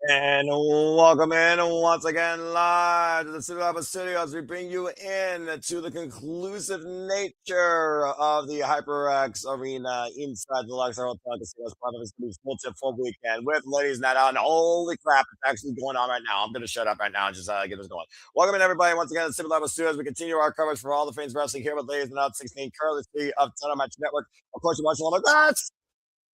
And welcome in once again live to the City Lava Studios. We bring you in to the conclusive nature of the HyperX Arena inside the Luxor Casino as part of this exclusive full weekend with Ladies Night Out. And holy crap, it's actually going on right now. I'm going to shut up right now and just get this going. Welcome in, everybody, once again to the City Lava Studios. We continue our coverage for all the things wrestling here with Ladies Night Out 16, courtesy of Tunnel Match Network. Of course, you're watching all of that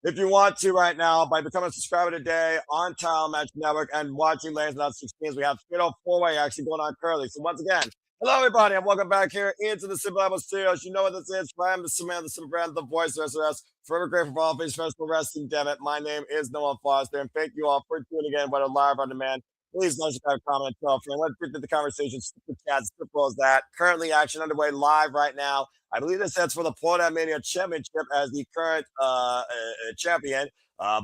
if you want to right now by becoming a subscriber today on Tile Match Network and watching Ladies Not 16s. We have Fatal 4-Way actually going on currently. So once again, hello everybody and welcome back here into the Simple Level Studios. You know what this is. I am the Samantha, the Simple Brand, the voice of SRS. Forever grateful for all things professional wrestling. Damn it. My name is Noah Foster and thank you all for tuning in, whether live or on demand. Please don't subscribe, comment, tell a friend. Let's get to the conversation. Super chat, simple as that. Currently action underway live right now. I believe this sets for the Florida Mania Championship as the current champion.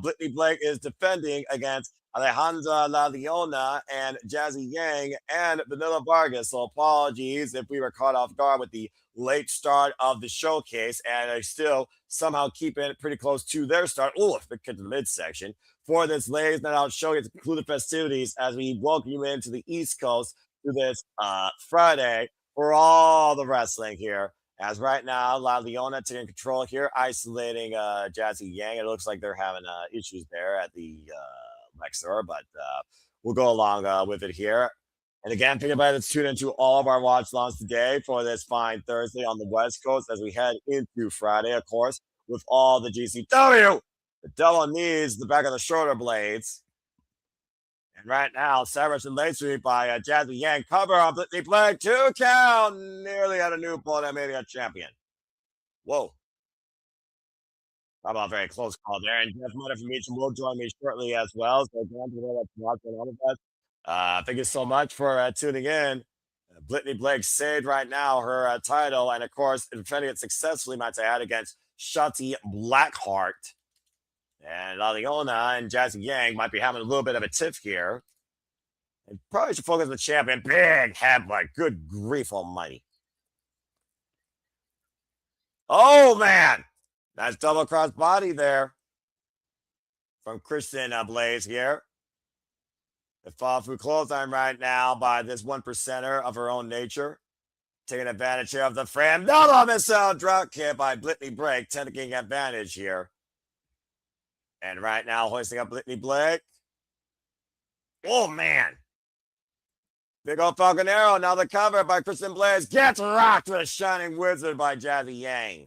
Brittany Blake is defending against Alejandra La Leona and Jazzy Yang and Vanilla Vargas. So apologies if we were caught off guard with the late start of the showcase, and I still somehow keep it pretty close to their start. Oh, if it get to the midsection for this Ladies Night Out showcase to conclude the festivities as we welcome you into the East Coast to this Friday for all the wrestling here. As right now, La Leona taking control here, isolating Jazzy Yang. It looks like they're having issues there at the Luxor, but we'll go along with it here. And again, think about it, let's tune into all of our watch longs today for this fine Thursday on the West Coast as we head into Friday, of course, with all the GCW. The devil needs the back of the shoulder blades. And right now, Cyrus and Lacey by Jazzy Yang cover on Brittany Blake. 2 count. Nearly had a new Florida Mania champion. Whoa. How about a very close call there? And Jeff Mutter from Meacham will join me shortly as well. So, again, to watching all of us. Thank you so much for tuning in. Brittany Blake saved right now her title, and of course, defending it successfully, might I add, against Shotzi Blackheart. And La Leona and Jazzy Yang might be having a little bit of a tiff here. And probably should focus on the champion. Big headbutt. Good grief almighty. Oh, man. Nice double cross body there from Kristen Blaze here. The fall through clothesline right now by this 1%er of her own nature. Taking advantage here of the frame. Double missile drop kick by Brittany Blake. Taking advantage here. And right now, hoisting up Brittany Blake. Oh, man. Big old Falcon Arrow. Now the cover by Kristen Blaze. Gets rocked with a Shining Wizard by Jazzy Yang.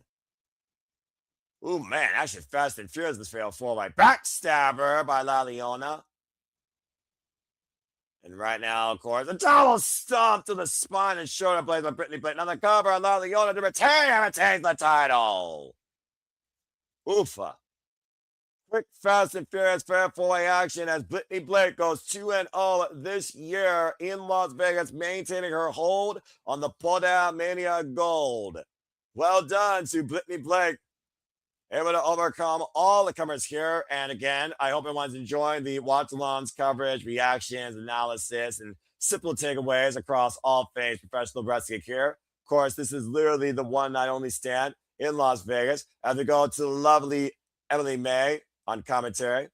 Ooh, man. Actually, Fast and Furious this fail 4-way. Backstabber by La Leona. And right now, of course, a double stomp to the spine and shoulder blades by Brittany Blake. Now the cover on La Leona to retain and retains the title. Oofa. Quick, fast, and furious fair 4-way action as Brittany Blake goes 2-0 this year in Las Vegas, maintaining her hold on the Poda Mania Gold. Well done to Brittany Blake, able to overcome all the comers here. And again, I hope everyone's enjoying the watch-alongs coverage, reactions, analysis, and simple takeaways across all things professional wrestling here. Of course, this is literally the one night only stand in Las Vegas as we go to the lovely Emily May on commentary.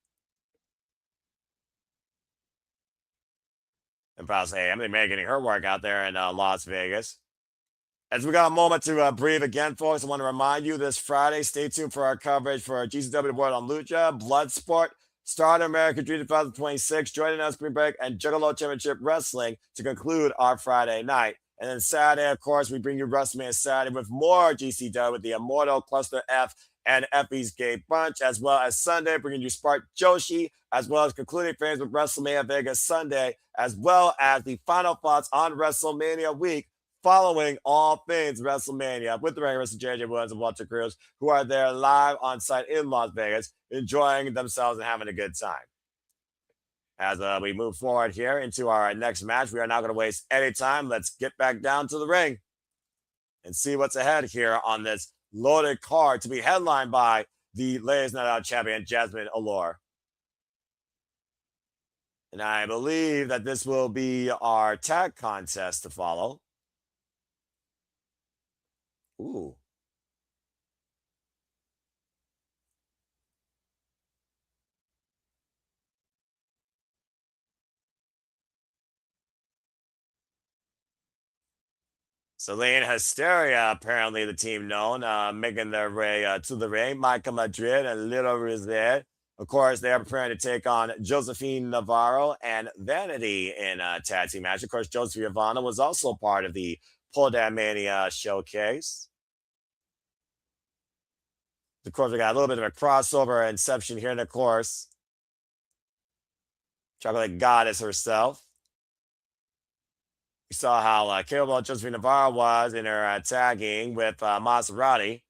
And probably say Emily May getting her work out there in Las Vegas. As we got a moment to breathe again, folks, I want to remind you this Friday, stay tuned for our coverage for GCW World on Lucha, Bloodsport, Stardom America Dream 2026, joining us, Green Break, and Juggalo Championship Wrestling to conclude our Friday night. And then Saturday, of course, we bring you WrestleMania Saturday with more GCW with the Immortal Cluster F and Effie's Gay Bunch, as well as Sunday, bringing you Spark Joshi, as well as concluding things with WrestleMania Vegas Sunday, as well as the final thoughts on WrestleMania week, following all things WrestleMania with the regulars JJ Woods and Walter Cruz, who are there live on site in Las Vegas, enjoying themselves and having a good time. As we move forward here into our next match, we are not going to waste any time. Let's get back down to the ring and see what's ahead here on this loaded card to be headlined by the Ladies Night Out champion, Jasmine Allure. And I believe that this will be our tag contest to follow. Ooh. Celine Hysteria, apparently the team known, making their way to the ring. Micah Madrid and Little Rosette. Of course, they are preparing to take on Josephine Navarro and Vanity in a tag team match. Of course, Josephine Ivana was also part of the Pull Down Mania showcase. Of course, we got a little bit of a crossover inception here, and of course, Chocolate Goddess herself. We saw how capable Josephine Navarro was in her tagging with Maserati.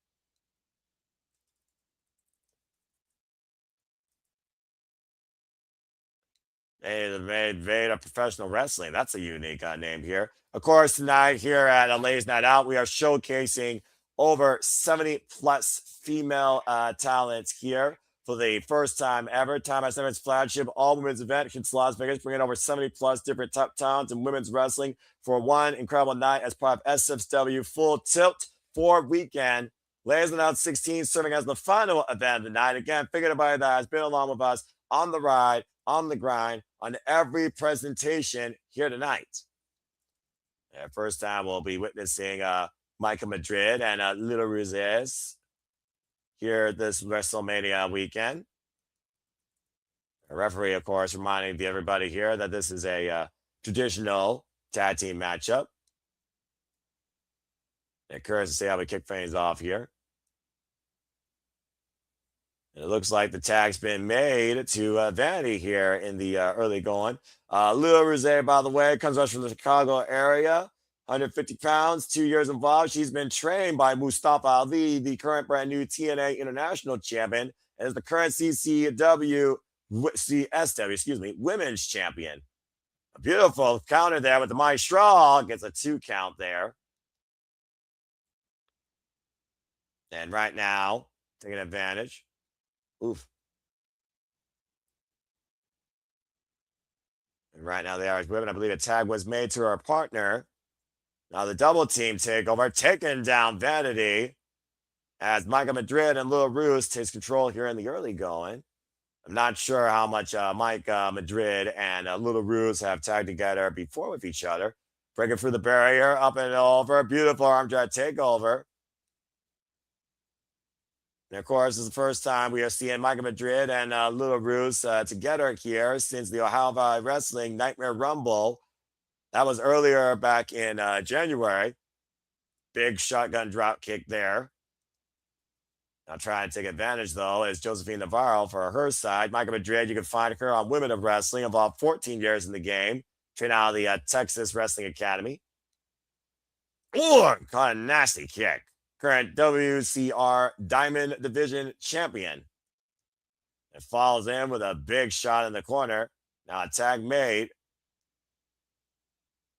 They made Veda Professional Wrestling. That's a unique name here. Of course, tonight here at Lay's Night Out, we are showcasing over 70 plus female talents here for the first time ever. Time at Seven's flagship all women's event in Las Vegas, bringing over 70 plus different top talents in women's wrestling for one incredible night as part of SFW Full Tilt 4 weekend. Lay's Night Out 16 serving as the final event of the night. Again, figured everybody that has been along with us on the ride, on the grind, on every presentation here tonight. First time we'll be witnessing Micah Madrid and Little Ruzes here this WrestleMania weekend. A referee, of course, reminding everybody here that this is a traditional tag team matchup. Curious to see how we kick things off here. It looks like the tag's been made to Vanity here in the early going. Lil Rose, by the way, comes us from the Chicago area, 150 pounds, 2 years involved. She's been trained by Mustafa Ali, the current brand new TNA International Champion, and is the current CSW, Women's Champion. A beautiful counter there with the Maestral, gets a 2 count there. And right now, taking advantage. Oof. And right now, the Irish women, I believe a tag was made to her partner. Now the double team takeover, taking down Vanity as Micah Madrid and Lil Roos takes control here in the early going. I'm not sure how much Micah Madrid and Little Roos have tagged together before with each other. Breaking through the barrier, up and over. Beautiful arm drag takeover. And of course, this is the first time we are seeing Micah Madrid and Little Roos together here since the Ohio Valley Wrestling Nightmare Rumble. That was earlier back in January. Big shotgun drop kick there. Now trying to take advantage, though, is Josephine Navarro for her side. Micah Madrid, you can find her on Women of Wrestling, involved 14 years in the game. Trained out of the Texas Wrestling Academy. Ooh, kind of nasty kick. Current WCR Diamond Division champion. It follows in with a big shot in the corner. Now a tag made.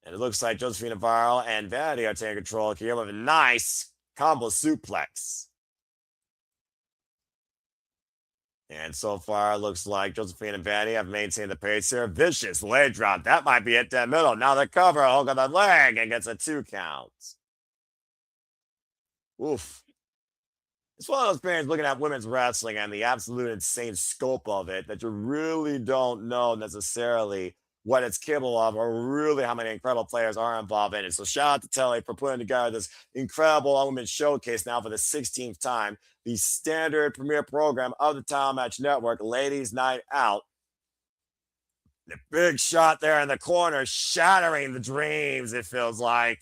And it looks like Josephine Navarro and Vanity are taking control here with a nice combo suplex. And so far, it looks like Josephine and Vanity have maintained the pace here. Vicious leg drop. That might be it that middle. Now the cover, hook on the leg, and gets a 2 count. Oof. It's one of those experiences looking at women's wrestling and the absolute insane scope of it that you really don't know necessarily what it's capable of or really how many incredible players are involved in it. So shout out to Telly for putting together this incredible women's showcase now for the 16th time, the standard premiere program of the Time Match Network, Ladies Night Out. The big shot there in the corner, shattering the dreams, it feels like.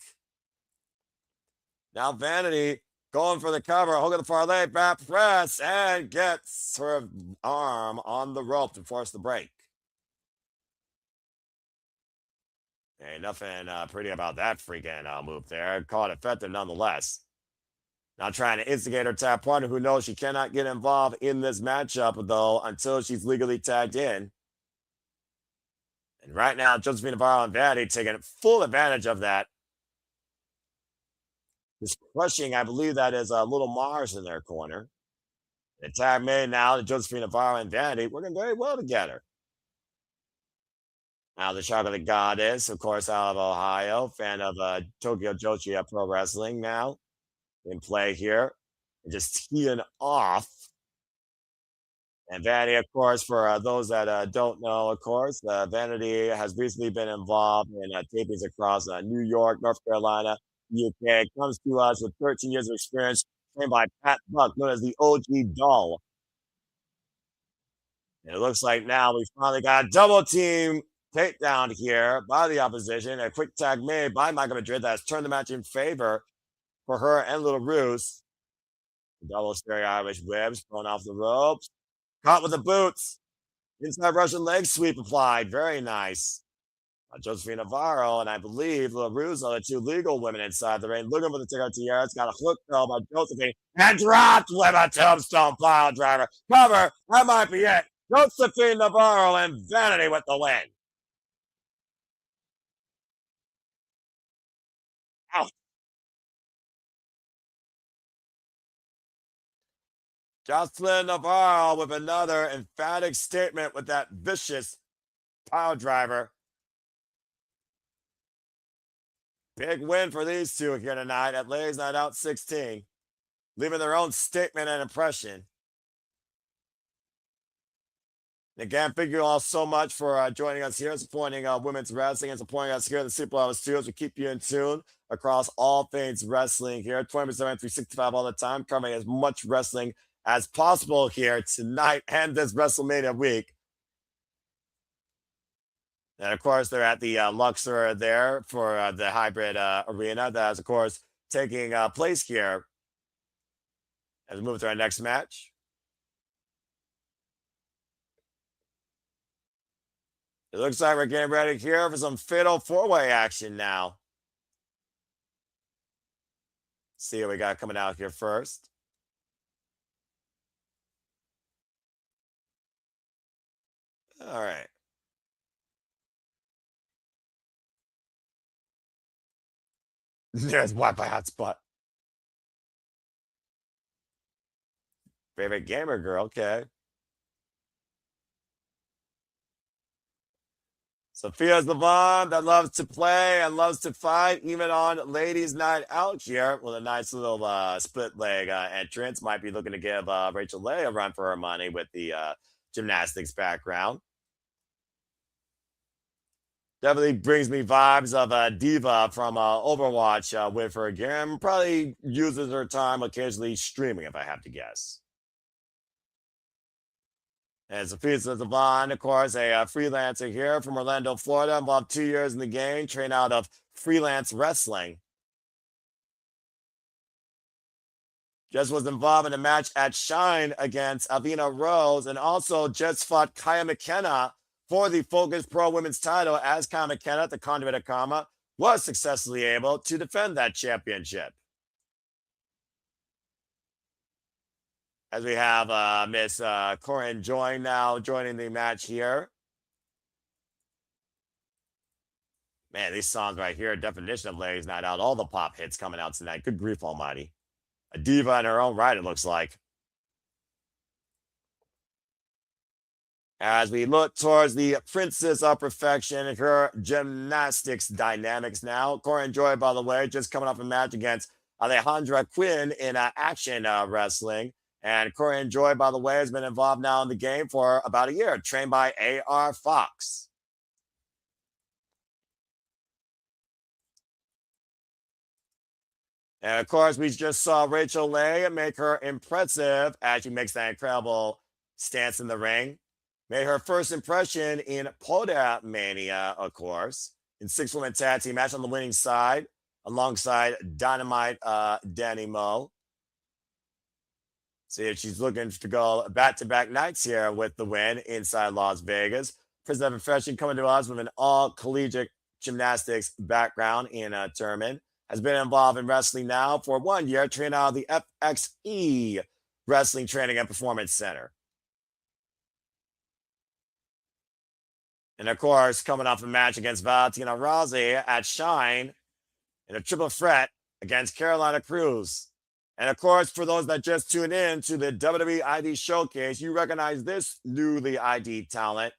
Now Vanity going for the cover, hook of the far leg, back press, and gets her arm on the rope to force the break. Ain't nothing pretty about that freaking move there. Caught effective nonetheless. Now trying to instigate her tag partner, who knows she cannot get involved in this matchup, though, until she's legally tagged in. And right now, Josephine Navarro and Vanity taking full advantage of that. Just crushing, I believe that is a Little Mars in their corner. The tag made now to Josephine Navarro and Vanity working very well together. Now the Chocolate Goddess, of course, out of Ohio, fan of Tokyo Joshi Pro Wrestling now in play here. And just teeing off. And Vanity, of course, for those that don't know, of course, Vanity has recently been involved in tapings across New York, North Carolina, UK. Comes to us with 13 years of experience, trained by Pat Buck, known as the OG Doll. And it looks like now we finally got a double team takedown here by the opposition. A quick tag made by Michael Madrid that has turned the match in favor for her and Little Roos. Double stereo Irish whips thrown off the ropes. Caught with the boots. Inside Russian leg sweep applied. Very nice. Josephine Varo and I believe Little Roos are the two legal women inside the ring. Looking for the ticker Tierra. It's got a hook throw by Josephine and dropped with a tombstone pile driver. Cover. That might be it. Josephine Navarro and Vanity with the win. Ouch. Jocelyn Navarro with another emphatic statement with that vicious pile driver. Big win for these two here tonight at Ladies Night Out 16, leaving their own statement and impression. Again, thank you all so much for joining us here, supporting women's wrestling and supporting us here at the Super Level Studios. We keep you in tune across all things wrestling here, 24/7, 365 all the time, covering as much wrestling as possible here tonight and this WrestleMania week. And of course, they're at the Luxor there for the hybrid arena that is, of course, taking place here as we move to our next match. It looks like we're getting ready here for some fatal four-way action now. See what we got coming out here first. All right. There's Wi-Fi hotspot. Favorite gamer girl, okay. Sofia's the one that loves to play and loves to fight, even on Ladies Night Out here with a nice little split leg entrance. Might be looking to give Rachel Leigh a run for her money with the gymnastics background. Definitely brings me vibes of Diva from Overwatch with her game. Probably uses her time occasionally streaming, if I have to guess. And Sophia Zavon, of course, a freelancer here from Orlando, Florida. Involved 2 years in the game, trained out of freelance wrestling. Just was involved in a match at Shine against Alvina Rose, and also just fought Kaya McKenna for the Focus Pro Women's title, as Kaya McKenna, the conduit of karma, was successfully able to defend that championship. As we have Miss Corrine joining the match here. Man, these songs right here, definition of Ladies Night Out, all the pop hits coming out tonight. Good grief almighty. A diva in her own right, it looks like. As we look towards the Princess of Perfection and her gymnastics dynamics now. Corrine Joy, by the way, just coming off a match against Alejandra Quinn in action wrestling. And Corrine Joy, by the way, has been involved now in the game for about a year, trained by A.R. Fox. And of course, we just saw Rachel Leigh make her impressive as she makes that incredible stance in the ring. Made her first impression in Poda Mania, of course, in 6-woman tag team match on the winning side, alongside Dynamite Danny Moe. See if she's looking to go back-to-back nights here with the win inside Las Vegas. Princess of Perfection coming to us with an all-collegiate gymnastics background in Turman. Has been involved in wrestling now for 1 year, training out of the FXE Wrestling Training and Performance Center. And of course, coming off a match against Valentina Rossi at Shine in a triple threat against Carolina Cruz. And of course, for those that just tuned in to the WWE ID Showcase, you recognize this newly ID talent.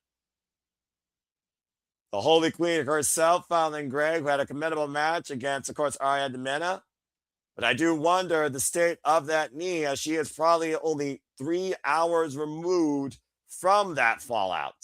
The Holy Queen herself, Fallyn Gray, who had a commendable match against, of course, Ariane Demena. But I do wonder the state of that knee, as she is probably only 3 hours removed from that fallout.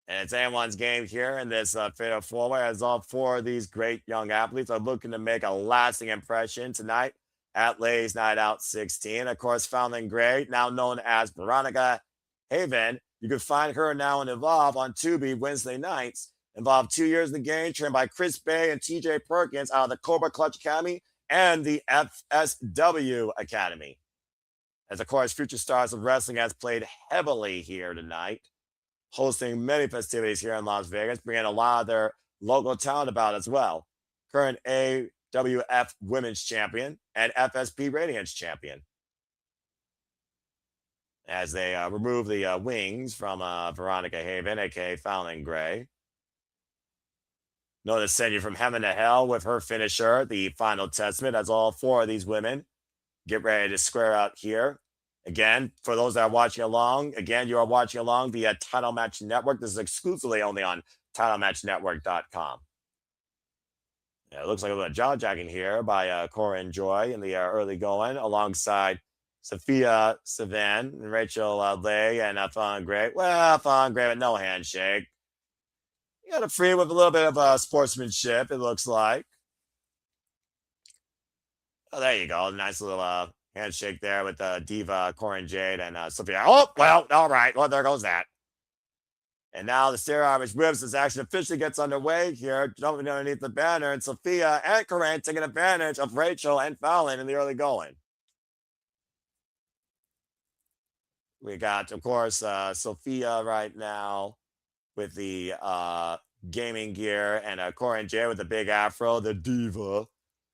And it's anyone's game here in this fatal four-way, as all four of these great young athletes are looking to make a lasting impression tonight at Leigh's Night Out 16. Of course, Fallyn Gray, now known as Veronica Haven. You can find her now in Evolve on Tubi Wednesday nights. Involved 2 years in the game, trained by Chris Bay and TJ Perkins out of the Cobra Clutch Academy and the FSW Academy. As of course, Future Stars of Wrestling has played heavily here tonight, hosting many festivities here in Las Vegas, bringing a lot of their local talent about as well. Current AWF Women's Champion and FSP Radiance Champion. As they remove the wings from Veronica Haven, aka Fallyn Gray. Known to send you from heaven to hell with her finisher, the Final Testament, as all four of these women get ready to square out here. Again, for those that are watching along, again, you are watching along via Title Match Network. This is exclusively only on TitleMatchNetwork.com. Yeah, it looks like a little jaw jacking here by Corrine Joy in the early going, alongside Sofia Savan and Rachel Leigh and Fallyn Gray. Well, Fallyn Gray with no handshake. You got a free with a little bit of sportsmanship, it looks like. Oh, there you go. Nice little handshake there with Diva, Corrine Jade, and Sofia. Oh, well, all right. Well, there goes that. And now the Stair Irish Whips as action officially gets underway here, jumping underneath the banner, and Sofia and Corrine taking advantage of Rachel and Fallyn in the early going. We got, of course, Sofia right now with the gaming gear, and Corrine J with the big afro, the diva.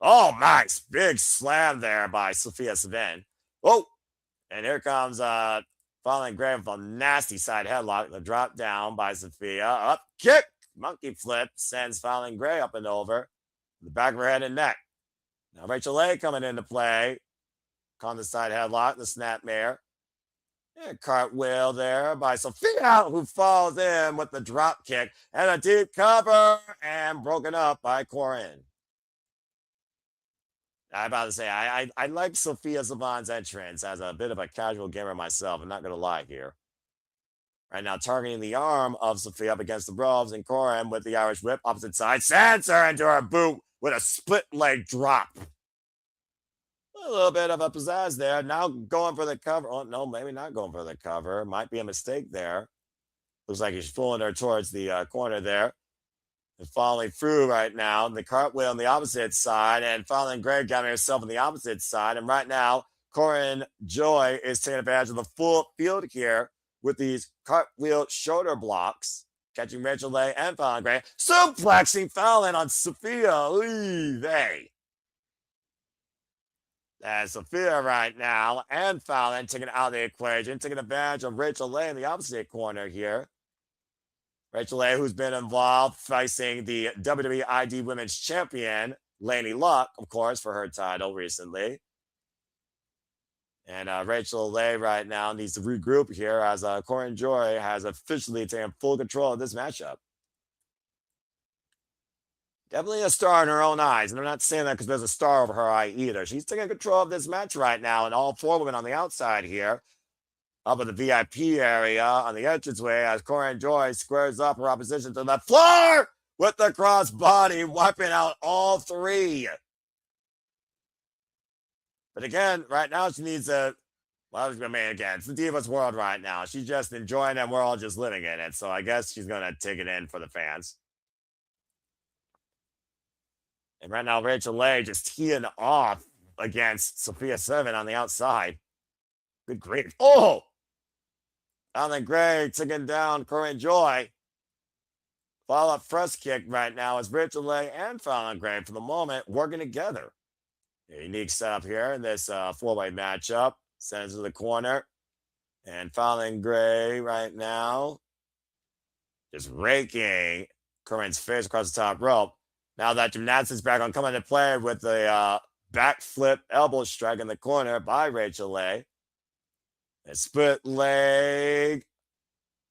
Oh, nice. Big slam there by Sofia Savan. Oh, and here comes Fallyn Gray with a nasty side headlock. The drop down by Sofia. Up kick. Monkey flip sends Fallyn Gray up and over the back of her head and neck. Now Rachel Leigh coming into play. On the side headlock, the snapmare. And cartwheel there by Sofia, who falls in with the drop kick and a deep cover, and broken up by Corrine. I'm about to say, I like Sofia Savan's entrance as a bit of a casual gamer myself. I'm not going to lie here. Right now, targeting the arm of Sofia up against the ropes, and Corrine with the Irish whip opposite side sends her into her boot with a split leg drop. A little bit of a pizzazz there. Now going for the cover. Oh, no, maybe not going for the cover. Might be a mistake there. Looks like he's pulling her towards the corner there. And falling through right now. The cartwheel on the opposite side. And Fallyn Gray got herself on the opposite side. And right now, Corrine Joy is taking advantage of the full field here with these cartwheel shoulder blocks. Catching Rachel Leigh and Fallyn Gray. Suplexing Fallyn on Sofia. Hey. As Sofia right now and Fallyn taking out of the equation, taking advantage of Rachel Leigh in the opposite corner here. Rachel Leigh, who's been involved facing the WWE ID Women's Champion, Laynie Luck, of course, for her title recently. And Rachel Leigh right now needs to regroup here as Corrine Joy has officially taken full control of this matchup. Definitely a star in her own eyes. And I'm not saying that because there's a star over her eye either. She's taking control of this match right now, and all four women on the outside here. Up in the VIP area on the entranceway as Corrine Joy squares up her opposition to the floor with the crossbody, wiping out all three. But again, right now she needs a, well, I mean, again, it's the Divas world right now. She's just enjoying it, and we're all just living in it. So I guess she's going to take it in for the fans. And right now, Rachel Leigh just teeing off against Sofia Savan on the outside. Good grief. Oh! Fallyn Gray taking down Corrine Joy. Follow-up press kick right now as Rachel Leigh and Fallyn Gray, for the moment, working together. A unique setup here in this four-way matchup. Sends to the corner. And Fallyn Gray right now just raking Corrine's face across the top rope. Now that gymnastics back on coming into play with the backflip elbow strike in the corner by Rachel Leigh. A split leg.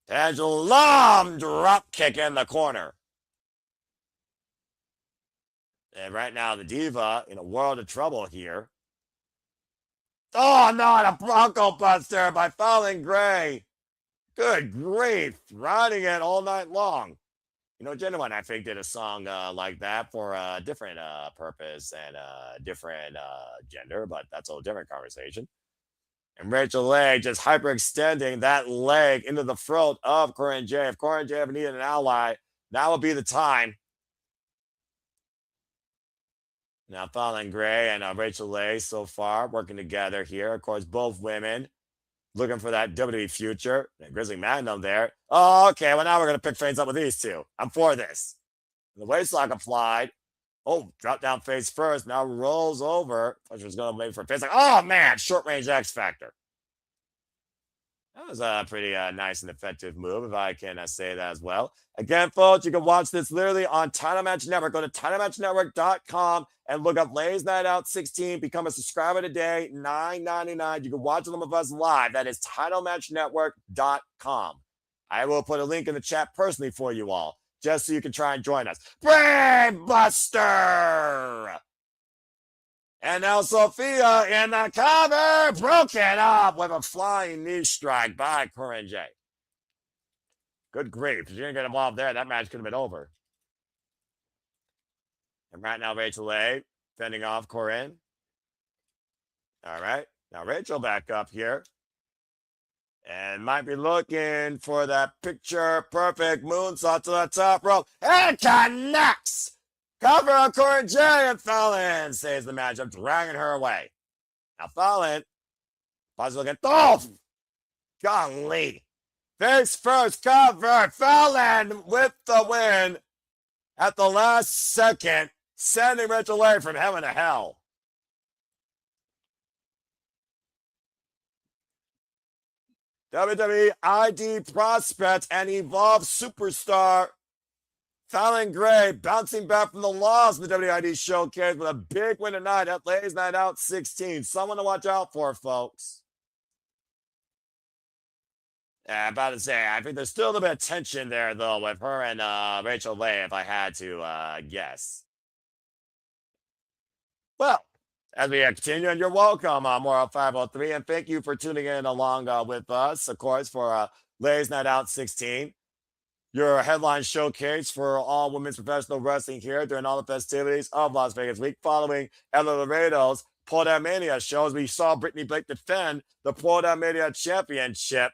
Pendulum drop kick in the corner. And right now the Diva in a world of trouble here. Oh, not a Bronco Buster by Fallyn Gray. Good grief, riding it all night long. You know, Genuine, I think, did a song like that for a different purpose and a different gender, but that's a whole different conversation. And Rachel Leigh just hyperextending that leg into the throat of Corrine J. If Corrine J ever needed an ally, now would be the time. Now, Fallyn Gray and Rachel Leigh so far working together here. Of course, both women looking for that WWE future. And Grizzly Magnum there. Oh, okay. Well, now we're going to pick things up with these two. I'm for this. The waistlock applied. Oh, drop down face first. Now rolls over. Which was going to wait for face. Like, oh, man. Short range X Factor. That was a pretty nice and effective move, if I can say that as well. Again, folks, you can watch this literally on Title Match Network. Go to TitleMatchNetwork.com and look up Lay's Night Out 16. Become a subscriber today, $9.99. You can watch them with us live. That is TitleMatchNetwork.com. I will put a link in the chat personally for you all, just so you can try and join us. Brainbuster! And now Sofia in the cover, broken up with a flying knee strike by Corrine J. Good grief. If you didn't get involved there, that match could have been over. And right now, Rachel Leigh fending off Corrine. All right. Now, Rachel back up here. And might be looking for that picture perfect moonsault to the top rope. And connects! Cover on Corrine J, and Fallyn saves the matchup, dragging her away. Now Fallyn, possibly looking, oh, golly. Face first cover, Fallyn with the win at the last second, sending Rachel Leigh from heaven to hell. WWE ID prospect and Evolve superstar Fallyn Gray bouncing back from the loss of the WID Showcase with a big win tonight at Lay's Night Out 16. Someone to watch out for, folks. Yeah, I'm about to say, I think there's still a little bit of tension there, though, with her and Rachel Leigh, if I had to guess. Well, as we continue, and you're welcome, Moral 503, and thank you for tuning in along with us, of course, for Lay's Night Out 16. Your headline showcase for all women's professional wrestling here during all the festivities of Las Vegas Week following Ella Laredo's Porta Mania shows. We saw Brittany Blake defend the Porta Mania Championship.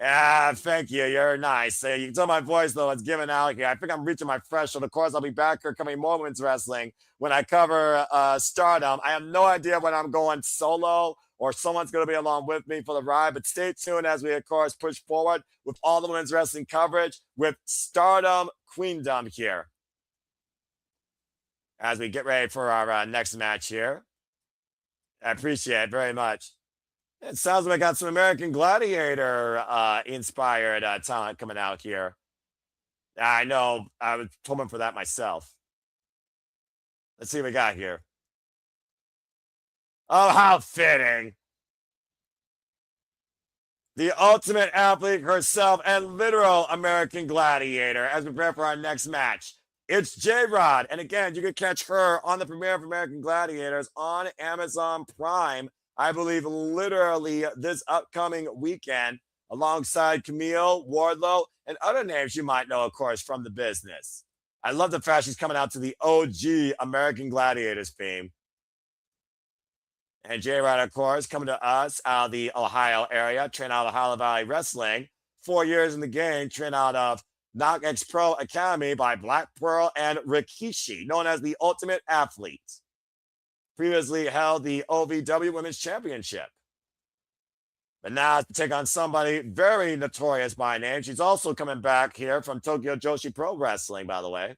Thank you. You're nice. You can tell my voice, though, it's given out here. I think I'm reaching my threshold. Of course, I'll be back here covering more women's wrestling when I cover Stardom. I have no idea when I'm going solo or someone's going to be along with me for the ride. But stay tuned as we, of course, push forward with all the women's wrestling coverage with Stardom Queendom here. As we get ready for our next match here. I appreciate it very much. It sounds like I got some American Gladiator inspired talent coming out here. I know. I was hoping for that myself. Let's see what we got here. Oh, how fitting. The ultimate athlete herself and literal American Gladiator as we prepare for our next match. It's J-Rod. And again, you can catch her on the premiere of American Gladiators on Amazon Prime, I believe literally this upcoming weekend, alongside Camille, Wardlow, and other names you might know, of course, from the business. I love the fact she's coming out to the OG American Gladiators theme. And J-Rod, of course, coming to us out of the Ohio area, trained out of Ohio Valley Wrestling. 4 years in the game, trained out of KnockX Pro Academy by Black Pearl and Rikishi, known as the Ultimate Athlete. Previously held the OVW Women's Championship. But now to take on somebody very notorious by name. She's also coming back here from Tokyo Joshi Pro Wrestling, by the way.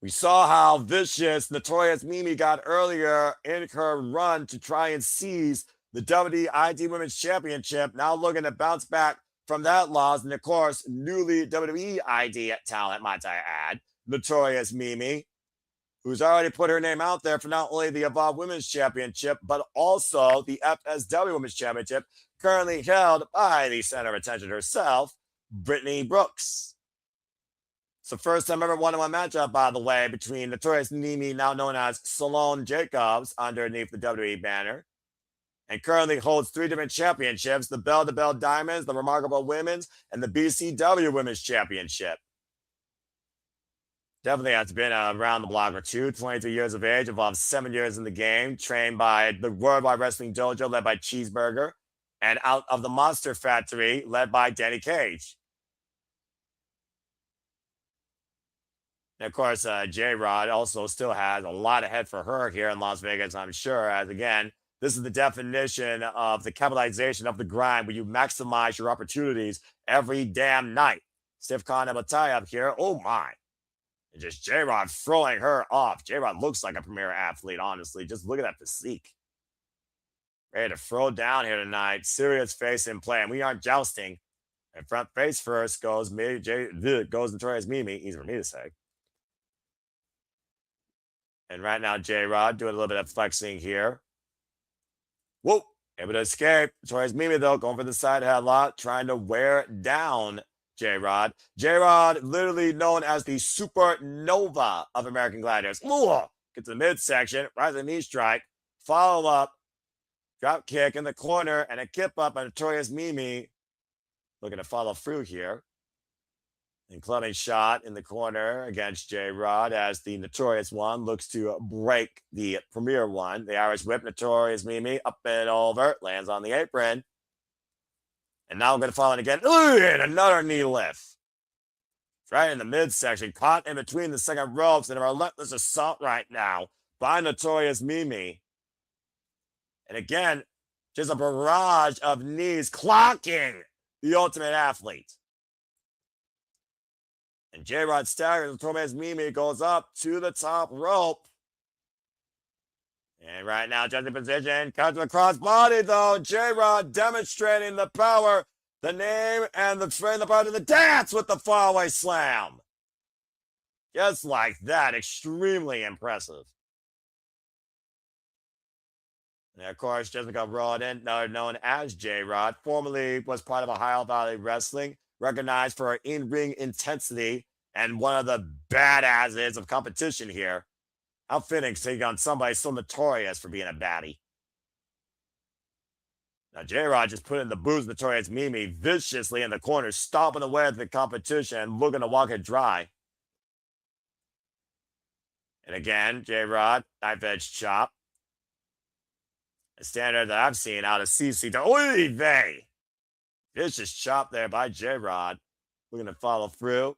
We saw how vicious Notorious Mimi got earlier in her run to try and seize the WWID Women's Championship. Now looking to bounce back from that loss. And of course, newly WWE ID talent, might I add, Notorious Mimi, who's already put her name out there for not only the Evolve Women's Championship, but also the FSW Women's Championship, currently held by the center of attention herself, Brittany Brooks. It's the first time ever one-on-one matchup, by the way, between Notorious Mimi, now known as Salone Jacobs, underneath the WWE banner, and currently holds 3 different championships: the Bell to Bell Diamonds, the Remarkable Women's, and the BCW Women's Championship. Definitely has been around the block or two. 23 years of age, involved 7 years in the game, trained by the Worldwide Wrestling Dojo, led by Cheeseburger, and out of the Monster Factory, led by Danny Cage. And of course, J-Rod also still has a lot ahead for her here in Las Vegas, I'm sure, as again, this is the definition of the capitalization of the grind where you maximize your opportunities every damn night. Stiff Khan and tie up here. Oh my. And just J-Rod throwing her off. J-Rod looks like a premier athlete, honestly. Just look at that physique. Ready to throw down here tonight. Serious face in play. And we aren't jousting. And front face first goes Notorious Mimi. Easy for me to say. And right now, J-Rod doing a little bit of flexing here. Whoa, able to escape. Notorious Mimi, though, going for the side headlock, trying to wear down J-Rod. J-Rod, literally known as the supernova of American Gladiators. Ooh, get to the midsection, rising knee strike, follow up, drop kick in the corner, and a kip up by Notorious Mimi. Looking to follow through here. And clubbing shot in the corner against J-Rod as the Notorious One looks to break the Premier One. The Irish whip, Notorious Mimi, up and over, lands on the apron. And now I'm going to follow it again. And another knee lift. Right in the midsection, caught in between the second ropes, and a relentless assault right now by Notorious Mimi. And again, just a barrage of knees clocking the Ultimate Athlete. And J-Rod staggers, Notorious Mimi goes up to the top rope. And right now, just in position, cuts the crossbody though. J-Rod demonstrating the power, the name, and the part of the dance with the faraway slam. Just like that, extremely impressive. And of course, Jessica Rodin, known as J-Rod, formerly was part of Ohio Valley Wrestling, recognized for her in-ring intensity and one of the badasses of competition here. How fitting to take on somebody so notorious for being a baddie. Now, J-Rod just put in the boots Notorious Mimi viciously in the corner, stomping away at the competition, looking to walk it dry. And again, J-Rod, knife edge chop. A standard that I've seen out of CC to Oy vey. Vicious chop there by J-Rod. We're going to follow through.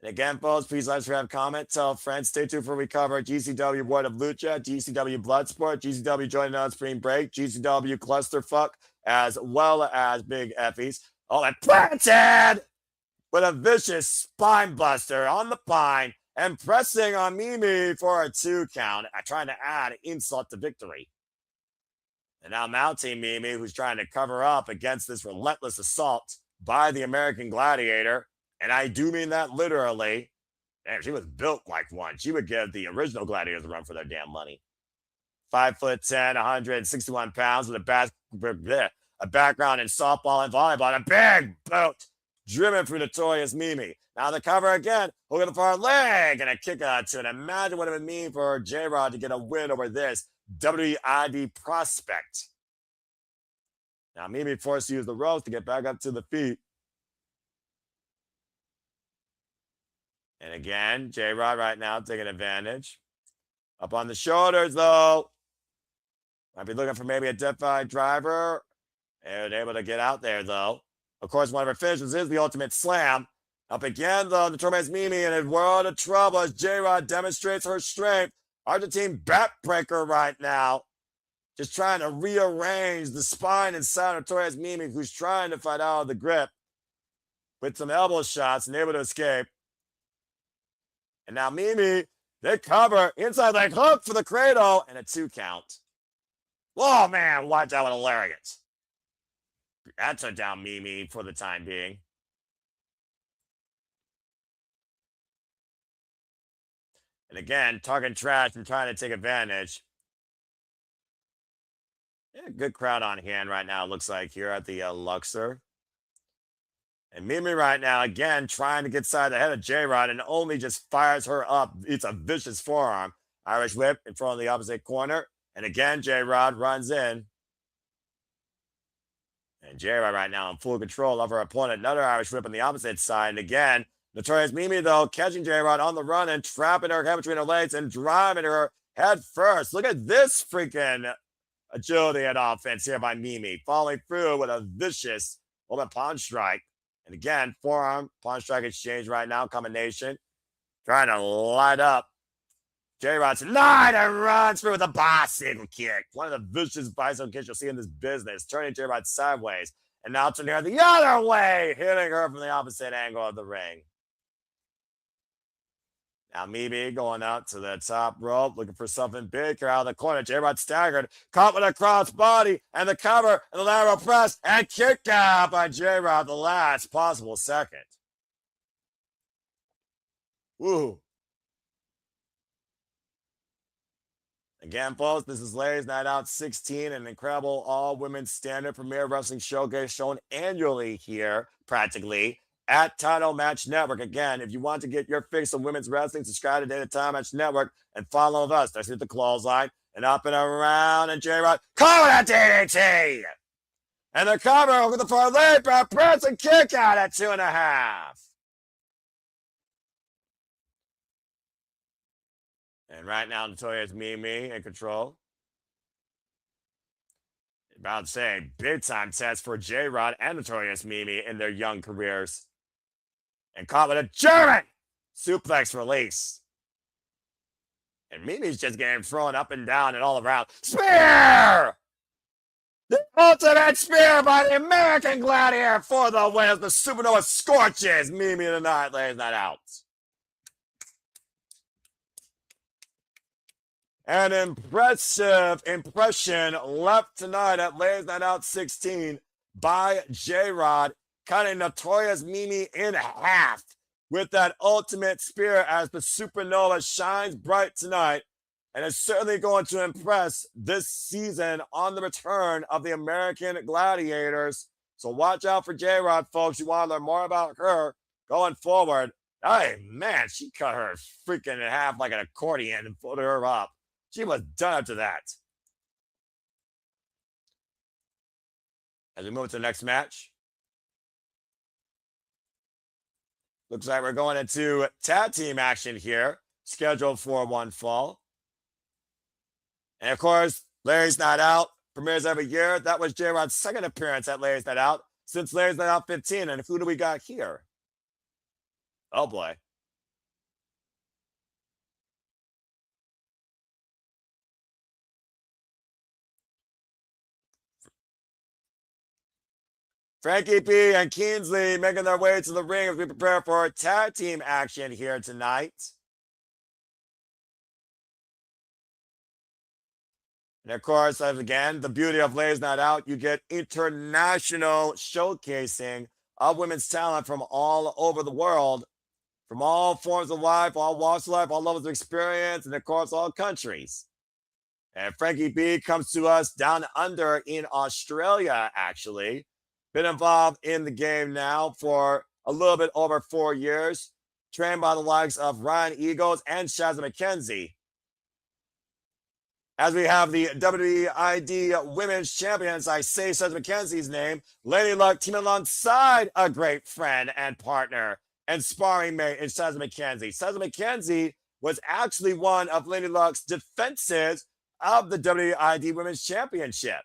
And again, folks, please let us have comments. Tell friends. Stay tuned for we cover GCW World of Lucha, GCW Bloodsport, GCW Joining on Spring Break, GCW Clusterfuck, as well as Big Effies. Oh, and planted with a vicious spine buster on the pine and pressing on Mimi for a 2 count, trying to add insult to victory. And now mounting Mimi, who's trying to cover up against this relentless assault by the American Gladiator. And I do mean that literally. Damn, she was built like one. She would give the original Gladiators a run for their damn money. 5'10", 161 pounds with a background in softball and volleyball, and a big boot driven through Notorious Mimi. Now the cover again, hook the far leg, and a kick out to it. Imagine what it would mean for J-Rod to get a win over this WID prospect. Now Mimi forced to use the ropes to get back up to the feet. And again, J-Rod right now taking advantage. Up on the shoulders, though. Might be looking for maybe a defied driver. And able to get out there, though. Of course, one of her finishes is the ultimate slam. Up again, though, Notorious Mimi in a world of trouble as J-Rod demonstrates her strength. Argentine backbreaker right now. Just trying to rearrange the spine inside Notorious Mimi, who's trying to fight out of the grip. With some elbow shots and able to escape. And now Mimi, they cover inside leg hook for the cradle and a 2 count. Oh man, watch that one, hilarious. That took down Mimi for the time being. And again, talking trash and trying to take advantage. Yeah, good crowd on hand right now, it looks like, here at the Luxor. And Mimi right now, again, trying to get side the head of J-Rod and only just fires her up. It's a vicious forearm. Irish whip in front of the opposite corner. And again, J-Rod runs in. And Jada right now in full control of her opponent. Another Irish whip on the opposite side. And again, Notorious Mimi, though, catching J-Rod on the run and trapping her head between her legs and driving her head first. Look at this freaking agility and offense here by Mimi. Following through with a vicious open pawn strike. And again, forearm, pawn strike exchange right now, combination. Trying to light up J-Rod tonight and runs through with a bicycle kick. One of the vicious bicycle kicks you'll see in this business. Turning J-Rod sideways. And now turning her the other way. Hitting her from the opposite angle of the ring. Now Mimi going out to the top rope. Looking for something big here out of the corner. J-Rod staggered. Caught with a cross body. And the cover. And the lateral press. And kick out by J-Rod. The last possible second. Woo. Again, folks, this is Ladies Night Out 16, an incredible all-women standard premier wrestling showcase shown annually here, practically, at Title Match Network. Again, if you want to get your fix of women's wrestling, subscribe to Data Title Match Network and follow us. Let's hit the clothesline and up and around, and J-Rod calling at DDT! And the cover with the far leg, press and kick out at 2.5. And right now, Notorious Mimi in control. About to say, big time test for J-Rod and Notorious Mimi in their young careers. And caught with a German suplex release. And Mimi's just getting thrown up and down and all around. Spear! The ultimate spear by the American Gladiator for the win as the Supernova scorches Mimi tonight, Ladies Night Out. An impressive impression left tonight at Ladies Night Out 16 by J-Rod, cutting Notorious Mimi in half with that ultimate spear as the Supernova shines bright tonight and is certainly going to impress this season on the return of the American Gladiators. So watch out for J-Rod, folks. You want to learn more about her going forward. Hey, man, she cut her freaking in half like an accordion and folded her up. She was done up to that. As we move to the next match, looks like we're going into tag team action here, scheduled for one fall. And of course, Ladies Night Out premieres every year. That was J-Rod's second appearance at Ladies Night Out since Ladies Night Out 15. And who do we got here? Oh boy. Frankie B and Kingsley making their way to the ring as we prepare for tag team action here tonight. And of course, as again, the beauty of Ladies Night Out, you get international showcasing of women's talent from all over the world, from all forms of life, all walks of life, all levels of experience, and of course, all countries. And Frankie B comes to us down under in Australia, actually. Been involved in the game now for a little bit over 4 years. Trained by the likes of Ryan Eagles and Shazza McKenzie. As we have the WWID Women's Champions, I say Shazza McKenzie's name, Lady Luck teaming alongside a great friend and partner and sparring mate in Shazza McKenzie. Shazza McKenzie was actually one of Lady Luck's defenses of the WWID Women's Championship.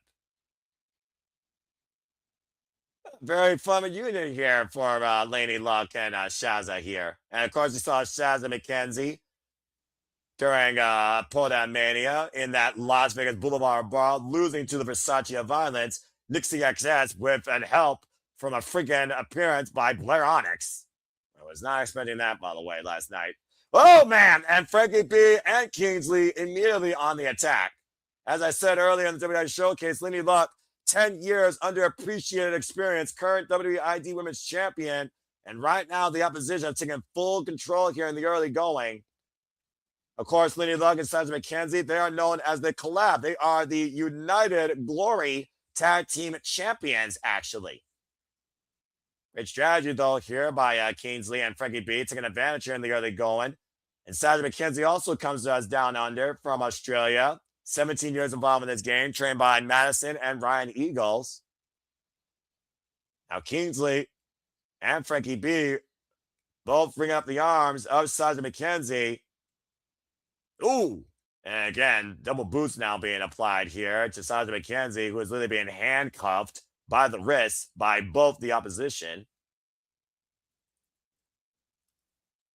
Very fun reunion here for Lady Luck and Shazza here. And of course, we saw Shazza McKenzie during Pull Down Mania in that Las Vegas Boulevard Brawl, losing to the Versace of Violence, Nixie XS, with and help from a freaking appearance by Blair Onyx. I was not expecting that, by the way, last night. Oh, man! And Frankie B and Kingsley immediately on the attack. As I said earlier in the WWID Showcase, Lady Luck, 10 years underappreciated experience, current WWID Women's Champion, and right now the opposition are taking full control here in the early going. Of course, Lady Luck and Shazza McKenzie, they are known as the Collab. They are the United Glory Tag Team Champions, actually. Great strategy, though, here by Kingsley and Frankie B, taking advantage here in the early going. And Shazza McKenzie also comes to us down under from Australia. 17 years involved in this game, trained by Madison and Ryan Eagles. Now Kingsley and Frankie B both bring up the arms of Shazza McKenzie. Ooh. And again, double boots now being applied here to Shazza McKenzie, who is literally being handcuffed by the wrists by both the opposition.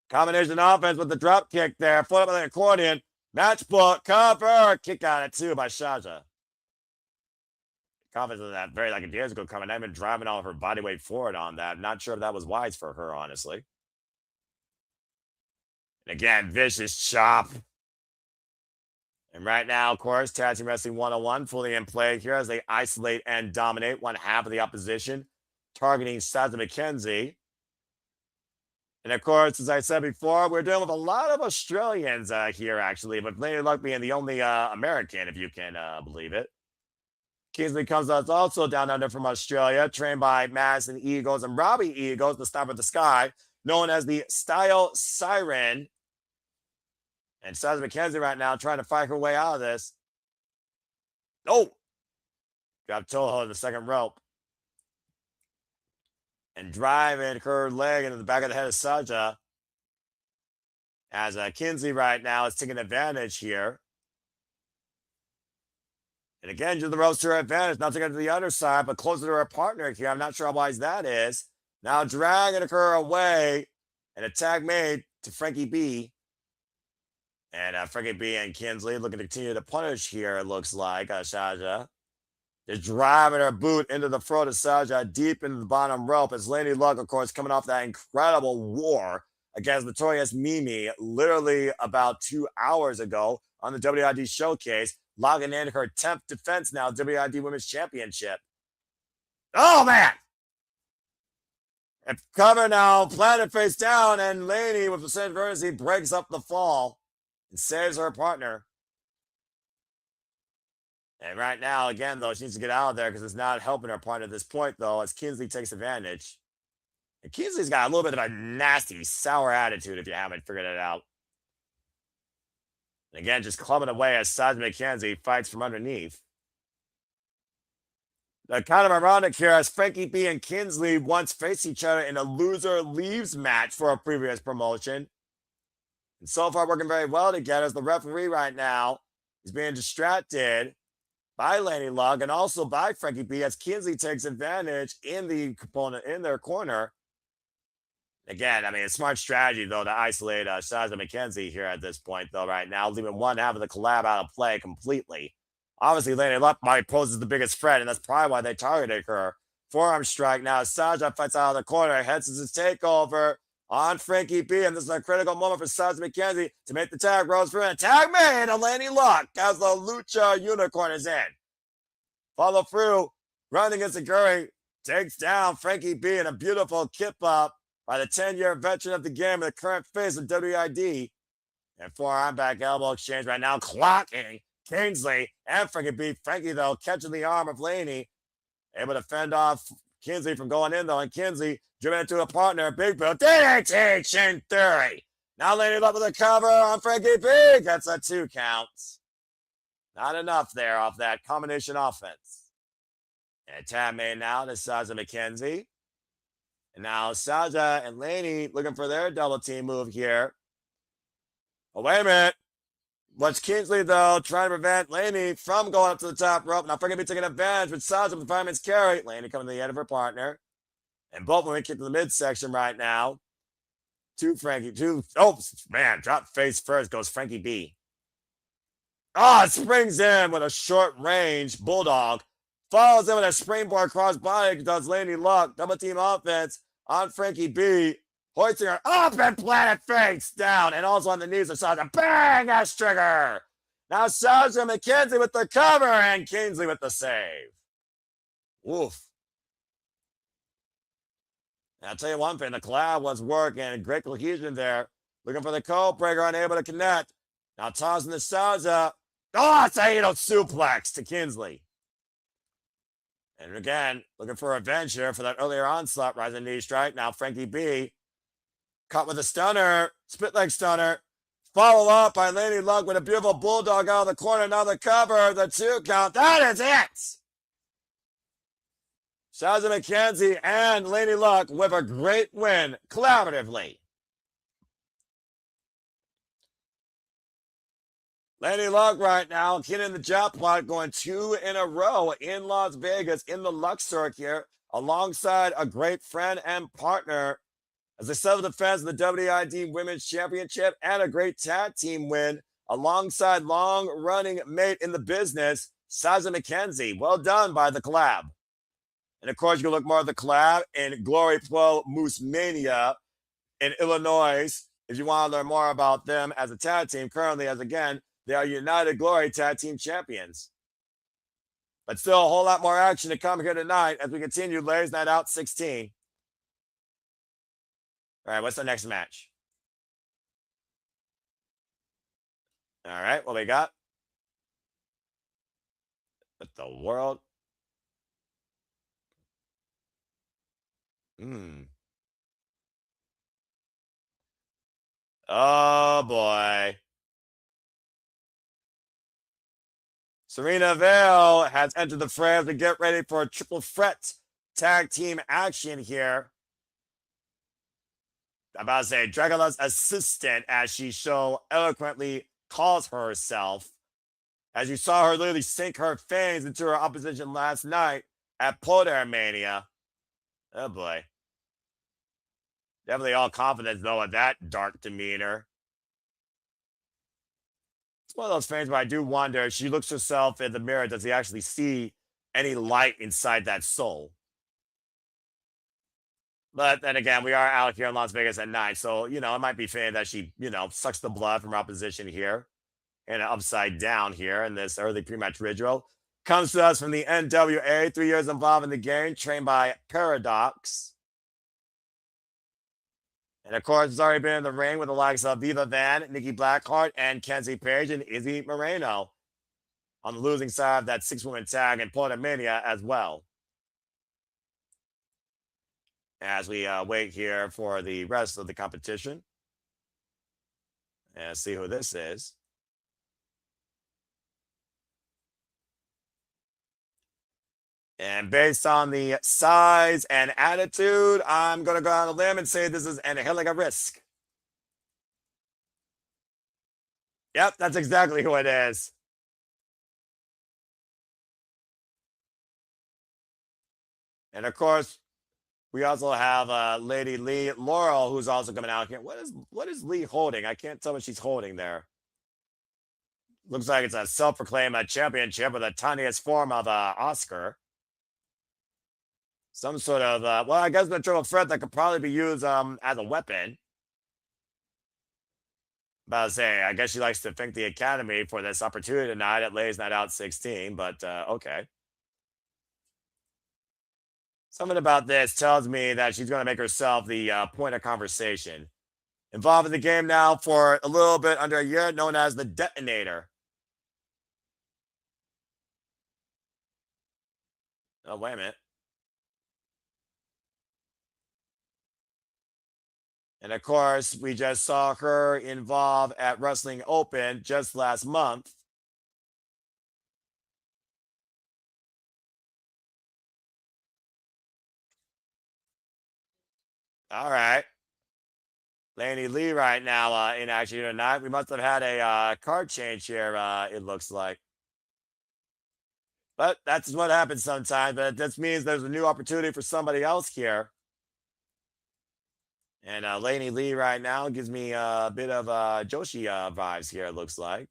Combination offense with the drop kick there. Foot up on the accordion. Matchbook cover. Kick out at 2 by Shazza. Confidence in that very like a years ago coming. I've been driving all of her body weight forward on that. Not sure if that was wise for her, honestly. And again, vicious chop. And right now, of course, Tag Team Wrestling 101 fully in play here as they isolate and dominate one half of the opposition, targeting Shazza McKenzie. And of course, as I said before, we're dealing with a lot of Australians here, actually, but Lady Luck being the only American, if you can believe it. Kingsley comes out also down under from Australia, trained by Madison Eagles and Robbie Eagles, the Star of the Sky, known as the Style Siren. And Shazza McKenzie right now trying to fight her way out of this. Oh! Got Toho in the second rope. And driving her leg into the back of the head of Shazza. As Kingsley right now is taking advantage here. And again, to the ropes to her advantage. Now taking it to the other side, but closer to her partner here. I'm not sure how wise that is. Now dragging her away. And a tag made to Frankie B. And Frankie B and Kingsley looking to continue to punish here, it looks like. Shazza. Just driving her boot into the throat of Shazza, deep into the bottom rope, as Laynie Luck, of course, coming off that incredible war against Notorious Mimi literally about 2 hours ago on the WID Showcase, logging in her 10th defense now, WID Women's Championship. Oh, man! And cover now, planted face down, and Laynie, with the same urgency, breaks up the fall and saves her partner. And right now, again, though, she needs to get out of there because it's not helping her partner at this point, though, as Kingsley takes advantage. And Kingsley's got a little bit of a nasty, sour attitude if you haven't figured it out. And again, just clubbing away as Shazza McKenzie fights from underneath. Now, kind of ironic here as Frankie B and Kingsley once faced each other in a loser leaves match for a previous promotion. And so far, working very well together as the referee right now is being distracted by Laynie Luck and also by Frankie B as Kingsley takes advantage in the component in their corner. Again, I mean, it's smart strategy, though, to isolate Shazza McKenzie here at this point, though, right now, leaving one half of the collab out of play completely. Obviously, Laynie Luck might poses the biggest threat, and that's probably why they targeted her. Forearm strike now. Shazza fights out of the corner, heads to his takeover on Frankie B, and this is a critical moment for Shazza McKenzie to make the tag. Rose for a tag made on Laynie Luck as the Lucha Unicorn is in. Follow through, running against Aguri, takes down Frankie B in a beautiful kip up by the 10-year veteran of the game and the current face of WID. And forearm back elbow exchange right now, clocking Kingsley and Frankie B. Frankie, though, catching the arm of Laynie, able to fend off Kingsley from going in, though, and Kingsley driven into a partner, Big Bill, DDT, Shin Theory. Now Laynie up with a cover on Frankie B. Gets a 2 count. Not enough there off that combination offense. And tag made now to Shazza McKenzie. And now Shazza and Laynie looking for their double team move here. Oh, wait a minute. What's Kingsley, though, trying to prevent Laynie from going up to the top rope. Now, Frankie taking advantage with Shazza with the fireman's carry. Laynie coming to the end of her partner. And both women kick to the midsection right now. Oh, man, drop face first goes Frankie B. Oh, it springs in with a short range bulldog. Follows in with a springboard crossbody, does Laynie Luck. Double team offense on Frankie B. Hoisting her up and planet face down. And also on the knees of Shazza. Bang! Ass trigger. Now Shazza McKenzie with the cover and Kingsley with the save. Woof. And I'll tell you one thing. The collab was working. Great cohesion there. Looking for the code breaker, unable to connect. Now tossing the Shazza. Oh, it's a suplex to Kingsley. And again, looking for revenge here for that earlier onslaught, rising knee strike. Now Frankie B caught with a stunner, split leg stunner, Follow up by Lady Luck with a beautiful bulldog out of the corner. Now the cover, the 2 count. That is it. Shazza McKenzie and Lady Luck with a great win collaboratively. Lady Luck right now getting the jackpot, going 2 in a row in Las Vegas in the Luxor here, alongside a great friend and partner as they settle defense of the WID Women's Championship and a great tag team win alongside long-running mate in the business, Shazza McKenzie. Well done by the collab. And of course, you can look more at the collab in Glory Pro Moose Mania in Illinois if you want to learn more about them as a tag team. Currently, as again, they are United Glory Tag Team Champions. But still a whole lot more action to come here tonight as we continue Ladies Night Out 16. All right, what's the next match? All right, what we got? What the world? Oh, boy. Sirena Vale has entered the fray to get ready for a triple threat tag team action here. I'm about to say Dracula's assistant, as she so eloquently calls herself. As you saw her literally sink her fangs into her opposition last night at Poder Mania. Oh boy. Definitely all confidence though at that dark demeanor. It's one of those things where I do wonder, she looks herself in the mirror, does he actually see any light inside that soul? But then again, we are out here in Las Vegas at night, so, it might be fitting that she, sucks the blood from her opposition here and upside down here in this early pre-match ritual. Comes to us from the NWA, 3 years involved in the game, trained by Paradox. And of course, it's already been in the ring with the likes of Viva Van, Nikki Blackheart, and Kenzie Page and Izzy Moreno on the losing side of that 6-woman tag in Portamania as well. As we wait here for the rest of the competition and see who this is. And based on the size and attitude, I'm going to go on a limb and say this is Angelica Risk. Yep, that's exactly who it is. And of course, we also have Lady Laurel, who's also coming out here. What is Leigh holding? I can't tell what she's holding there. Looks like it's a self-proclaimed championship with the tiniest form of Oscar. Some sort of, well, I guess the triple threat that could probably be used as a weapon. About to say, I guess she likes to thank the Academy for this opportunity tonight at Ladies Night Out 16, but okay. Something about this tells me that she's going to make herself the point of conversation. Involved in the game now for a little bit under a year, known as the Detonator. Oh, wait a minute. And of course, we just saw her involved at Wrestling Open just last month. All right. Laynie Leigh right now in action tonight. We must have had a card change here, it looks like. But that's what happens sometimes. But this means there's a new opportunity for somebody else here. And Laynie Leigh right now gives me a bit of Joshi vibes here, it looks like.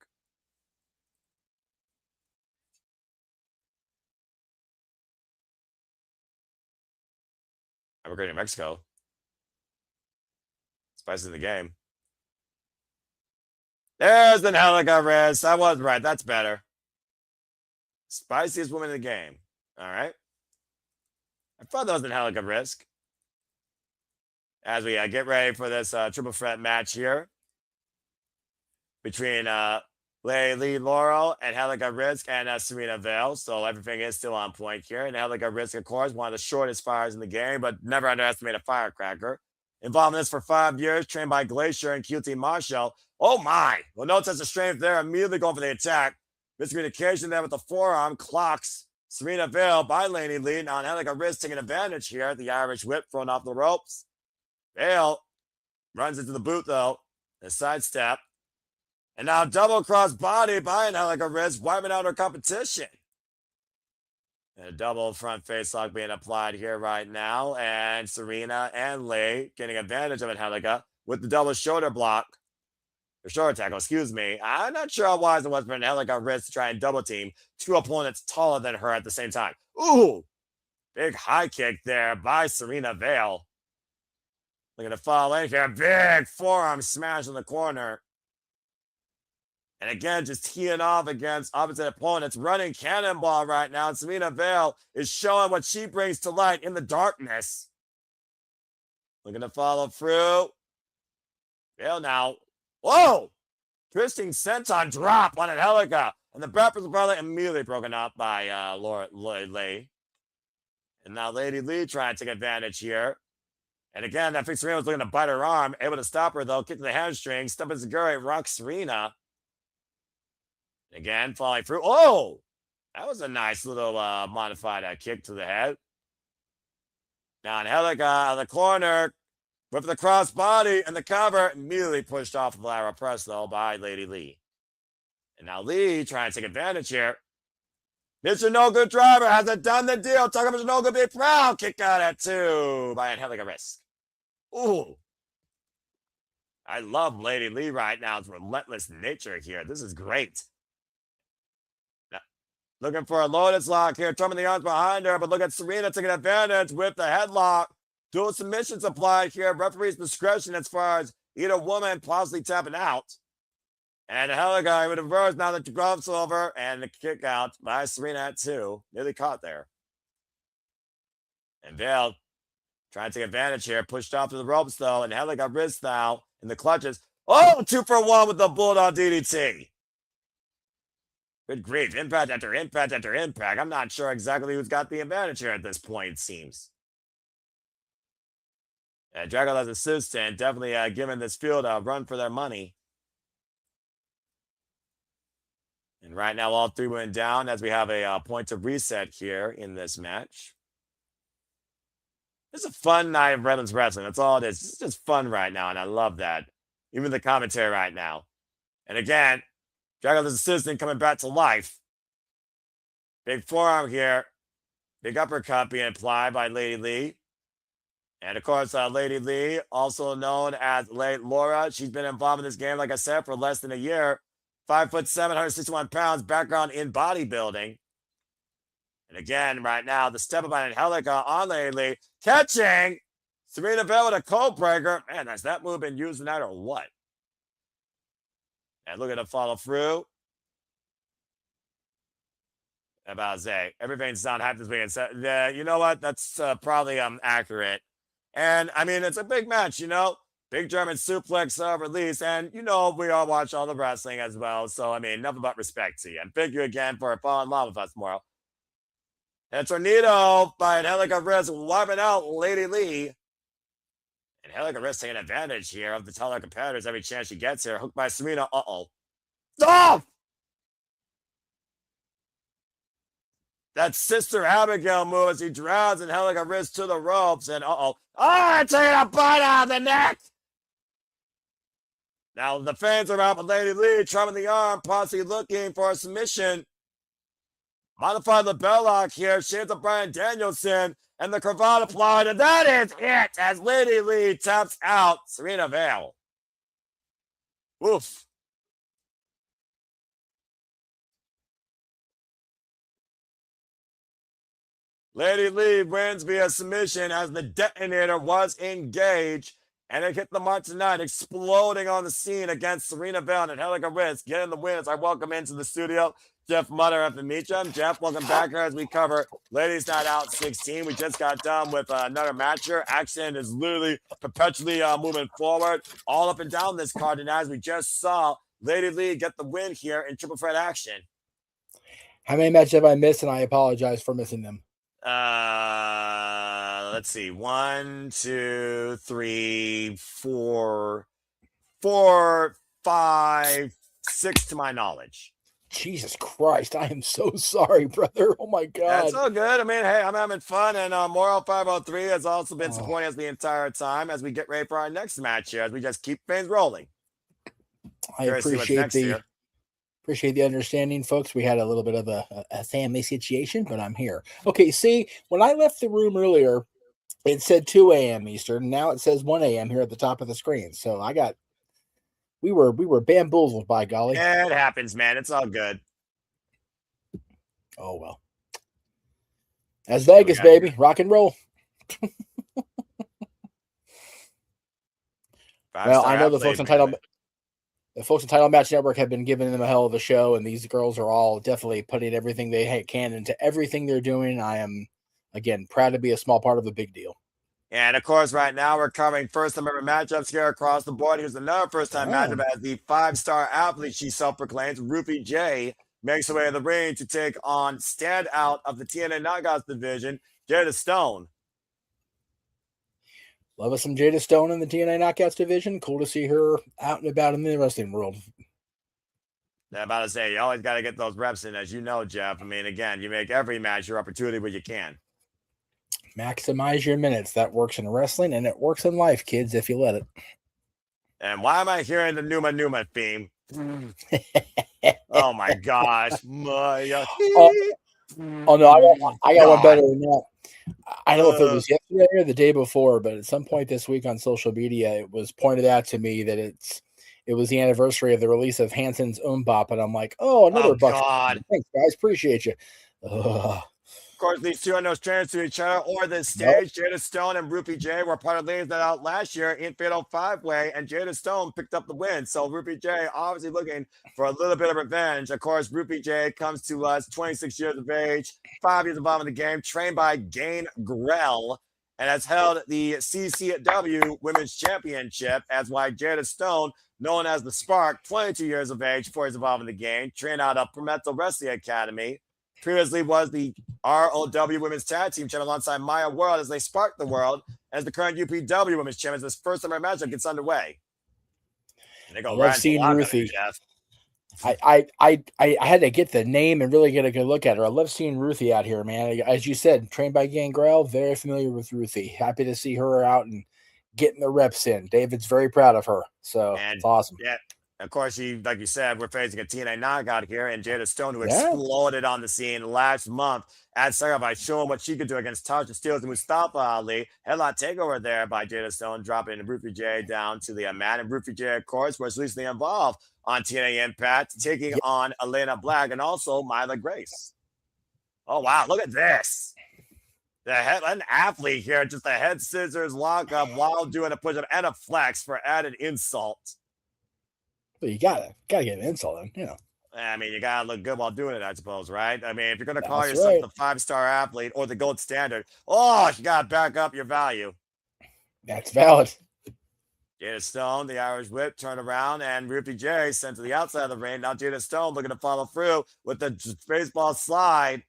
We're going to Mexico. Spice in the game. There's an Angelica Risk. I was right. That's better. Spiciest woman in the game. All right. I thought that was an Angelica Risk. As we get ready for this triple threat match here between Leigh Laurel and Angelica Risk and Sirena Vale. So everything is still on point here. And Angelica Risk, of course, one of the shortest fires in the game, but never underestimate a firecracker. Involved in this for 5 years, trained by Glacier and QT Marshall. Oh my! Well, no sense of strength there. Immediately going for the attack. Miscommunication there with the forearm. Clocks Sirena Vale by Laynie lead. Now Angelica wrist taking advantage here. The Irish whip thrown off the ropes. Vale runs into the boot though. A sidestep. And now double cross body by Angelica wrist, wiping out her competition. And a double front face lock being applied here right now. And Sirena and Leigh getting advantage of Angelica with the double shoulder block. Or shoulder tackle, excuse me. I'm not sure how wise it was for Angelica wrist to try and double team two opponents taller than her at the same time. Ooh! Big high kick there by Sirena Vale. Looking to fall in here. Big forearm smash in the corner. And again, just teeing off against opposite opponents. Running cannonball right now. And Sirena Vale is showing what she brings to light in the darkness. Looking to follow through. Vale now. Whoa! Twisting senton drop on Angelica. And the Vipress was probably immediately broken up by Leigh. And now Lady Leigh trying to take advantage here. And again, that Sirena was looking to bite her arm. Able to stop her though. Kick to the hamstring. Step in Zaguri. Rock Sirena. Again, falling through. Oh! That was a nice little modified kick to the head. Now Angelica out of the corner. With the crossbody and the cover. Immediately pushed off the lateral press, though, by Lady Leigh. And now Leigh trying to take advantage here. Mr. No Good Driver hasn't done the deal. Talk about Mr. No Good, be proud. Kick out at 2 by Angelica wrist. Ooh. I love Lady Leigh right now. It's relentless nature here. This is great. Looking for a Lotus lock here. Trumping the arms behind her. But look at Sirena taking advantage with the headlock. Dual submissions applied here. Referee's discretion as far as either woman possibly tapping out. And Angelica with a reverse now that the gloves over. And the kick out by Sirena at 2. Nearly caught there. And Vale trying to take advantage here. Pushed off to the ropes though. And Angelica wrist now in the clutches. Oh, 2 for 1 with the Bulldog DDT. Good grief. Impact after impact after impact. I'm not sure exactly who's got the advantage here at this point, it seems. And Dracula's assistant definitely giving this field a run for their money. And right now, all 3 went down as we have a point of reset here in this match. It's a fun night of Redlands Wrestling. That's all it is. It's just fun right now, and I love that. Even the commentary right now. And again, Dracula's assistant coming back to life. Big forearm here. Big uppercut being applied by Lady Leigh. And of course, Lady Leigh, also known as Late Laura. She's been involved in this game, like I said, for less than a year. 5'7", 161 pounds, background in bodybuilding. And again, right now, the step up by Angelica on Lady Leigh. Catching Sirena Vale with a cold breaker. Man, has that move been used tonight or what? And look at the follow through. About to say, everything's not hyped this weekend. Yeah, you know what? That's probably accurate. And I mean, it's a big match, you know. Big German suplex release. And you know, we all watch all the wrestling as well. So I mean, nothing but respect to you. And thank you again for falling in love with us tomorrow. And Tornado by Angelica wrist wiping out Lady Leigh. And Angelica wrist taking advantage here of the taller competitors every chance she gets here. Hooked by Sirena. Uh-oh. Stop! That Sister Abigail move as he drives Angelica wrist to the ropes. And uh-oh. Oh, taking a bite out of the neck! Now the fans are out with Lady Leigh, trumping the arm, possibly looking for a submission. Modified label lock here. Shades of Bryan Danielson. And the cravat applied. And that is it as Lady Leigh taps out Sirena Vale. Oof. Lady Leigh wins via submission as the detonator was engaged. And it hit the mark tonight, exploding on the scene against Sirena Vale and Angelica wrist. Getting the win as I welcome into the studio Jeff Mutter of the Meacham. Jeff, welcome back here as we cover Ladies Night Out 16. We just got done with another match here. Action is literally perpetually moving forward all up and down this card. And as we just saw, Lady Leigh get the win here in triple threat action. How many matches have I missed? And I apologize for missing them. Let's see. 1, 2, 3, 4, 4, 5, 6 to my knowledge. Jesus Christ, I am so sorry, brother. Oh my God. That's all good. I mean, hey, I'm having fun, and Moral 503 has also been supporting us the entire time as we get ready for our next match here, as we just keep things rolling. I appreciate the understanding, folks. We had a little bit of a family situation, but I'm here. Okay, see, when I left the room earlier, it said 2 a.m. Eastern. Now it says 1 a.m. here at the top of the screen. So we were bamboozled, by golly. It happens, man. It's all good. Oh well. As Vegas, baby, rock and roll. Well, I know the folks on Title Match Network have been giving them a hell of a show, and these girls are all definitely putting everything they can into everything they're doing. I am, again, proud to be a small part of the big deal. And of course, right now we're covering first-time ever matchups here across the board. Here's another first-time matchup as the 5-star athlete she self-proclaims, Ruthie J, makes her way to the ring to take on standout of the TNA Knockouts division, Jada Stone. Love us some Jada Stone in the TNA Knockouts division. Cool to see her out and about in the wrestling world. I'm about to say, you always got to get those reps in, as you know, Jeff. I mean, again, you make every match your opportunity where you can. Maximize your minutes. That works in wrestling, and it works in life, kids, if you let it. And why am I hearing the Numa theme? Oh, my gosh. Oh, no, I got one better than that. I don't know if it was yesterday or the day before, but at some point this week on social media, it was pointed out to me that it was the anniversary of the release of Hanson's Bop, and I'm like, oh, another buck. God. Thanks, guys. Appreciate you. Of course, these two are no strangers to each other or this stage. Jada Stone and Ruthie J were part of Ladies Night Out last year in Fatal 5-Way, and Jada Stone picked up the win. So Ruthie J obviously looking for a little bit of revenge. Of course, Ruthie J comes to us 26 years of age, 5 years involved in the game, trained by Gain Grell, and has held the CCW Women's Championship, as why Jada Stone, known as the Spark, 22 years of age, 4 years involved in the game, trained out of Prometo Wrestling Academy. Previously was the ROW Women's Tag Team Champion alongside Maya World as they spark the world as the current UPW Women's Champion. This first time our matchup gets underway. And they go I love seeing Ruthie. I had to get the name and really get a good look at her. I love seeing Ruthie out here, man. As you said, trained by Gangrel, very familiar with Ruthie. Happy to see her out and getting the reps in. David's very proud of her. So it's awesome. Yeah. Of course, like you said, we're facing a TNA knockout here, and Jada Stone, who exploded on the scene last month at Sirena by showing what she could do against Tasha Steelz and Mustafa Ali. Headlock takeover there by Jada Stone, dropping Ruthie J down to the mat. And Ruthie J, of course, was recently involved on TNA Impact, taking on Elena Black and also Myla Grace. Oh, wow. Look at this. An athlete here, just a head scissors lock up while doing a push-up and a flex for added insult. But you gotta get an insult in, you know. I mean, you gotta look good while doing it, I suppose, right? I mean, if you're gonna call yourself the 5-star athlete or the gold standard, you gotta back up your value. That's valid. Jada Stone, the Irish Whip, turned around, and Ruthie J sent to the outside of the ring. Now Jada Stone looking to follow through with the baseball slide.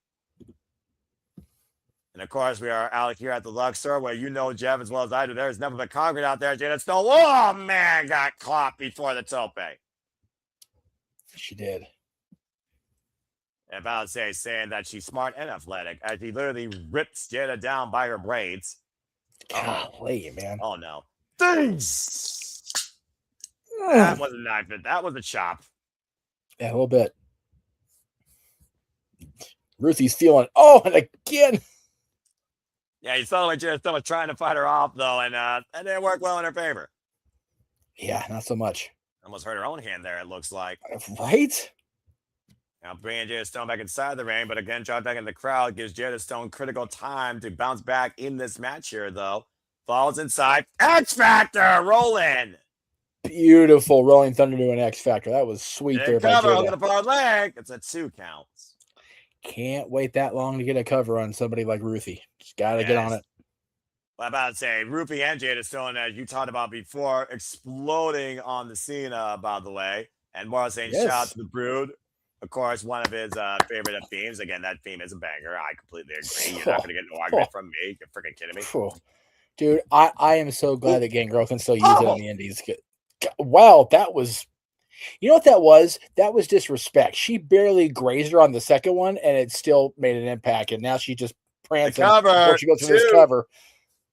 And of course, we are out here at the Luxor, where you know, Jeff, as well as I do, there's nothing but concrete out there. Jada Stone, oh man, got caught before the tope. She did. And about to saying that she's smart and athletic, as he literally rips Jada down by her braids. Golly, man. Oh no. That was a knife. That was a chop. Yeah, a little bit. Ruthie's feeling. Oh, and again. Yeah, you saw like Jada Stone was trying to fight her off, though, and that didn't work well in her favor. Yeah, not so much. Almost hurt her own hand there, it looks like. Right? Now bringing Jada Stone back inside the ring, but again, dropped back in the crowd gives Jada Stone critical time to bounce back in this match here, though. Falls inside. X Factor, roll in. Beautiful rolling thunder to an X Factor. That was sweet there by Jada. Over the far leg. It's a 2 count. Can't wait that long to get a cover on somebody like Ruthie. Just got to get on it. Well, I'm about to say, Ruthie and Jada Stone, as you talked about before, exploding on the scene, by the way. And more saying, shout out to the Brood. of course, one of his favorite themes. Again, that theme is a banger. I completely agree. You're not going to get no argument from me. You're freaking kidding me. Dude, I am so glad that Gangrel can still use it in the Indies. Wow, that was... You know what that was? That was disrespect. She barely grazed her on the second one, and it still made an impact. And now she just prancing before she goes through this cover.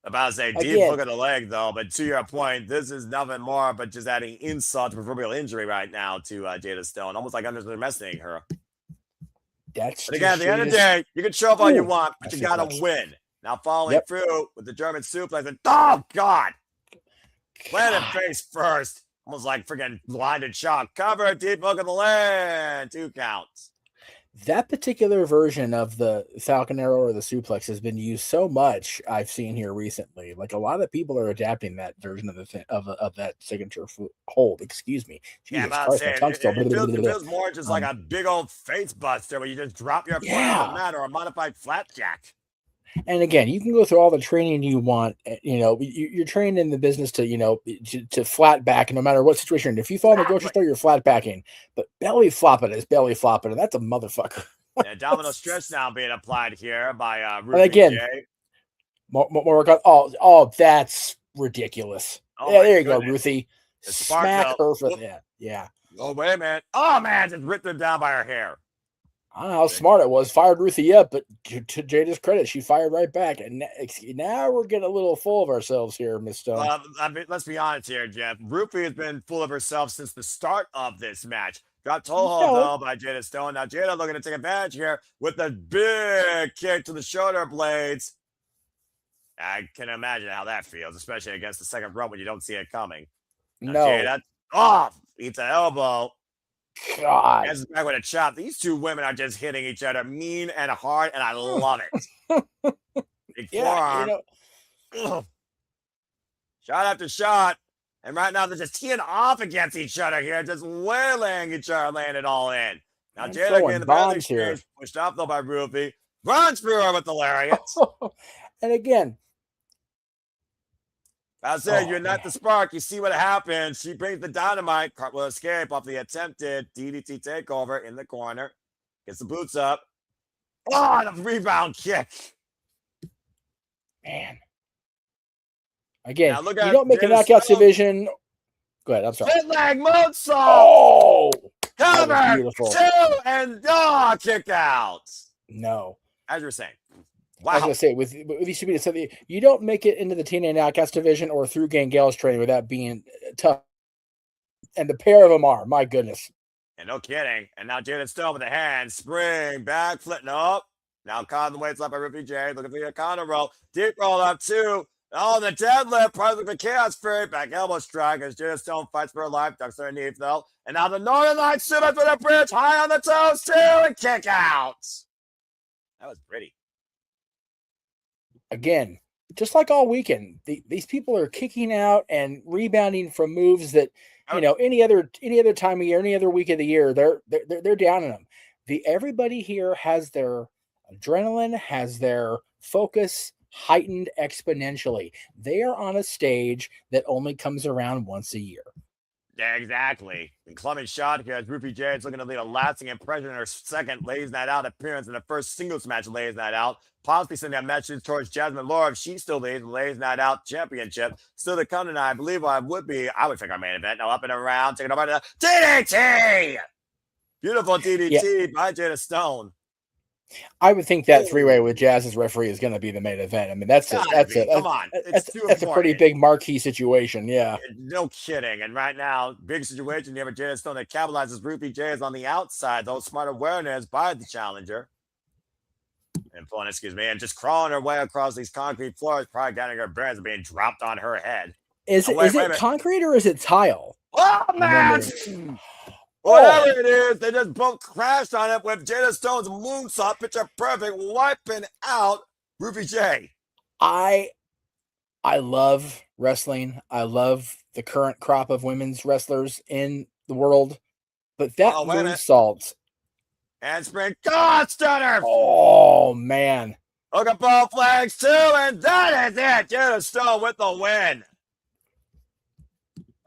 About to say, deep hook of the leg, though. But to your point, this is nothing more but just adding insult to proverbial injury right now to Jada Stone. Almost like underestimating her. But again, at the end of the day, you can show up all you want, but you got to win. Now following through with the German suplex. And, oh, God. Landed face first. Almost like freaking blinded shock. Cover, deep hook of the leg. 2 counts. That particular version of the Falcon Arrow or the suplex has been used so much. I've seen here recently. Like a lot of people are adapting that version of the of that signature hold. Excuse me. Jesus Christ, it feels more just like a big old face buster where you just drop your foot on the mat or a modified flapjack. And again, you can go through all the training you want. You know, you're trained in the business to flat back no matter what situation. If you fall in the grocery store, you're flat backing. But belly flopping is belly flopping, and that's a motherfucker. Domino stretch now being applied here by Ruthie. And again, more work on. Oh, that's ridiculous. Yeah, there you go, Ruthie. Smack her for that. Yeah. Oh, wait a minute. Oh, man, just ripped her down by her hair. I don't know how smart it was. Fired Ruthie up, but to Jada's credit, she fired right back. And now we're getting a little full of ourselves here, Miss Stone. I mean, let's be honest here, Jeff. Ruthie has been full of herself since the start of this match. Got toe hold, though, by Jada Stone. Now, Jada looking to take advantage here with a big kick to the shoulder blades. I can imagine how that feels, especially against the second rope when you don't see it coming. Now, no. Jada off. Eats an elbow. God. Gets back with a chop. These two women are just hitting each other mean and hard, and I love it. Big forearm. Shot after shot. And right now they're just teeing off against each other here, just wailing each other, laying it all in. Now Jada getting the belly exchange, pushed off though by Ruthie. Runs through her with the lariats. And again, I said, you're not the spark. You see what happens. She brings the dynamite. Cartwheel escape off the attempted DDT takeover in the corner. Gets the boots up. Oh, the rebound kick. Man. Again, you don't make a knockouts division. Go ahead. I'm sorry. Hit leg moonsault. Oh, cover. 2 and kick out. No. As you were saying. Wow. I was going to say, with these two being something, you don't make it into the TNA Knockouts division or through Gangel's training without being tough. And the pair of them are, my goodness. And no kidding. And now Jada Stone with the hand, spring, back, flip, up. Now caught in the weights up by Ruthie J. Looking for the counter roll. Deep roll up 2. Oh, the deadlift, part of the chaos fury. Back elbow strike as Jada Stone fights for her life. Ducks underneath though. And now the Northern Lights super for the bridge. High on the toes too. And kick out. That was pretty. Again, just like all weekend, these people are kicking out and rebounding from moves that, any other time of year, any other week of the year, they're down in them. Everybody here has their adrenaline, has their focus heightened exponentially. They are on a stage that only comes around once a year. Yeah, exactly. And clubbing shot here as Ruthie J is looking to leave a lasting impression in her second Ladies Night Out appearance in the first singles match of Ladies Night Out. Possibly sending a message towards Jasmine Laura if she still leads the Ladies Night Out Championship. Still to come tonight, I believe I would pick our main event. Now up and around, taking over to the DDT. Beautiful DDT by Jada Stone. I would think that three-way with Jazz as referee is going to be the main event. I mean, that's a pretty big marquee situation. Yeah, no kidding. And right now, big situation. You have a Jada Stone that capitalizes. Ruthie J is on the outside. Those smart awareness by the challenger. And just crawling her way across these concrete floors, probably getting her bearings and being dropped on her head. Is it concrete or is it tile? Oh man! Whatever it is, they just both crashed on it with Jada Stone's moonsault, picture perfect, wiping out Ruthie J. I love wrestling. I love the current crop of women's wrestlers in the world, but that moonsault and spring, God stunner! Oh man! Look at both flags too, and that is it. Jada Stone with the win.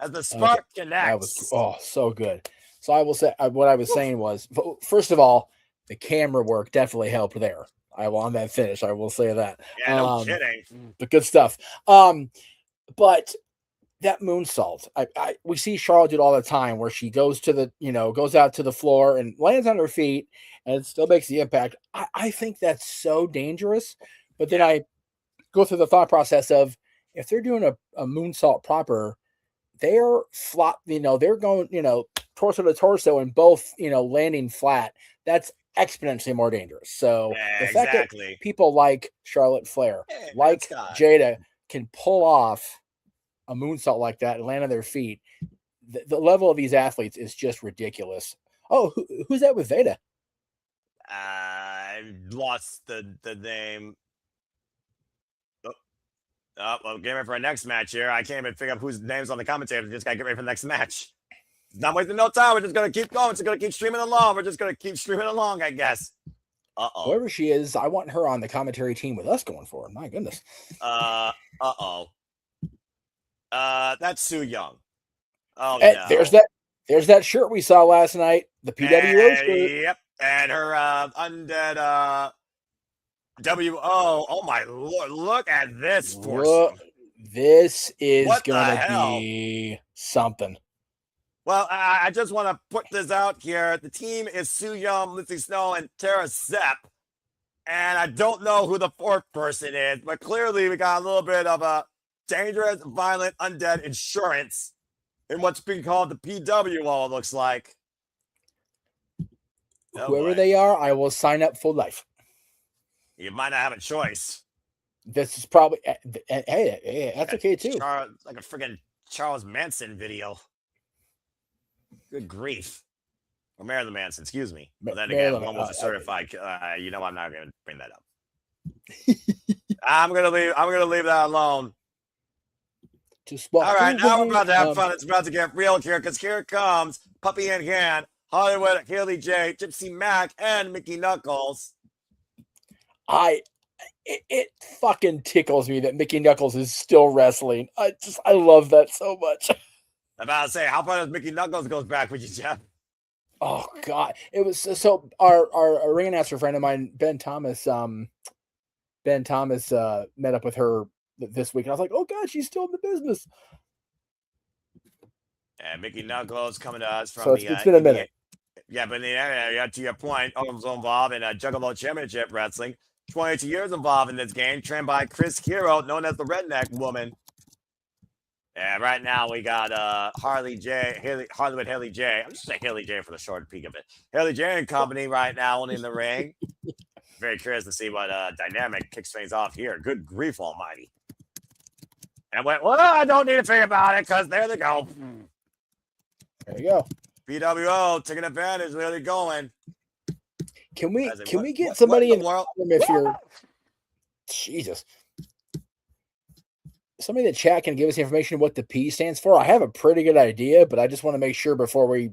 As the spark connects. That was so good. So I will say what I was saying was, first of all, the camera work definitely helped there. I will on that finish. I will say that. Yeah, no kidding. The good stuff. But that moonsault, we see Charlotte do it all the time, where she goes to the, goes out to the floor and lands on her feet, and it still makes the impact. I think that's so dangerous. But then I go through the thought process of, if they're doing a moonsault proper, they're flop, they're going, torso to torso and both, landing flat. That's exponentially more dangerous. So the fact that people like Charlotte Flair, like Jada, can pull off a moonsault like that and land on their feet, the level of these athletes is just ridiculous. Oh, who's that with Veda? I lost the name. Oh, well, get ready for our next match here. I can't even figure out whose name's on the commentator. Just gotta get ready for the next match. Not wasting no time. We're just gonna keep going. We're just gonna keep streaming along. We're just gonna keep streaming along, I guess. Whoever she is, I want her on the commentary team with us going forward. My goodness. That's Sue Young. Oh, and no. There's that shirt we saw last night. The PWO shirt. Yep. And her undead WO. Oh my Lord! Look at this foursome. This is gonna be something. Well, I just want to put this out here. The team is Sue Young, Lindsay Snow, and Tara Sepp. And I don't know who the fourth person is, but clearly we got a little bit of a dangerous, violent, undead insurance in what's being called the PWO, it looks like. Whoever they are, I will sign up for life. You might not have a choice. This is probably, hey, that's okay too. Like a friggin' Charles Manson video. Good grief. Or Marilyn Manson, excuse me. But then again, one was a certified. I'm not going to bring that up. I'm gonna leave that alone. All right, now we're about to have fun. It's about to get real here, because here comes Puppy in Hand, Hollywood, Haley J, Gypsy Mac, and Mickey Knuckles. It fucking tickles me that Mickey Knuckles is still wrestling. I love that so much. I'm about to say, how far does Mickey Knuckles goes back with you, Jeff? Oh God, it was so. Our ring announcer friend of mine, Ben Thomas, met up with her this week, and I was like, oh God, she's still in the business. And Mickey Knuckles coming to us from it's been a minute. Yeah, but in the area, to your point, also involved in a Juggalo Championship Wrestling. 22 years involved in this game, trained by Chris Hero, known as the Redneck Woman. And right now we got Hollywood Haley J. I'm just saying Haley J for the short peek of it. Haley J and company right now in the ring. Very curious to see what dynamic kicks things off here. Good grief almighty. And I went, well, I don't need to think about it, because there they go. There you go. PWO taking advantage, really going. Can we get somebody in the world if you're Jesus? Somebody in the chat can give us information what the P stands for. I have a pretty good idea, but I just want to make sure before we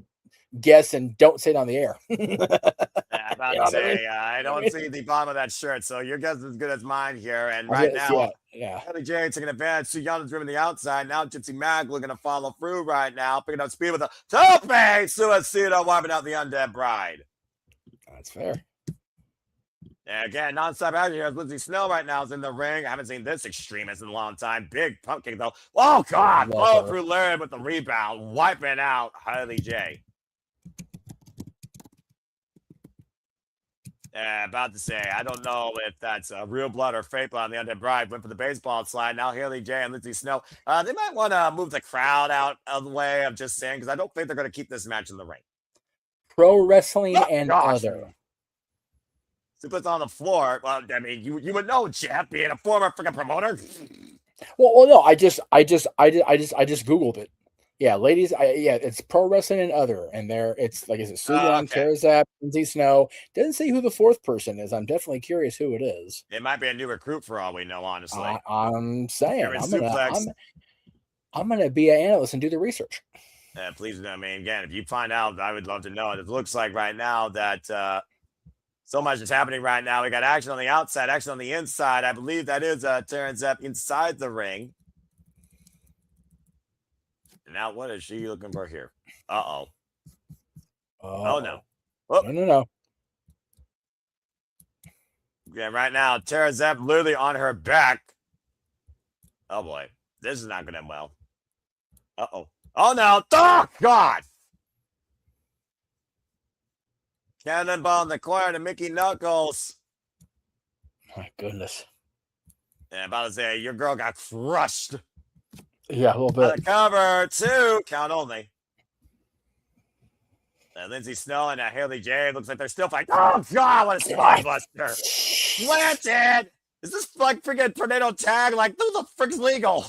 guess and don't say it on the air. I'm about to say, I don't see the bottom of that shirt, so your guess is as good as mine here. And right now, Haley J taking advantage. Sue Young is driven the outside. Now Gypsy Mag looking to follow through right now, picking up speed with a tope suicida, wiping out the undead bride. That's fair. And again, non-stop action here as Lindsay Snow right now is in the ring. I haven't seen this extremist in a long time. Big pump kick though. Oh God! Blow through Larry with the rebound, wiping out Haley J. About to say, I don't know if that's real blood or fake blood on the undead bride. Went for the baseball slide. Now Haley J and Lindsay Snow. They might want to move the crowd out of the way. I'm just saying, because I don't think they're going to keep this match in the ring. Pro wrestling other. Suplex on the floor. Well, I mean, you would know, Jeff, being a former freaking promoter. Well, no, I just Googled it. Yeah, ladies, it's pro wrestling and other, and it's like, is it Sue Young, Tara Sepp, Lindsay Snow? Doesn't say who the fourth person is. I'm definitely curious who it is. It might be a new recruit for all we know, honestly. I'm saying I'm gonna be an analyst and do the research. Please, I mean, again, if you find out, I would love to know. It looks like right now that so much is happening right now. We got action on the outside, action on the inside. I believe that is Tara Sepp inside the ring. Now, what is she looking for here? Uh-oh. Oh no. Whoop. No. Yeah, right now, Tara Zep literally on her back. Oh boy. This is not going to end well. Uh-oh. Oh no. Oh God. Cannonball in the corner to Mickey Knuckles. My goodness. Yeah, about to say, your girl got crushed. Yeah, a little bit. On the cover, 2. Count only. Lindsay Snow and Haley J. Looks like they're still fighting. Oh, God, what a spine buster. Planted. Is this like freaking tornado tag? Like, who the frick's legal?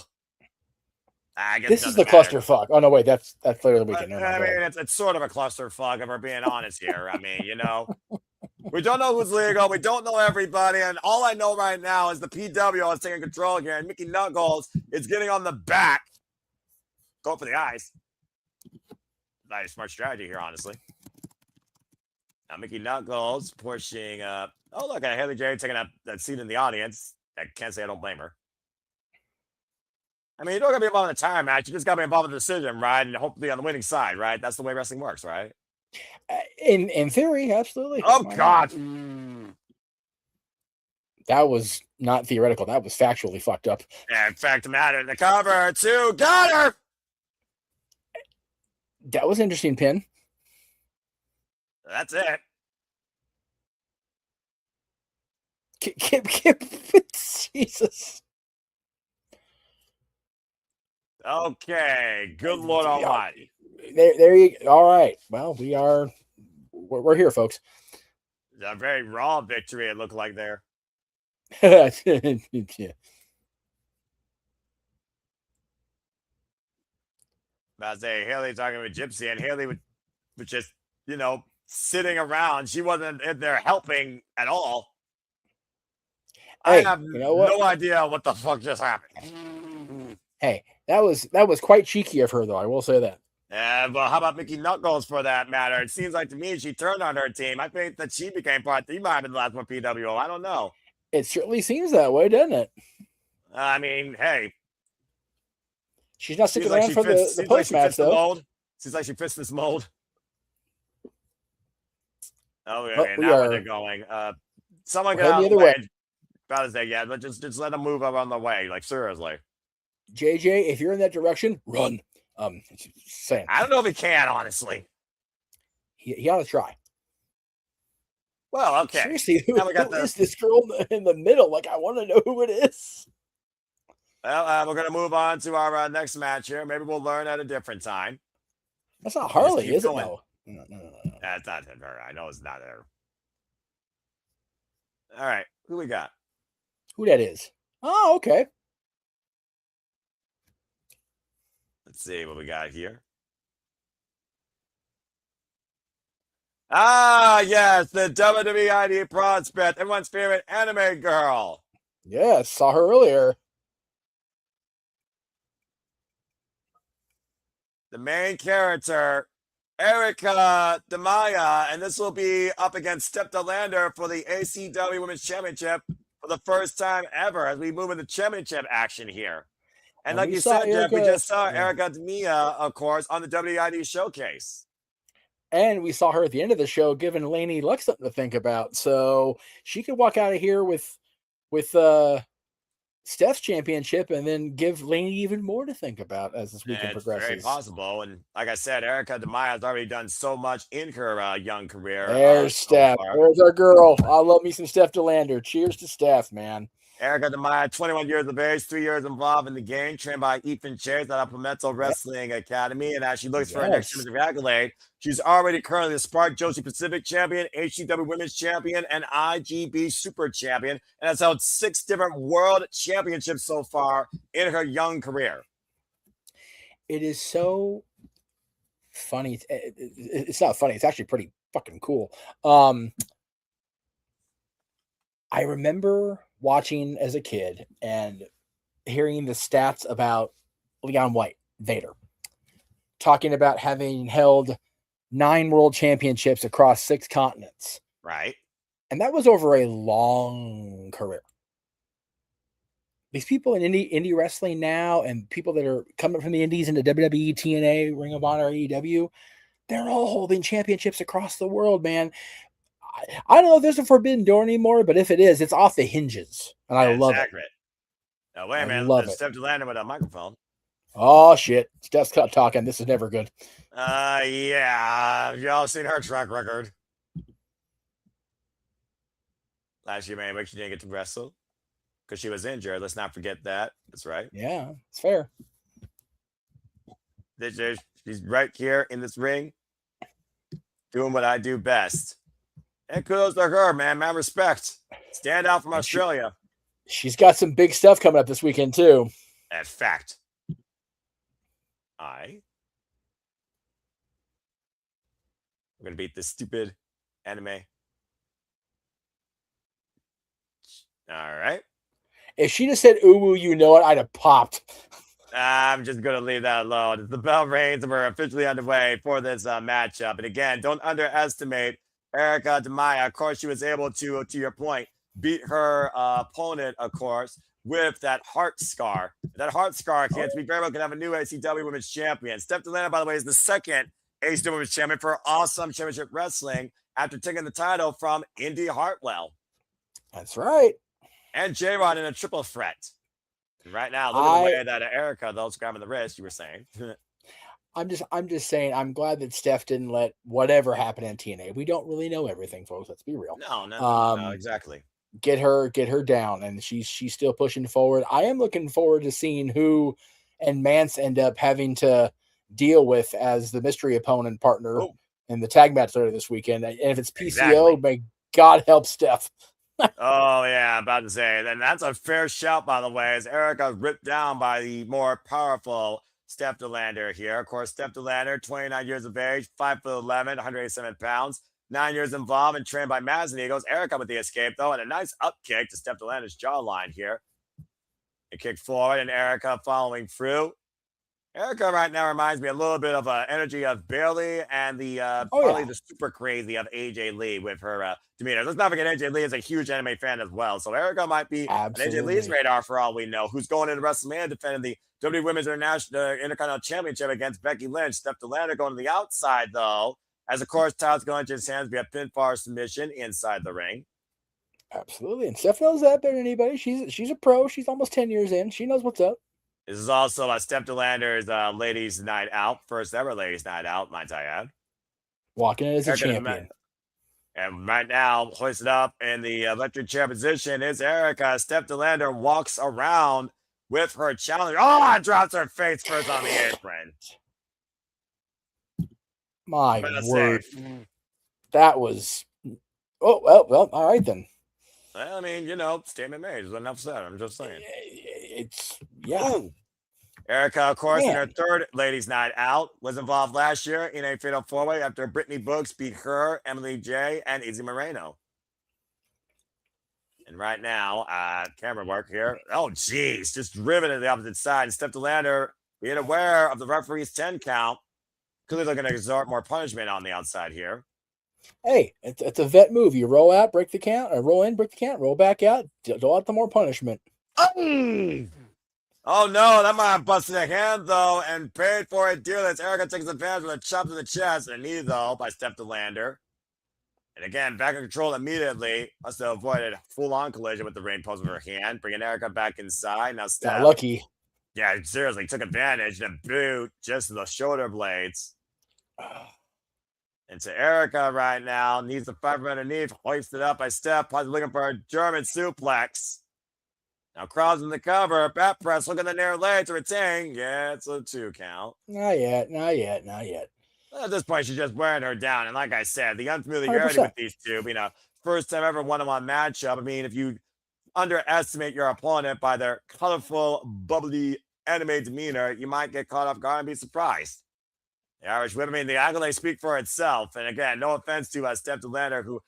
I guess this is the clusterfuck. Oh, no, wait, that's clearly the weekend. I mean, it's sort of a clusterfuck if we're being honest here. I mean, you know, we don't know who's legal. We don't know everybody. And all I know right now is the PW is taking control here. And Mickey Knuckles is getting on the back. Go for the eyes. Not a smart strategy here, honestly. Now, Mickey Knuckles pushing up. Oh, look at Haley J taking up that seat in the audience. I can't say I don't blame her. I mean, you don't got to be involved in a time match. You just got to be involved in the decision, right? And hopefully on the winning side, right? That's the way wrestling works, right? In theory, absolutely. Oh, God. That was not theoretical. That was factually fucked up. Yeah, in fact, matter. The cover, 2. Got her. That was an interesting pin. That's it. Jesus. Okay. Good Lord Almighty. There you go. All right. Well, we're here, folks. A very raw victory, it looked like there. Yeah. I say Haley talking with Gypsy, and Haley was just, you know, sitting around. She wasn't in there helping at all. Hey, I have no idea what the fuck just happened. Hey, that was quite cheeky of her, though. I will say that. Yeah, but how about Mickey Knuckles for that matter? It seems like to me she turned on her team. I think that she became part. He might have been the last one PWO. I don't know. It certainly seems that way, doesn't it? I mean, hey. She's not sticking around for the post match, though. Seems like she fits this mold. Oh, yeah. Now where they're going. Someone get out of the way. About to say, yeah, but just let them move up on the way. Like, seriously. JJ, if you're in that direction, run. Saying. I don't know if he can, honestly. He ought to try. Well, okay. Seriously, who is this girl in the middle? Like, I want to know who it is. Well, we're going to move on to our next match here. Maybe we'll learn at a different time. That's not Harley, is it? No. That's not her. I know it's not her. All right. Who we got? Who that is? Oh, okay. Let's see what we got here. Ah, yes, the WWE ID prospect, everyone's favorite anime girl. Yes, saw her earlier. The main character, Airica Demia, and this will be up against Steph Delander for the ACW Women's Championship for the first time ever as we move into championship action here. And like you said, Jeff, we just saw Airica Demia, of course, on the WID showcase. And we saw her at the end of the show giving Laynie Lux something to think about. So she could walk out of here with Steph's championship and then give Laynie even more to think about as this weekend progresses. Very possible. And like I said, Airica Demia has already done so much in her young career. There's Steph. There's our girl. I love me some Steph Delander. Cheers to Steph, man. Airica Demia, 21 years of age, 3 years involved in the game, trained by Ethan Chase at Palmetto Wrestling Academy. And as she looks for her next championship accolade, she's already currently the Spark Joshi Pacific Champion, HCW Women's Champion, and IGB Super Champion, and has held 6 different world championships so far in her young career. It is so funny. It's not funny. It's actually pretty fucking cool. I remember watching as a kid and hearing the stats about Leon White, Vader, talking about having held 9 world championships across 6 continents. Right. And that was over a long career. These people in indie wrestling now and people that are coming from the indies into WWE, TNA, Ring of Honor, AEW, They're all holding championships across the world, man. I don't know if there's a forbidden door anymore, but if it is, it's off the hinges, and I love it. Now, wait a minute. Love it. Steph landed with a microphone. Oh, shit. Steph's talking. This is never good. Yeah. Y'all seen her track record. Last year, man, she didn't get to wrestle because she was injured. Let's not forget that. That's right. Yeah, it's fair. She's right here in this ring doing what I do best. And kudos to her, man. Mad respect. Stand out from Australia. She's got some big stuff coming up this weekend, too. That's fact. We're going to beat this stupid anime. All right. If she just said, ooh, you know it, I'd have popped. I'm just going to leave that alone. The bell rings and we're officially underway for this matchup. And again, don't underestimate Airica Demia. Of course, she was able to your point, beat her opponent, of course, with that heart scar. That heart scar can be very well can have a new ACW Women's Champion. Steph Delana, by the way, is the second ACW Women's Champion for Awesome Championship Wrestling after taking the title from Indy Hartwell. That's right. And J-Rod in a triple threat. Right now, look at the way that Airica, those grabbing the wrist, you were saying. I'm just saying, I'm glad that Steph didn't let whatever happen in TNA. We don't really know everything, folks. Let's be real. No, exactly. Get her down, and she's still pushing forward. I am looking forward to seeing who and Mance end up having to deal with as the mystery opponent partner in the tag match later this weekend. And if it's PCO, may God help Steph. Oh, yeah, I'm about to say. And that's a fair shout, by the way, as Airica ripped down by the more powerful Steph DeLander here. Of course, Steph DeLander, 29 years of age, 5'11", 187 pounds, 9 years involved and trained by Mazin Eagles. Airica with the escape, though, and a nice up kick to Steph DeLander's jawline here. A kick forward, and Airica following through. Airica right now reminds me a little bit of energy of Bailey and the probably the super crazy of AJ Lee with her demeanor. Let's not forget AJ Lee is a huge anime fan as well. So Airica might be on AJ Lee's radar for all we know. Who's going into WrestleMania defending the WWE Women's Intercontinental Championship against Becky Lynch. Steph DeLander going to the outside, though, as of course, title's going to his hands via pinfall submission inside the ring. Absolutely. And Steph knows that better than anybody. She's a pro. She's almost 10 years in. She knows what's up. This is also Steph DeLander's ladies' night out. First ever ladies' night out, might I add. Walking in as a champion. And right now, hoisted up in the electric chair position is Airica. Steph DeLander walks around with her challenger. Oh, drops her face first on the apron. My word. That was... Oh, well, all right then. Well, I mean, statement made. There's enough said. I'm just saying. Airica, of course, in her third ladies' night out, was involved last year in a fatal four-way after Brittany Books beat her, Emily J, and Izzy Moreno. And right now, camera work here. Oh, geez, just driven to the opposite side. And Steph DeLander, being aware of the referee's 10 count, clearly looking to exert more punishment on the outside here. Hey, it's a vet move. You roll out, break the count, or roll in, break the count, roll back out, dole out the more punishment. Oh, no, that might have busted a hand, though, and paid for it dearly. Airica takes advantage with a chop to the chest and a knee, though, by Steph DeLander. And again, back in control immediately. Must have avoided full-on collision with the ring post with her hand, bringing Airica back inside. Now Steph. Lucky. Yeah, seriously, took advantage and boot just to the shoulder blades. And to Airica right now, needs the fight from underneath, hoisted up by Steph, possibly looking for a German suplex. Now crowds in the cover, bat press, looking at the near leg to retain. Yeah, it's a 2 count. Not yet. At this point, she's just wearing her down. And like I said, the unfamiliarity 100%. With these two, first time ever one-on-one matchup. I mean, if you underestimate your opponent by their colorful, bubbly anime demeanor, you might get caught off guard and be surprised. The Irish women, the accolades speak for itself. And again, no offense to Steph DeLander, who,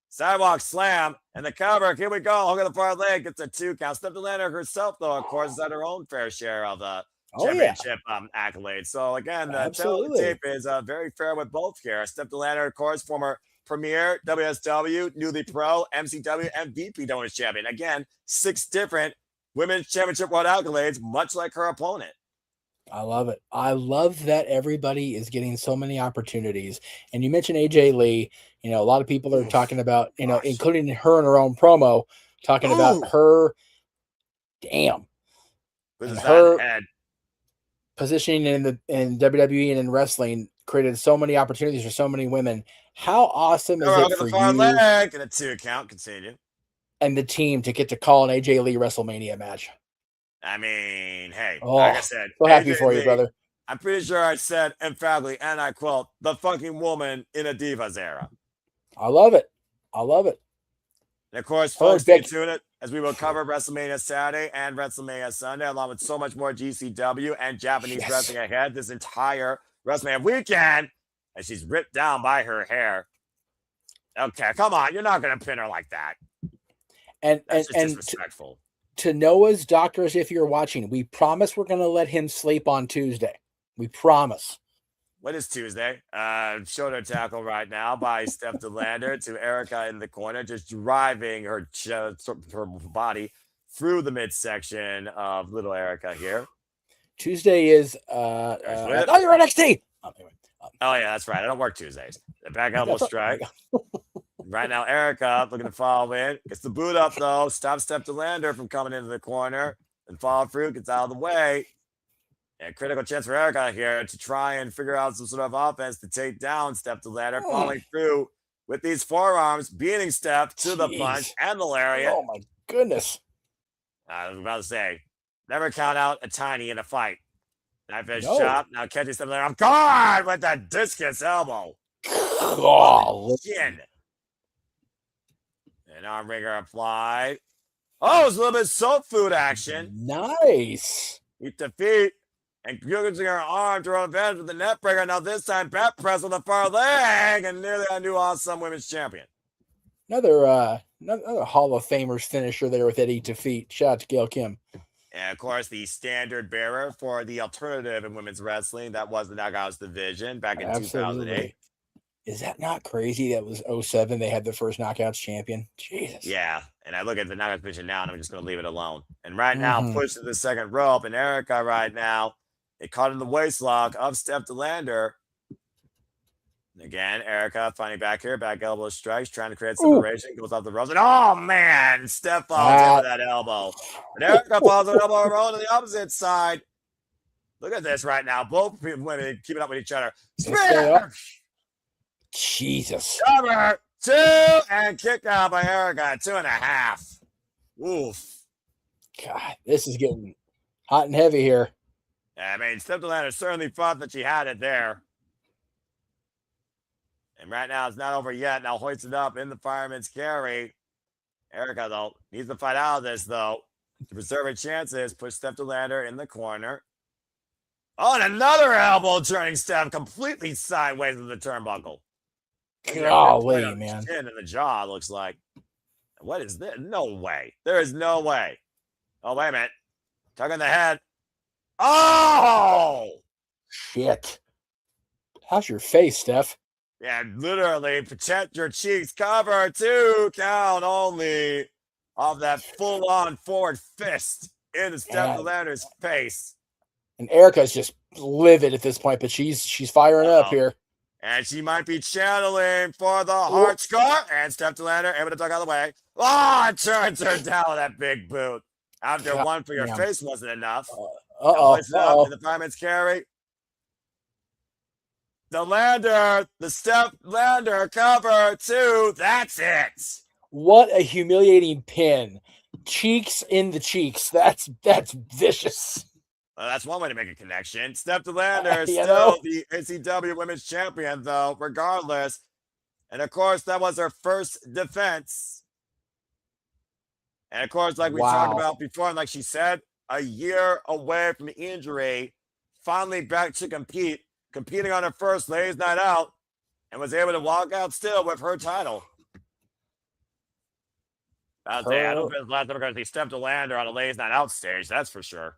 sidewalk slam, and the cover, here we go, hook of the far leg, gets a 2 count. Steph DeLander herself, though, of course, has had her own fair share of the championship accolades. So again, the tape is very fair with both here. Steph DeLander, of course, former Premier, WSW, newly pro, MCW, and VP Women's Champion. Again, 6 different Women's Championship World accolades, much like her opponent. I love it. I love that everybody is getting so many opportunities. And you mentioned AJ Lee. You know, a lot of people are talking about, you know, including her in her own promo, talking about her. Damn. And her positioning in WWE and in wrestling created so many opportunities for so many women. How awesome is it for you leg and a 2 count? Continue. And the team to get to call an AJ Lee WrestleMania match? I mean, hey, like I said, so happy for you, brother. I'm pretty sure I said emphatically, and I quote, the fucking woman in a Divas era. I love it. I love it. And of course, folks, stay tuned as we will cover WrestleMania Saturday and WrestleMania Sunday, along with so much more GCW and Japanese wrestling ahead this entire WrestleMania weekend. And she's ripped down by her hair. Okay, come on. You're not going to pin her like that. And that's just disrespectful. To Noah's doctors, if you're watching, we promise we're going to let him sleep on Tuesday. We promise. What is Tuesday? Shoulder tackle right now by Steph DeLander to Airica in the corner, just driving her body through the midsection of little Airica here. Tuesday is oh, you're NXT. Oh yeah, that's right. I don't work Tuesdays. The back elbow strike. Right now, Airica looking to follow in. Gets the boot up though. Stops Steph DeLander from coming into the corner and follow through. Gets out of the way. And critical chance for Airica here to try and figure out some sort of offense to take down Steph DeLander, following through with these forearms, beating Steph to the punch and the lariat. Oh my goodness! I was about to say, never count out a tiny in a fight. Knife edge chop. Now catching Steph DeLander. I'm gone with that discus elbow. Chin. And arm wringer applied. Oh, it's a little bit soul food action. Nice. Eat the feet. And using her arm to run advantage with the net breaker. Now this time, back press with the far leg. And nearly a new awesome women's champion. Another Hall of Famers finisher there with Eddie to feet. Shout out to Gail Kim. And of course, the standard bearer for the alternative in women's wrestling. That was the Knockouts division back in 2008. Is that not crazy? That was 2007. They had the first Knockouts champion. Jesus. Yeah. And I look at the Knockouts division now, and I'm just going to leave it alone. And right now, push to the second rope. And Airica right now, it caught in the waist lock of Steph DeLander. And again, Airica finding back here, back elbow strikes, trying to create separation, goes off the ropes. And oh man, Steph falls over that elbow. And Airica falls on elbow roll to the opposite side. Look at this right now. Both women keeping up with each other. Jesus. Cover 2 and kick out by Airica 2.5. Oof. God, this is getting hot and heavy here. I mean, Steph DeLander certainly thought that she had it there. And right now, it's not over yet. Now hoists it up in the fireman's carry. Airica, though, needs to fight out of this, though. To preserve her chances, push Steph DeLander in the corner. Oh, and another elbow turning Steph completely sideways with the turnbuckle. Golly, man. Chin in the jaw, looks like. What is this? No way. There is no way. Oh, wait a minute. Tugging the head. Oh! Shit. How's your face, Steph? Yeah, literally, protect your cheeks. Cover 2 count only of that full-on forward fist into Steph DeLander's face. And Airica's just livid at this point, but she's firing up here. And she might be channeling for the heart scar. And Steph DeLander able to duck out of the way. Oh, it turns her down with that big boot. After one for your face wasn't enough. In the fireman's carry. The Steph Lander cover 2. That's it. What a humiliating pin. Cheeks in the cheeks. That's vicious. Well, that's one way to make a connection. Steph DeLander is still the NCW Women's Champion, though, regardless. And, of course, that was her first defense. And, of course, like we talked about before, and like she said, a year away from injury, finally back to competing on her first Ladies Night Out, and was able to walk out still with her title. I don't think it's the last time we're going to see Steph DeLander on a Ladies Night Out stage, that's for sure.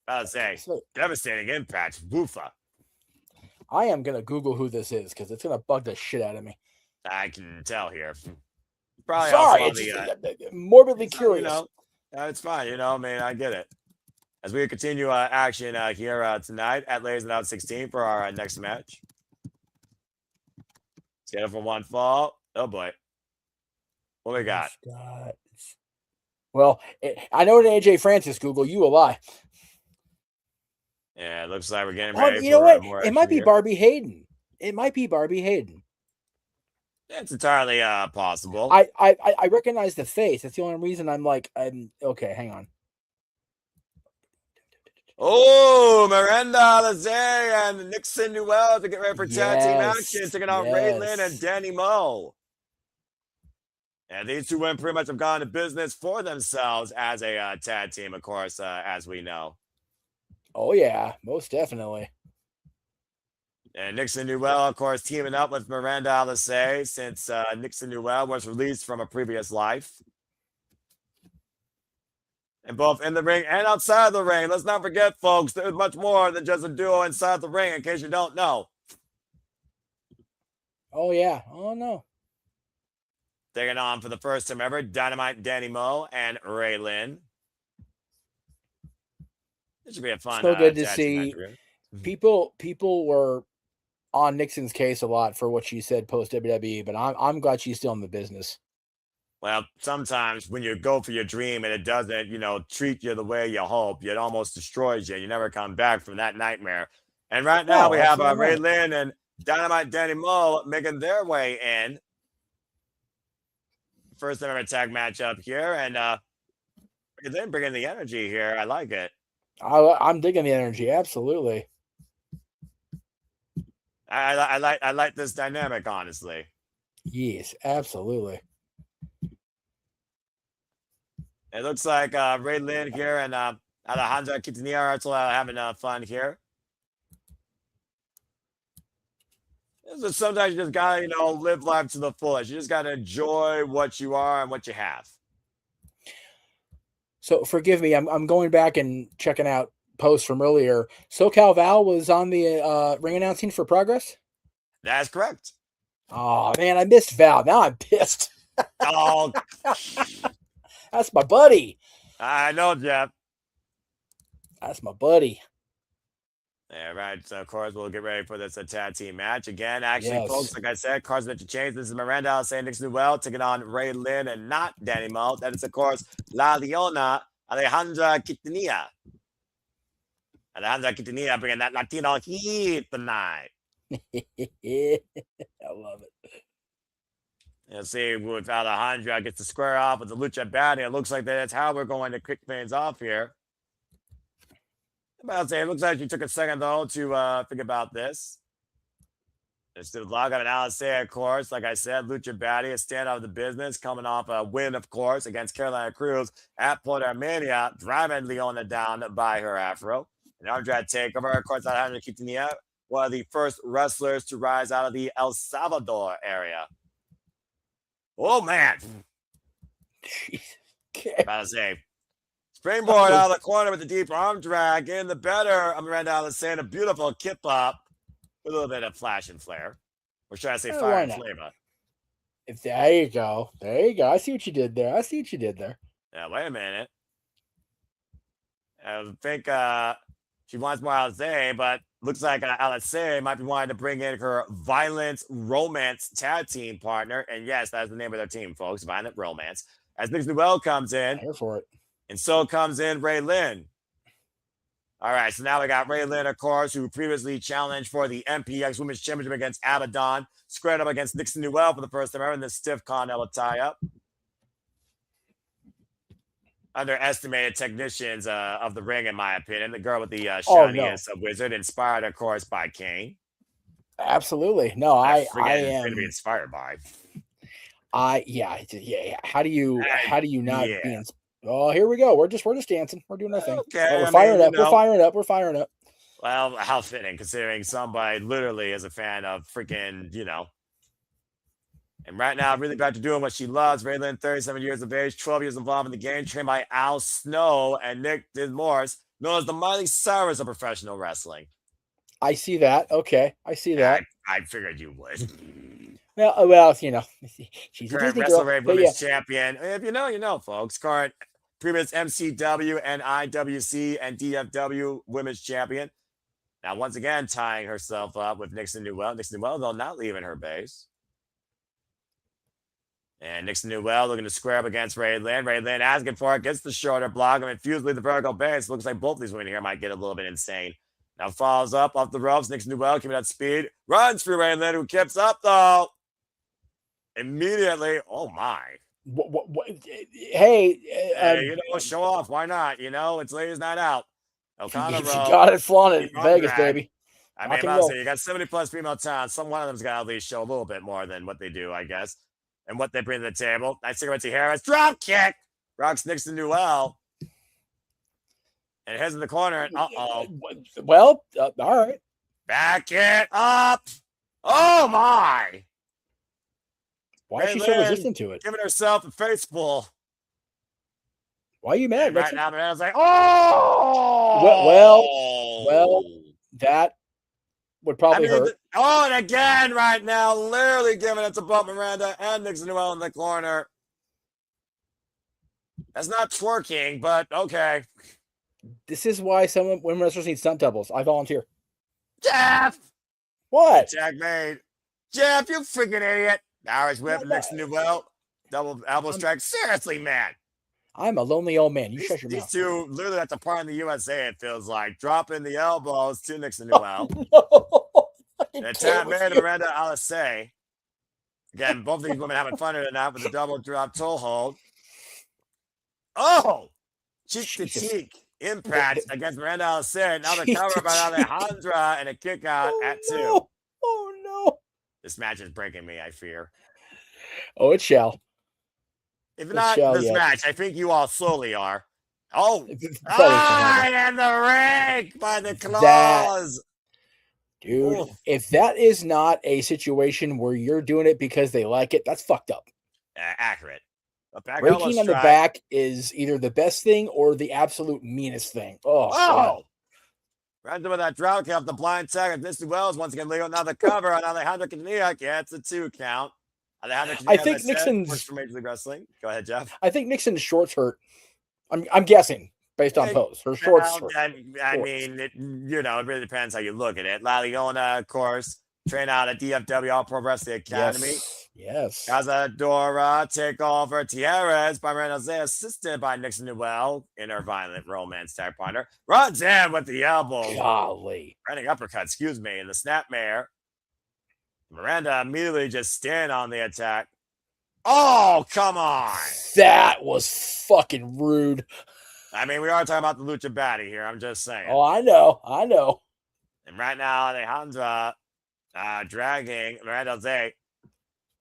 I would say, devastating impact. Woofa. I am going to Google who this is because it's going to bug the shit out of me. I can tell here. Probably sorry, it's morbidly curious. It's fine. I mean, I get it. As we continue action here tonight at Ladies Without 16 for our next match. Scheduled for one fall. Oh boy. What we got? Well, I know the AJ Francis Google. You a lie. Yeah, it looks like we're getting ready you know what? more It might be here. Barbie Hayden. It might be Barbie Hayden. It's entirely possible. I recognize the face. That's the only reason I'm okay, hang on. Oh, Miranda Alizé and Nixon Newell to get ready for tag team action, taking on Raylan and Danny Moe. And these two women pretty much have gone to business for themselves as a tag team, of course, as we know. Oh, yeah, most definitely. And Nixon Newell, of course, teaming up with Miranda Alizé since Nixon Newell was released from a previous life. And both in the ring and outside the ring. Let's not forget, folks, there's much more than just a duo inside the ring, in case you don't know. Oh, yeah. Oh, no. Taking on for the first time ever, Dynamite Danny Moe and Raylan. This should be a fun. So good to see. People were on Nixon's case a lot for what she said post WWE, but I'm glad she's still in the business. Well, sometimes when you go for your dream and it doesn't, treat you the way you hope, it almost destroys you. You never come back from that nightmare. And right now we have Raylan and Dynamite Danny Moe making their way in. First ever tag matchup here, and they're bringing the energy here. I like it. I'm digging the energy, absolutely. I like this dynamic, honestly. Yes, absolutely. It looks like Raylan here and Alejandra Quintanilla are also having fun here. Sometimes you just gotta, live life to the fullest. You just gotta enjoy what you are and what you have. So forgive me, I'm going back and checking out posts from earlier. SoCal Val was on the ring announcing for Progress? That's correct. Oh man, I missed Val. Now I'm pissed. Oh, that's my buddy. I know, Jeff. That's my buddy. Yeah, right. So, of course, we'll get ready for this tag team match. Again, actually, folks, like I said, cards meant to change. This is Miranda Alizé Nixon Newell taking on Raylan and not Danny Moe. That is, of course, La Leona Alejandra Quintanilla. Alejandra Quintanilla bringing that Latino heat tonight. I love it. Let's see, with Alejandra gets to square off with the Lucha Baddie. It looks like that's how we're going to kick things off here. I'll say it looks like you took a second though to think about this. There's the log of an Alizé, of course. Like I said, Lucha Baddie, a standout of the business, coming off a win, of course, against Carolina Cruz at Puerto Mania, driving Leona down by her afro. An arm-drag takeover, of course, Alejandra Quintanilla, one of the first wrestlers to rise out of the El Salvador area. Oh man! About to say. Springboard out of the corner with the deep arm drag in the better. Miranda Alizé, a beautiful kip up with a little bit of flash and flare. Or should I say fire and flavor? There you go. There you go. I see what you did there. Yeah, wait a minute. I think she wants more Alizé, but looks like Alizé might be wanting to bring in her Violent Romance tag team partner. And yes, that's the name of their team, folks. Violent Romance. As Nixon Newell comes in. Here for it. And so comes in Raylan. All right, so now we got Raylan, of course, who previously challenged for the MPX Women's Championship against Abaddon, squared up against Nixon Newell for the first time ever in the stiff Continental tie-up. Underestimated technicians of the ring, in my opinion. The girl with the shiniest wizard, inspired, of course, by Kane. Absolutely. No, I am going to be inspired by. Yeah. How do you not be inspired? Oh, here we go. We're just dancing. We're doing our thing. Okay, we're firing up. We're firing up. Well, how fitting, considering somebody literally is a fan of freaking, And right now, really back to doing what she loves. Raylan, 37 years of age, 12 years involved in the game, trained by Al Snow and Nick Morris, known as the Miley Cyrus of professional wrestling. I see that. Okay, I see that. I figured you would. Well, she's current a Disney Wrestle girl. Women's champion. If you know, folks. Current previous MCW and IWC and DFW women's champion. Now, once again, tying herself up with Nixon Newell. Nixon Newell, though, not leaving her base. And Nixon Newell looking to square up against Ray Lynn. Ray Lynn asking for it, gets the shoulder block. I mean, Fusely the vertical base. Looks like both of these women here might get a little bit insane. Now follows up off the ropes. Nixon Newell keeping that speed. Runs through Ray Lynn, who keeps up, though. Immediately, oh my. Hey, show off. Why not? It's ladies' night out. O'Connor, you got it flaunted in Vegas, baby. I mean, you got 70+ female talent. Some one of them's got to at least show a little bit more than what they do, I guess, and what they bring to the table. Nice cigarette to Harris. Drop kick. Rocks Nixon Newell. And it heads in the corner. And well, all right. Back it up. Oh my. Why is she so resistant to it? Giving herself a face full. Why are you mad? Right now, I was like, oh! Well, that would probably hurt. And again, right now, literally giving it to both Miranda and Nixon Newell in the corner. That's not twerking, but okay. This is why some women wrestlers need stunt doubles. I volunteer. Jeff! What? Tag made. Jeff, you freaking idiot. Irish whip, Nixon Newell. Double elbow strike. Seriously, man. I'm a lonely old man. You shut your mouth. These two literally at the part in the USA, it feels like, dropping the elbows to Nixon Newell. And tap made Miranda Alexis. Again, both of these women having fun tonight with the double drop toe hold. Oh! Cheek to cheek impact against Miranda Alexis. Now the cover by Alejandra and a kick out at 2. No. Oh, no. This match is breaking me, I fear. Oh, it shall. If not this match, I think you all slowly are. Oh, and the rake by the claws. Dude, if that is not a situation where you're doing it because they like it, that's fucked up. Accurate. Raking on the back is either the best thing or the absolute meanest thing. Oh. Right with that drought kick off the blind tag of Mr. Wells. Once again, legal. Now the cover on Alejandra gets a 2 count. I think Nixon's works for Major League Wrestling. Go ahead, Jeff. I think Nixon's shorts hurt. I'm guessing based on pose. Her shorts hurt. I mean, it really depends how you look at it. La Leona, of course, train out at DFW All Pro Wrestling Academy. Yes. Cazadora takeover Tierras by Miranda Jose, assisted by Nixon Newell in her violent romance tag partner. Runs in with the elbow. Golly. Running uppercut, in the snapmare. Miranda immediately just stand on the attack. Oh, come on. That was fucking rude. I mean, we are talking about the Lucha Baddie here. I'm just saying. Oh, I know. And right now, Alejandra dragging Miranda Jose.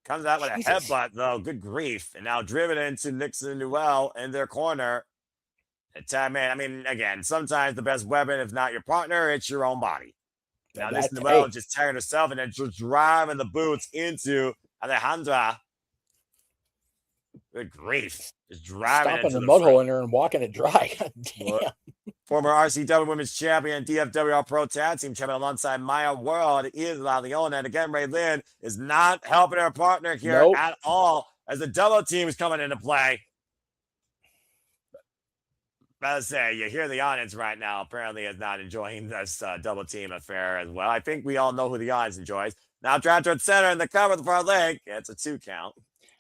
Comes out with a headbutt, though. Good grief. And now driven into Nixon Newell in their corner. Man, I mean, again, sometimes the best weapon, if not your partner, it's your own body. Now, Nixon Newell just tearing herself and then just driving the boots into Alejandra. Good grief. Just driving stomping the mud hole in her and walking it dry. God damn. Former RCW Women's Champion, DFW Pro Tag Team Champion alongside Maya World is La Leona. And again, Ray Lynn is not helping her partner here at all as the double team is coming into play. But I say, you hear the audience right now apparently is not enjoying this double team affair as well. I think we all know who the audience enjoys. Now, draft toward center in the cover of the far leg. It's a 2 count.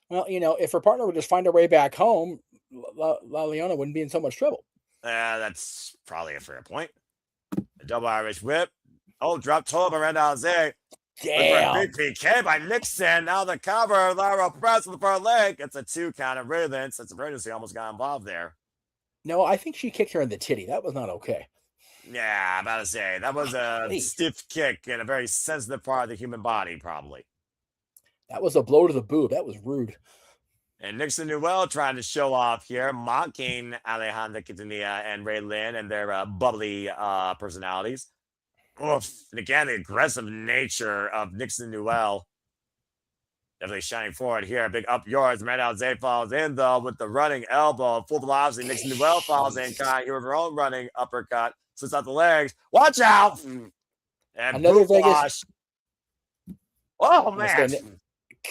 Well, if her partner would just find her way back home, La Leona wouldn't be in so much trouble. That's probably a fair point. The double Irish whip. Oh, drop toe by Miranda Jose. Damn. Big PK by Nixon. Now the cover. Laurel press with the far leg. It's a 2 count. And Ray Lynn, since emergency, almost got involved there. No, I think she kicked her in the titty. That was not okay. Yeah, I'm about to say. That was a stiff kick in a very sensitive part of the human body, probably. That was a blow to the boob. That was rude. And Nixon Newell trying to show off here, mocking Alejandra Quintanilla and Ray Lynn and their bubbly personalities. Oof. And again, the aggressive nature of Nixon Newell. Definitely shining forward here. Big up yours. Miranda Jose falls in, though, with the running elbow. Full velocity. Nixon Newell falls in. Kind here with her own running uppercut. Sits out the legs. Watch out. And another Vegas. Oh, man.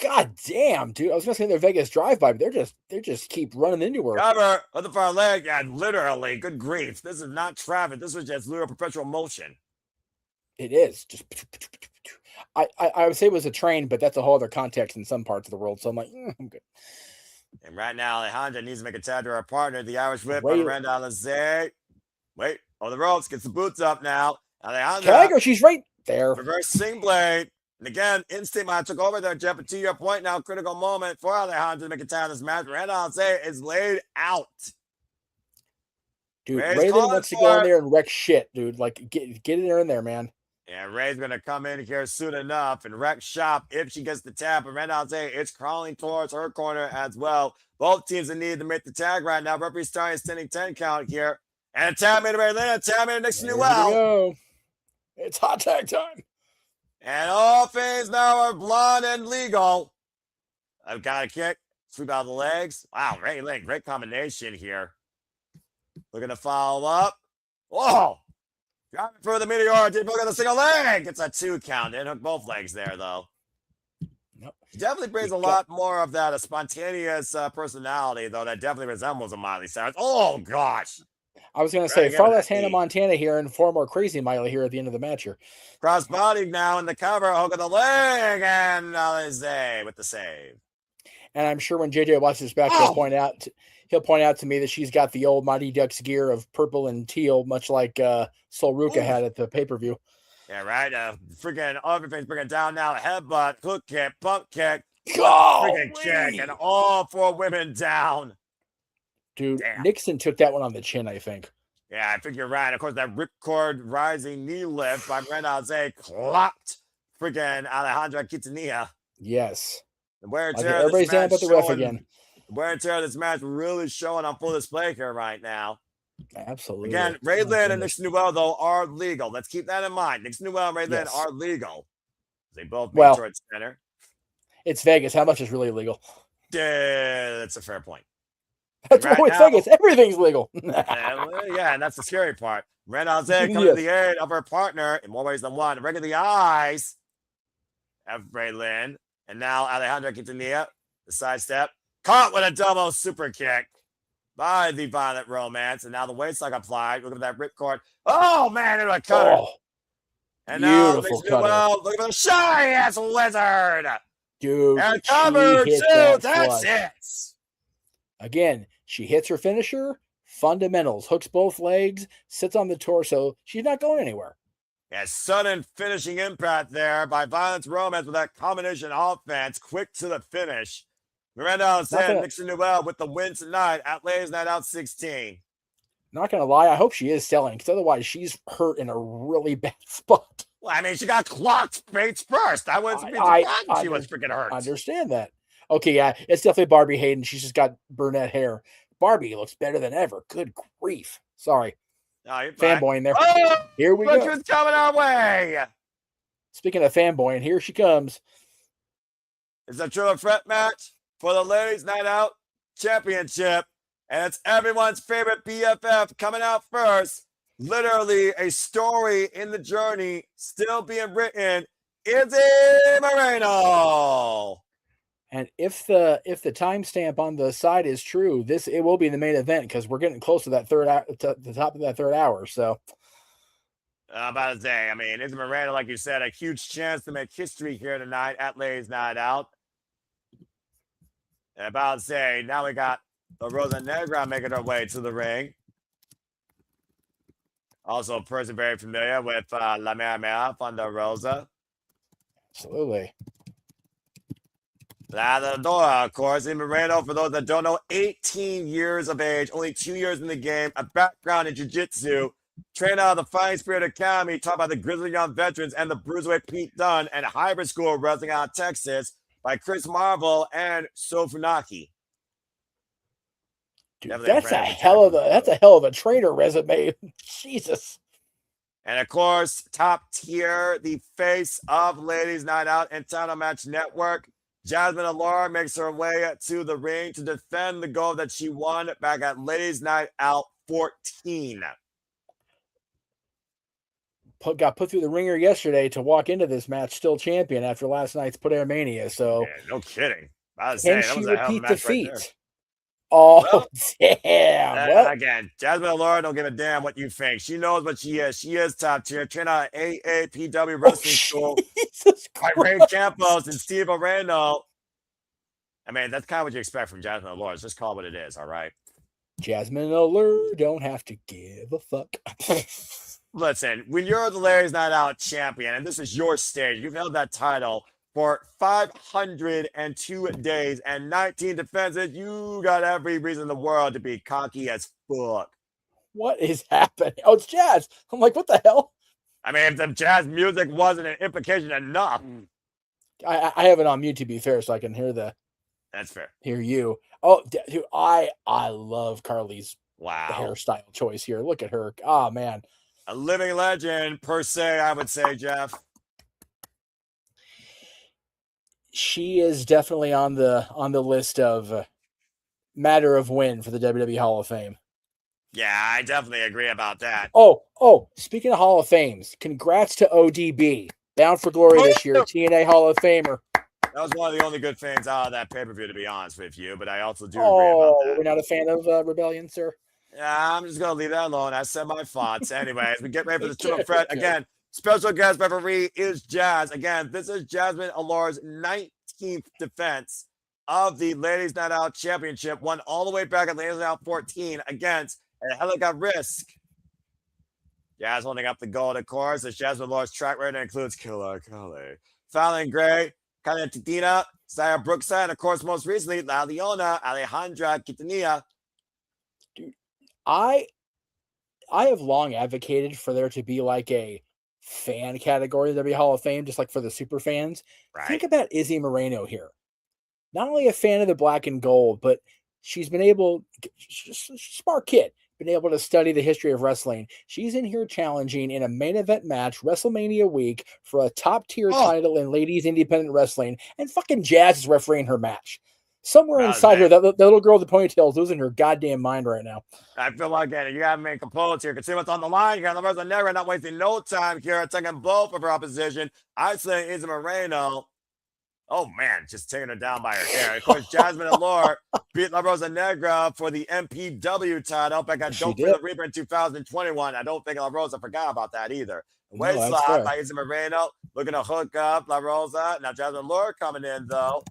God damn, dude. I was gonna say they're Vegas drive-by, but they just keep running into her. Cover with the far leg, and literally, good grief. This is not traffic. This was just literal perpetual motion. It is. Just I would say it was a train, but that's a whole other context in some parts of the world. So I'm like, I'm good. And right now, Alejandra needs to make a tag to her partner. The Irish whip on Miranda Alizé. Wait, on the ropes, gets the boots up now. Alejandra, she's right there. Reverse sing blade. And again, Instinct Mind took over there, Jeff. But to your point now, critical moment for Alejandra to make a tag in this match. Miranda Alizé is laid out. Dude, Raylan wants to go in there and wreck shit, dude. Like, get in there, man. Yeah, Ray's going to come in here soon enough and wreck shop if she gets the tap. And Miranda Alizé, it's crawling towards her corner as well. Both teams in need to make the tag right now. Referee starting a standing 10 count here. And a tag made to Raylan, a tag made to Nixon Newell. It's hot tag time. And all things now are blonde and legal. I've got a kick. Sweep out the legs. Wow, Raylan, great combination here. Looking to follow up. Whoa! Driving for the meteor. Did look at the single leg. It's a 2 count. Didn't hook both legs there, though. Nope. He definitely brings a lot more of that, a spontaneous personality, though, that definitely resembles a Miley Cyrus. Oh, gosh. I was going to say, far less Hannah Montana here and far more Crazy Miley here at the end of the match here. Crossbody now in the cover. Hook of the leg. And Alizé with the save. And I'm sure when JJ watches this back, he'll point out to me that she's got the old Mighty Ducks gear of purple and teal, much like Sol Ruka had at the pay-per-view. Yeah, right. Freaking everything's bringing down now. Headbutt, hook kick, bump kick, freaking kick, and all 4 women down. Dude, damn. Nixon took that one on the chin, I think. Yeah, I think you're right. Of course, that ripcord rising knee lift by Miranda Alizé clocked freaking Alejandra Quintanilla. Yes. The wear and tear. Everybody's down but the ref again. The wear and tear of this match really showing on full display here right now. Absolutely. Again, Raylan and Nixon Newell, though, are legal. Let's keep that in mind. Nixon Newell and Raylan are legal. They both meet towards center. It's Vegas. How much is really legal? Yeah, that's a fair point. That's right with Vegas. Everything's legal. Yeah, and that's the scary part. Miranda Alizé coming to the aid of her partner in more ways than one. Right in the eyes of Raylan. And now Alejandra Quintanilla, the sidestep. Caught with a double super kick by the Violent Romance. And now the waistlock applied. Look at that ripcord. Oh, man, into a cutter. Oh, and now look at the shy ass wizard. Dude. And cover 2. That's it. Again, she hits her finisher, fundamentals, hooks both legs, sits on the torso. She's not going anywhere. Yeah, sudden finishing impact there by Violent Romance with that combination offense. Quick to the finish. Miranda Alizé, Nixon Newell with the win tonight at Ladies Night Out 16. Not going to lie, I hope she is selling, because otherwise she's hurt in a really bad spot. Well, I mean, she got clocked face first. I was surprised she was freaking hurt. I understand that. Okay, yeah, it's definitely Barbie Hayden. She's just got brunette hair. Barbie looks better than ever. Good grief. Sorry. No, you're fanboying there. Oh, here we go. Who's coming our way? Speaking of fanboying, here she comes. It's a triple threat match for the Ladies Night Out Championship. And it's everyone's favorite BFF coming out first. Literally a story in the journey still being written. Izzy Moreno. And if the timestamp on the side is true, it will be the main event because we're getting close to that the top of that third hour. So, about to say, I mean, Izzy Moreno, like you said, a huge chance to make history here tonight at Ladies Night Out. And about to say, now we got the Rosa Negra making her way to the ring. Also, a person very familiar with La Mera Mera, Fonda Rosa. Absolutely. La Dora, of course, in Moreno, for those that don't know, 18 years of age, only 2 years in the game, a background in jiu-jitsu, trained out of the Fighting Spirit Academy, taught by the Grizzly Young Veterans and the Bruiserweight Pete Dunne, and hybrid school of wrestling out of Texas by Chris Marvel and Sofunaki. Dude, that's a hell of a trainer resume. Jesus. And of course, top tier, the face of Ladies Night Out and Title Match Network. Jasmine Allure makes her way to the ring to defend the gold that she won back at Ladies Night Out 14. got put through the ringer yesterday to walk into this match still champion after last night's Put Air Mania. So man, no kidding. I was can saying, that she was a hell of a repeat the match right feat? there. Oh, damn. Well, again, Jasmine and Laura don't give a damn what you think. She knows what she is. She is top tier. Trained out of AAPW Wrestling School by Ray Campos and Steve Moreno. I mean, that's kind of what you expect from Jasmine and Laura. Just call it what it is, all right? Jasmine and Laura don't have to give a fuck. Listen, when you're the Ladies Night Out champion, and this is your stage, you've held that title for 502 days and 19 defenses, you got every reason in the world to be cocky as fuck. What is happening? Oh, it's Jazz. I'm like, what the hell? I mean, if the jazz music wasn't an implication enough. I have it on mute, to be fair, so I can hear That's fair. Hear you. Oh, dude, I love Carly's hairstyle choice here. Look at her. Oh, man. A living legend, per se, I would say, Jeff. She is definitely on the list of matter of win for the WWE Hall of Fame. Yeah, I definitely agree about that. Oh, speaking of Hall of Fames, congrats to ODB. Bound for Glory this year, TNA Hall of Famer. That was one of the only good things out of that pay-per-view, to be honest with you, but I also do agree about that. We're not a fan of Rebellion, sir? Yeah, I'm just going to leave that alone. I said my thoughts. Anyways, we get ready for the triple threat. Again, special guest referee is Jazz. Again, this is Jasmine Allura's 19th defense of the Ladies Night Out Championship, won all the way back at Ladies Night Out 14 against Angelica Risk. Jazz holding up the gold, of course, as Jasmine Allura's track record includes Killer Kelly, Fallyn Gray, Kaya Titina, Saya Brookside, and of course, most recently, La Leona, Alejandra Quintanilla. Dude, I have long advocated for there to be like a fan category of the WWE Hall of Fame, just like for the super fans. Right. Think about Izzy Moreno here. Not only a fan of the black and gold, but she's been able, she's a smart kid, been able to study the history of wrestling. She's in here challenging in a main event match, WrestleMania week, for a top tier title in ladies independent wrestling, and fucking Jazz is refereeing her match. Somewhere inside her, that little girl with the ponytail is losing her goddamn mind right now. I feel like you got to make components here. Consider what's on the line. You got Rosa Negra not wasting no time here, taking both of her opposition. I say Izzy Moreno. Oh, man, just taking her down by her hair. Of course, Jasmine Allure beat La Rosa Negra for the MPW title back at Don't Feel the Reaper in 2021. I don't think La Rosa forgot about that either. Waistlock by Izzy Moreno, looking to hook up La Rosa. Now Jasmine Allure coming in, though.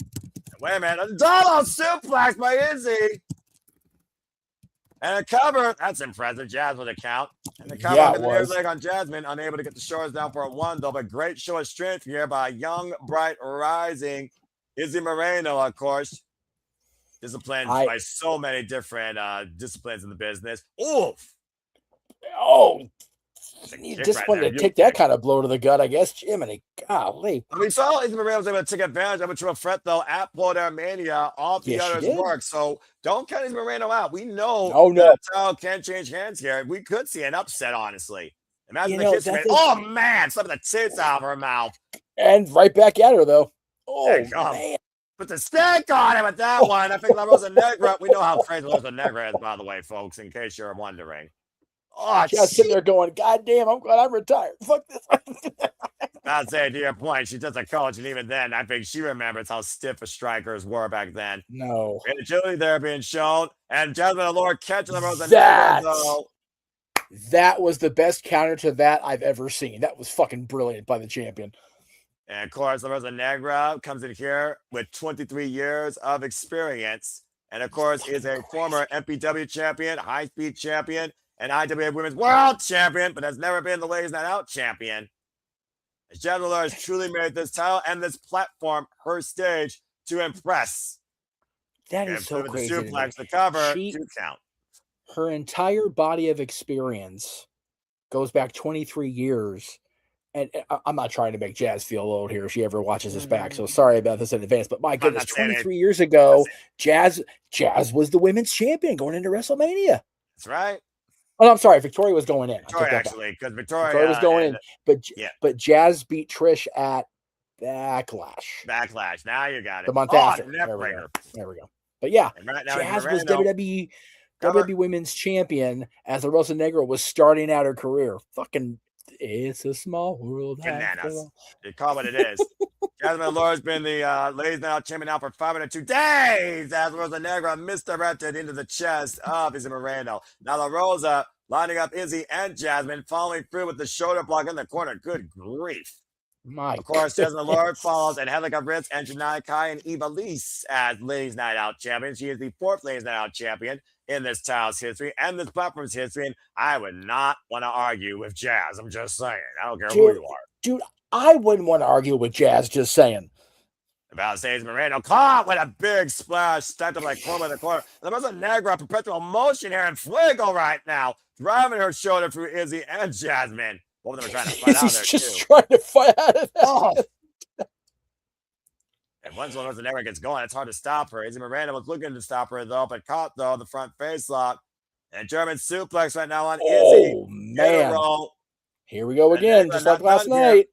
Wait a minute, a double suplex by Izzy. And a cover. That's impressive. Jazz with a count. And the cover with the near leg on Jasmine. Unable to get the shoulders down for a one, though. But great show of strength here by young, bright, rising Izzy Moreno, of course. Disciplined by so many different disciplines in the business. Oof. Oh. You just wanted to take that kind of blow to the gut, I guess. Jiminy, golly. I mean, so Izzy Moreno was able to take advantage of a triple threat, though, at Put Air Mania. All the others work. So don't count Izzy Moreno out. We know that title can change hands here. We could see an upset, honestly. Imagine the kiss. Oh, man. Some of the tits out of her mouth. And right back at her, though. Oh, man. Put the stick on him with that one. I think La Rosa Negra. We know how crazy La Rosa Negra is, by the way, folks, in case you're wondering. Oh, just sitting there going, God damn, I'm glad I'm retired. Fuck this. I'd say to your point, she's just a coach, and even then, I think she remembers how stiff the strikers were back then. No. And agility there being shown, and Jasmine Allure catching La Rosa Negra, though. That was the best counter to that I've ever seen. That was fucking brilliant by the champion. And of course, La Rosa Negra comes in here with 23 years of experience, and of course, is a former MPW champion, high-speed champion, and IWA Women's World Champion, but has never been the Ladies Night Out Champion. As Jasmine Allure has truly made this title and this platform her stage to impress. That is so crazy. The suplex, the cover, two count. Her entire body of experience goes back 23 years. And I'm not trying to make Jazz feel old here if she ever watches this back, so sorry about this in advance. But my goodness, 23 years ago, Jazz was the women's champion going into WrestleMania. That's right. Oh, no, I'm sorry. Victoria was going in. Victoria, actually, because Victoria was going in. But Jazz beat Trish at Backlash. Backlash. Now you got it. The month after. There we go. But yeah, Jazz was WWE Women's Champion as La Rosa Negra was starting out her career. Fucking It's a small world. Bananas. You call what it is. Jasmine Laura's been the ladies now champion now for 502 days as Rosa Negra misdirected into the chest of Izzy Moreno. Now La Rosa lining up Izzy and Jasmine, following through with the shoulder block in the corner. Good grief. Of course, Jasmine Laura follows Angelica Ritz and Janai Kai and Eva Lise as Ladies Night Out champion. She is the 4th Ladies Night Out champion in this title's history and this platform's history. And I would not want to argue with Jazz. I'm just saying. I don't care who you are. Dude, I wouldn't want to argue with Jazz, just saying. About Sage Moreno caught with a big splash, stepped up like corner in the corner. And there's a Negra perpetual motion here in Fuego right now, driving her shoulder through Izzy and Jasmine. Both of them are trying to fight out there, just trying to fight out of that. Oh. And once Rosa Negra gets going, it's hard to stop her. Izzy Moreno was looking to stop her, though, but caught, though, the front face lock. And German suplex right now on Izzy. Oh, man. Here we go again, just like last night. Here.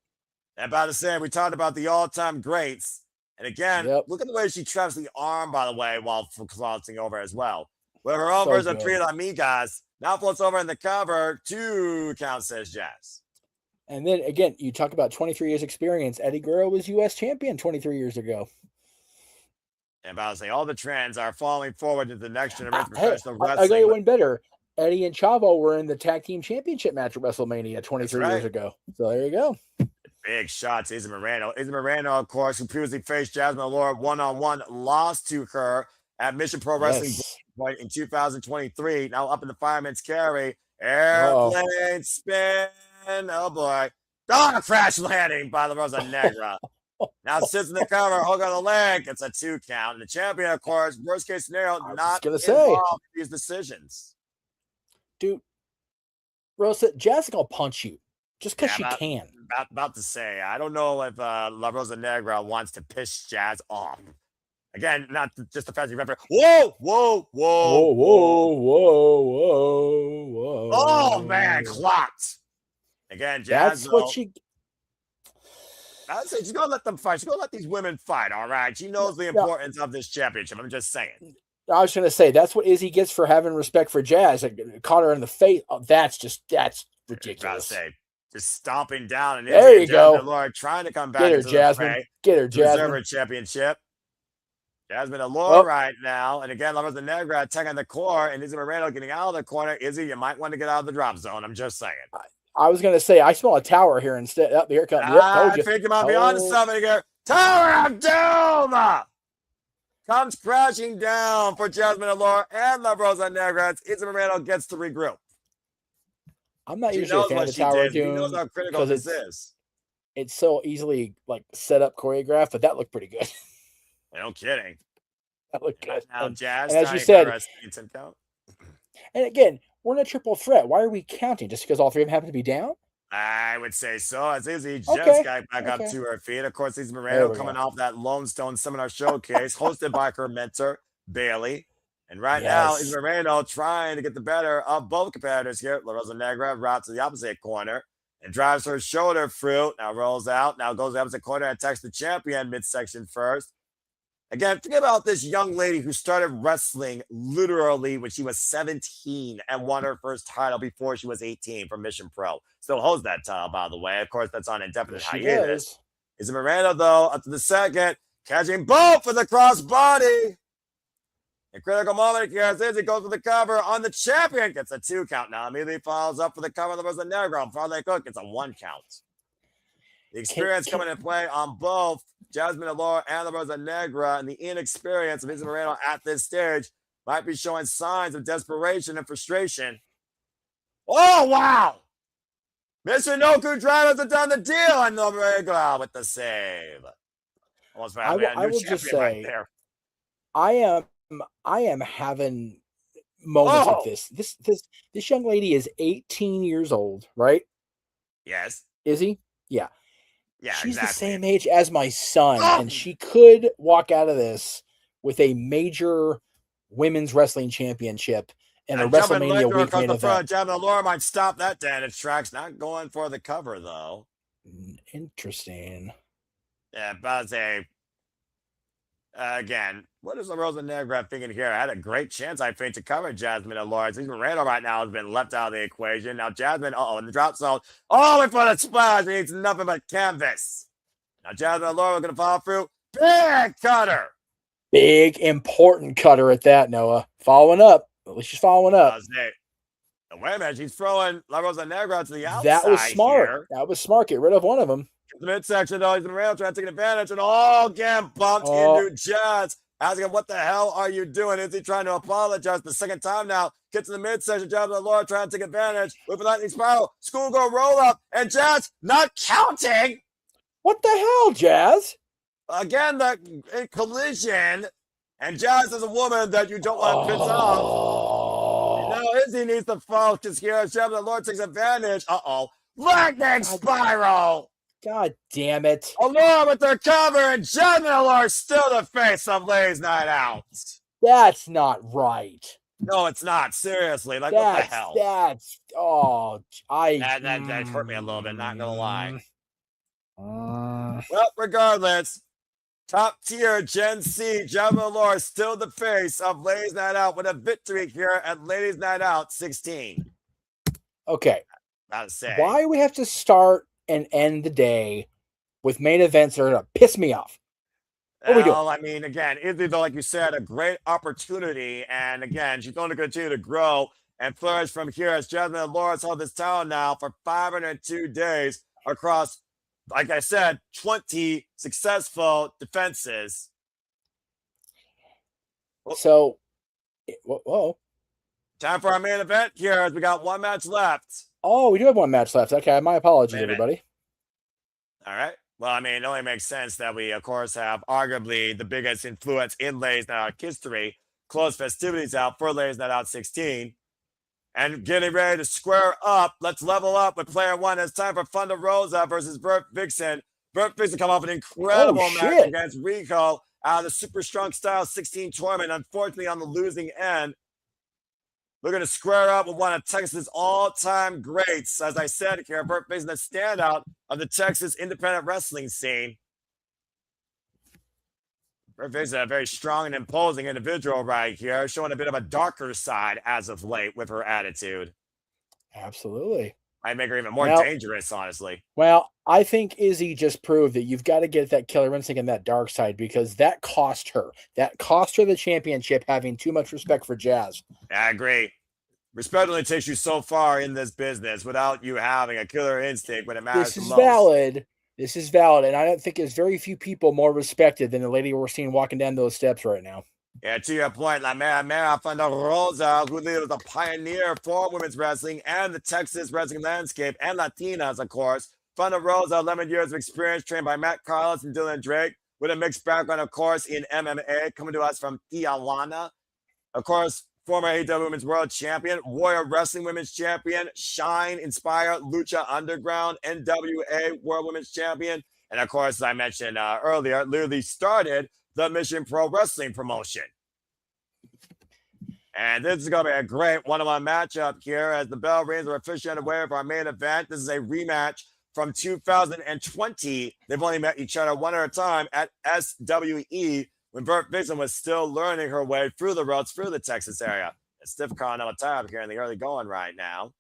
And about to say, we talked about the all-time greats. And again, look at the way she traps the arm, by the way, while crossing over as well. With her own version of Three Amigas, now floats over in the cover. 2 count, says Jazz. And then, again, you talk about 23 years experience. Eddie Guerrero was U.S. champion 23 years ago. And about to say, all the trends are falling forward into the next generation of professional wrestling. I got you one better. Eddie and Chavo were in the tag team championship match at WrestleMania 23 years ago. So there you go. Big shots, Izzy Moreno. Izzy Moreno, of course, who previously faced Jasmine Laura one-on-one, lost to her at Mission Pro Wrestling Point in 2023. Now up in the fireman's carry. Airplane spin. Oh, boy. Crash landing by La Rosa Negra. Now sits in the cover, hook on the leg. It's a 2 count. And the champion, of course, worst case scenario, not involved in these decisions. Dude, Rosa, Jazz gonna punch you just because she can. About to say, I don't know if La Rosa Negra wants to piss Jazz off. Again, not just the fact you remember. Whoa. Oh, man, clocked. Again, Jazz. That's what she. I'd say she's gonna let them fight. She's gonna let these women fight. All right. She knows the importance of this championship. I'm just saying. I was gonna say that's what Izzy gets for having respect for Jazz. Caught her in the face. Oh, that's ridiculous. Just stomping down and there you go. Lord trying to come back. Get her, Jasmine. Get her, Jasmine. Deserve her championship. Jasmine Allure right now. And again, La Rosa Negra attacking the core and Izzy Moreno getting out of the corner. Izzy, you might want to get out of the drop zone. I'm just saying. I was going to say, I smell a tower here instead. Up here comes. I think you might be on to something here. Tower of Doom comes crashing down for Jasmine Allure and La Rosa Negra. Izzy Moreno gets to regroup. I'm not usually a fan of the Tower of Doom. He knows how critical this is. It's so easily set up, choreographed, but that looked pretty good. No kidding. That looked good. Now, Jazz, and as you said, count. And again, we're in a triple threat. Why are we counting? Just because all three of them happen to be down? I would say so. As Izzy just got back up to her feet. Of course, Izzy Moreno coming off that Lone Stone Seminar Showcase hosted by her mentor, Bailey. And right now, Izzy Moreno trying to get the better of both competitors here. La Rosa Negra routes to the opposite corner and drives her shoulder through. Now rolls out. Now goes to the opposite corner and attacks the champion midsection first. Again, think about this young lady who started wrestling literally when she was 17 and won her first title before she was 18 from Mission Pro. Still holds that title, by the way. Of course, that's on indefinite hiatus. Izzy Moreno, though, up to the second, catching both for the crossbody. In critical moment here, as Izzy goes for the cover on the champion, gets a 2 count. Now immediately follows up for the cover of the Rosa Negra. Farley Cook gets a 1 count. The experience coming into play on both Jasmine Allure and La Rosa Negra, and the inexperience of Izzy Moreno at this stage might be showing signs of desperation and frustration. Oh, wow! Michinoku Drivers have done the deal on La Negra with the save. Almost I will just say, right there. I am having moments like this. This young lady is 18 years old, right? Yes. Is he? Yeah. Yeah, she's the same age as my son, and she could walk out of this with a major women's wrestling championship and a WrestleMania week main event. Jasmine Allure might stop that dead in its tracks. Not going for the cover, though. Interesting. Yeah, but Again, what is the Rosa Negra thinking here? I had a great chance, I think, to cover Jasmine and Lawrence. Even Randall right now has been left out of the equation. Now Jasmine, in the drop zone. Oh, for the splash. He needs nothing but canvas. Now Jasmine and Laurel are going to follow through. Big cutter. Big, important cutter at that, Noah. Following up. At least she's following up. Wait a minute. She's throwing La Rosa Negra to the outside. That was smart. Here. That was smart. Get rid of one of them. The midsection, though, he's been trying to take advantage, and again bumped into Jazz. Asking him, what the hell are you doing? Is he trying to apologize the second time now? Gets in the midsection, Jazz and Laura trying to take advantage with a lightning spiral. Schoolgirl roll up, and Jazz not counting. What the hell, Jazz? Again, the collision, and Jazz is a woman that you don't want to piss off. Now Izzy needs to focus here. Jazz and Laura takes advantage. Lightning spiral. God damn it. Along with their cover, and Jasmine are still the face of Leigh's night out. That's not right. No, it's not. Seriously. What the hell? That hurt me a little bit, not gonna lie. Well, regardless, top tier Gen C, Jasmine Laura still the face of Leigh's night out with a victory here at Ladies Night Out 16. Okay. Gotta say. Why do we have to start and end the day with main events that are going to piss me off? What are we doing? I mean, again, Izzy, though, like you said, a great opportunity. And again, she's going to continue to grow and flourish from here as Jasmine and Laura's held this town now for 502 days across, like I said, 20 successful defenses. So, whoa. Time for our main event here as we got one match left. Oh, we do have one match left. Okay, my apologies, everybody. All right. Well, I mean, it only makes sense that we, of course, have arguably the biggest influence in Ladies Night Out history. Close festivities out for Ladies Night Out 16. And getting ready to square up. Let's level up with player one. It's time for Thunder Rosa versus Vert Vixen. Vert Vixen come off an incredible match against Rico out of the Super Strong Style 16 tournament. Unfortunately, on the losing end. We're going to square up with one of Texas' all-time greats. As I said here, Vert Vixen, the standout of the Texas independent wrestling scene. Vert Vixen, a very strong and imposing individual right here, showing a bit of a darker side as of late with her attitude. Absolutely. Might make her even more dangerous, honestly. Well, I think Izzy just proved that you've got to get that killer instinct and that dark side because that cost her. That cost her the championship, having too much respect for Jazz. I agree. Respect only takes you so far in this business without you having a killer instinct when it matters the most. This is valid, and I don't think there's very few people more respected than the lady we're seeing walking down those steps right now. Yeah, to your point, La Mera Thunder Rosa, who was a pioneer for women's wrestling and the Texas wrestling landscape, and Latinas, of course. Thunder Rosa, 11 years of experience, trained by Matt Carlos and Dylan Drake, with a mixed background, of course, in MMA, coming to us from Tijuana. Of course, former AEW Women's World Champion, Warrior Wrestling Women's Champion, Shine, Inspire, Lucha Underground, NWA World Women's Champion, and of course, as I mentioned earlier, literally started the Mission Pro Wrestling promotion. And this is going to be a great one-on-one matchup here as the bell rings are officially underway for our main event. This is a rematch from 2020. They've only met each other one at a time at SWE when Vert Vixen was still learning her way through the ropes through the Texas area. A stiff calling on top here in the early going right now.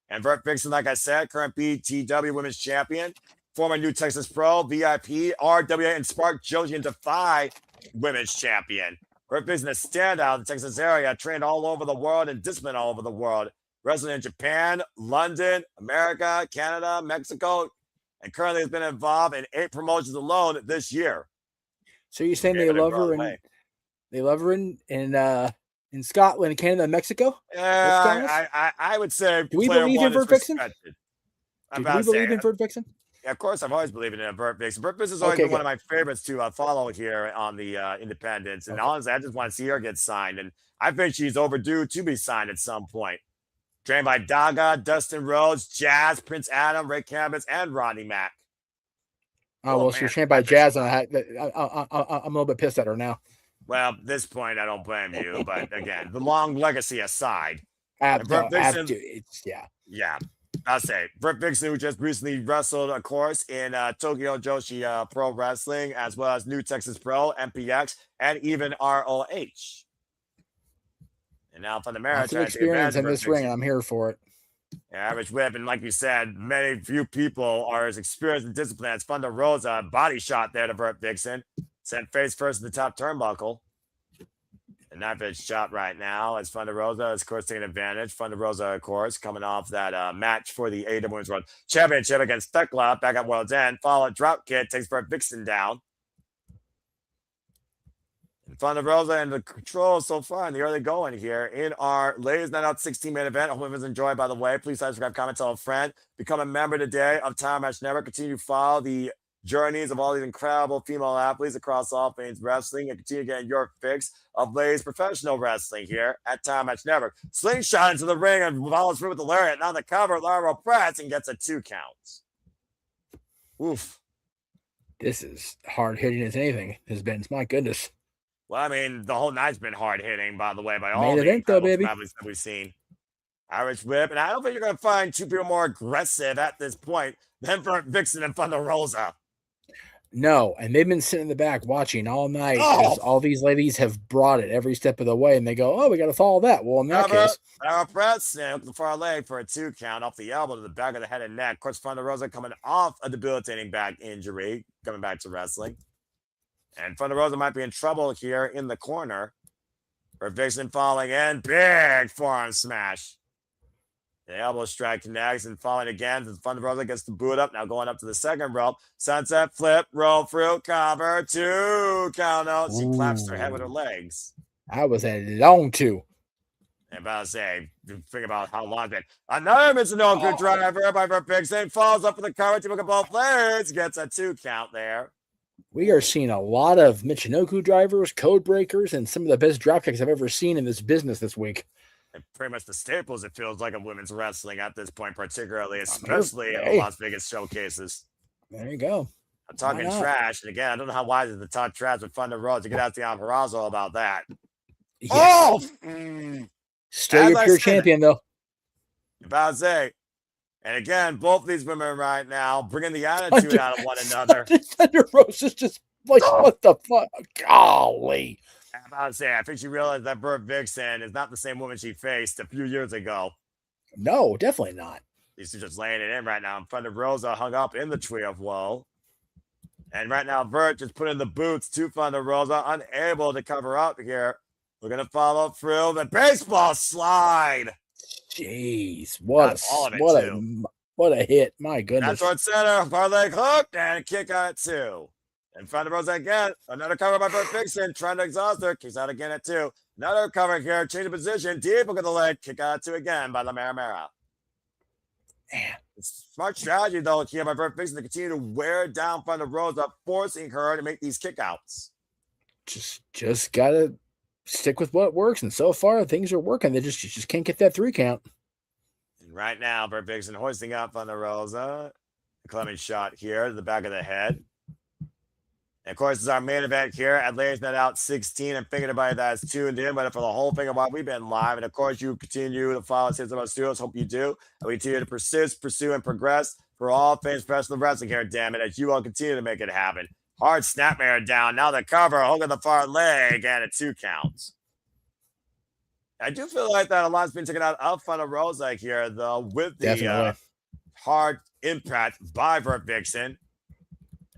And Vert Vixen, like I said, current BTW Women's Champion, former New Texas Pro, VIP, RWA, and Spark Joji and Defy Women's Champion. Vert Vixen, a standout in the Texas area, trained all over the world and disciplined all over the world. Wrestling in Japan, London, America, Canada, Mexico, and currently has been involved in 8 promotions alone this year. So you're saying they love her in Scotland, Canada, and Mexico? Yeah, I would say. Do we believe in Vert Vixen? Do we believe in Vert Vixen? Yeah, of course, I've always believed in Vert Vixen. Vert Vixen has always been one of my favorites to follow here on the independents. And honestly, I just want to see her get signed. And I think she's overdue to be signed at some point. Trained by Daga, Dustin Rhodes, Jazz, Prince Adam, Ray Canvas, and Rodney Mack. Oh, well, she's trained by Jazz. And I'm a little bit pissed at her now. Well, at this point, I don't blame you. But again, the long legacy aside. Yeah. I'll say Vert Vixen, who just recently wrestled, of course, in Tokyo Joshi Pro Wrestling, as well as New Texas Pro, MPX, and even ROH. And now from the Mara, lots of experience in this ring. I'm here for it. Average whip, and like you said, few people are as experienced and disciplined as Thunder Rosa. Body shot there to Vert Vixen. Sent face first in the top turnbuckle. And that bitch shot right now as Thunder Rosa is, of course, taking advantage. Thunder Rosa, of course, coming off that match for the AEW Women's World Championship against Thekla back at World's End. Followed drop kick, takes Vert Vixen down. And Thunder Rosa in the control so far in the early going here in our Ladies Night Out 16 main event. I hope everyone's enjoyed, by the way. Please subscribe, comment, tell a friend. Become a member today of Time Match Network. Continue to follow the journeys of all these incredible female athletes across all things wrestling, and continue getting your fix of ladies professional wrestling here at Time Match Network. Slingshot into the ring and follows through with the lariat. Now the cover, Laurel press and gets a 2 count. Oof. This is hard hitting as anything has been. My goodness. Well, I mean, the whole night's been hard hitting, by the way, by all main the event, though, baby. that we've seen. Irish whip, and I don't think you're going to find two people more aggressive at this point than Vert Vixen and Thunder Rosa. No, and they've been sitting in the back watching all night because all these ladies have brought it every step of the way, and they go, "Oh, we got to follow that." Well, in that case, press and the far leg for a 2 count off the elbow to the back of the head and neck. Of course, Thunder Rosa coming off a debilitating back injury, coming back to wrestling, and Thunder Rosa might be in trouble here in the corner. Vert Vixen falling in, big forearm smash. The elbow strike connects and falling again. Thunder Rosa gets the boot up. Now going up to the second rope. Sunset flip, roll through, cover, 2 count out. She claps her head with her legs. I was a long 2. And about to say, think about how long it's been. Another Michinoku driver by Vert Vixen falls up for the cover. Look at both legs. Gets a 2 count there. We are seeing a lot of Michinoku drivers, code breakers, and some of the best drop kicks I've ever seen in this business this week. And pretty much the staples, it feels like, of women's wrestling at this point, particularly, especially in the Las Vegas showcases. There you go. I'm talking trash. And again, I don't know how wise it is to talk trash with Thunder Rosa to get out the Alvarado about that. Yes. Still your pure champion, though. About to say. And again, both these women right now bringing the attitude out of one another. Thunder Rosa's just like, what the fuck? Golly. I'm about to say, I think she realized that Vert Vixen is not the same woman she faced a few years ago. No, definitely not. She's just laying it in right now. In front of Rosa, hung up in the tree of woe. And right now, Vert just put in the boots to Thunder Rosa, unable to cover up here. We're going to follow through the baseball slide. Jeez, what a hit. My goodness. That's what center, far leg hook, and a kick out at 2. In front of Rosa again. Another cover by Vert Vixen, trying to exhaust her. Kicks out again at 2. Another cover here. Change of position. Deep look at the leg. Kick out at 2 again by La Mera. Man. It's smart strategy, though, here by Vert Vixen to continue to wear down Thunder Rosa, forcing her to make these kickouts. Just got to stick with what works. And so far, things are working. They just can't get that 3 count. And right now, Vert Vixen hoisting up Thunder Rosa. A Clement shot here to the back of the head. And of course, this is our main event here at Ladies Night Out 16. And thinking about that's tuned in, but for the whole thing about we've been live. And of course, you continue to follow us here at Studios. Hope you do. And we continue to persist, pursue, and progress for all things professional wrestling here, damn it, as you all continue to make it happen. Hard snapmare down. Now the cover, hook at the far leg, and a 2 counts. I do feel like that a lot's been taken out of Thunder Rosa here, though, with the hard impact by Vert Vixen.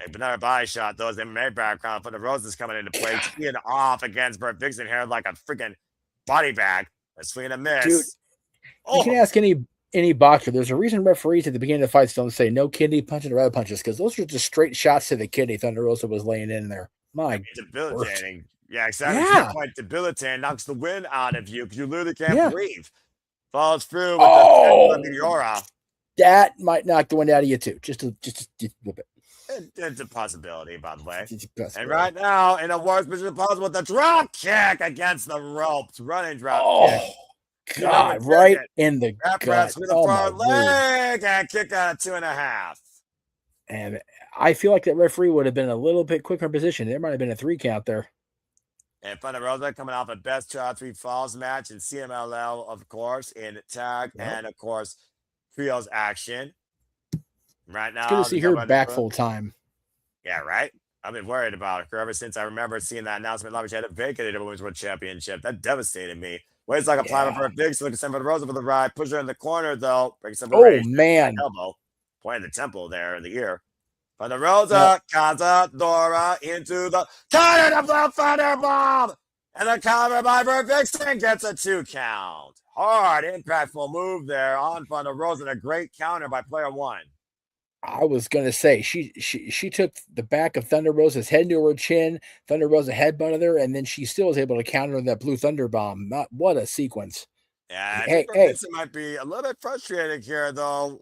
But another body shot, though, as the MMA background for the Roses coming into play, teeing off against Vert Vixen here like a freaking body bag. A swing and a miss. Dude, you can ask any boxer. There's a reason referees at the beginning of the fights don't say no kidney punches or other punches, because those are just straight shots to the kidney. Thunder Rosa was laying in there. My debilitating. Word. Yeah, exactly. Quite debilitating. Knocks the wind out of you because you literally can't breathe. Follows through with the Meteora. That might knock the wind out of you too. Just a little bit. It's a possibility, by the way. And right now, in a worst position possible, the drop kick against the ropes. Running drop kick. God, right in the gut. With a far leg and kick out at 2.5. And I feel like that referee would have been a little bit quicker in position. There might have been a 3 count there. And Thunder Rosa coming off a best 3 falls match in CMLL, of course, in tag. And, of course, trios action. Right now, it's good to see her back full time. Yeah, right? I've been worried about her ever since I remember seeing that announcement. She had vacated the Women's World Championship. That devastated me. Waits like a climber for a Vixen, looking for the Rosa for the ride. Push her in the corner, though. Breaks some man. Elbow. Pointing the temple there in the ear. From the Rosa, Cazadora into the corner of the Thunder Bomb. And the counter by Vert Vixen gets a 2 count. Hard, impactful move there on Thunder Rosa. And a great counter by player 1. I was gonna say she took the back of Thunder Rosa's head into her chin. Thunder Rosa headbutted her, and then she still was able to counter that blue Thunder Bomb. What a sequence! Yeah, I think Vixen might be a little bit frustrated here, though.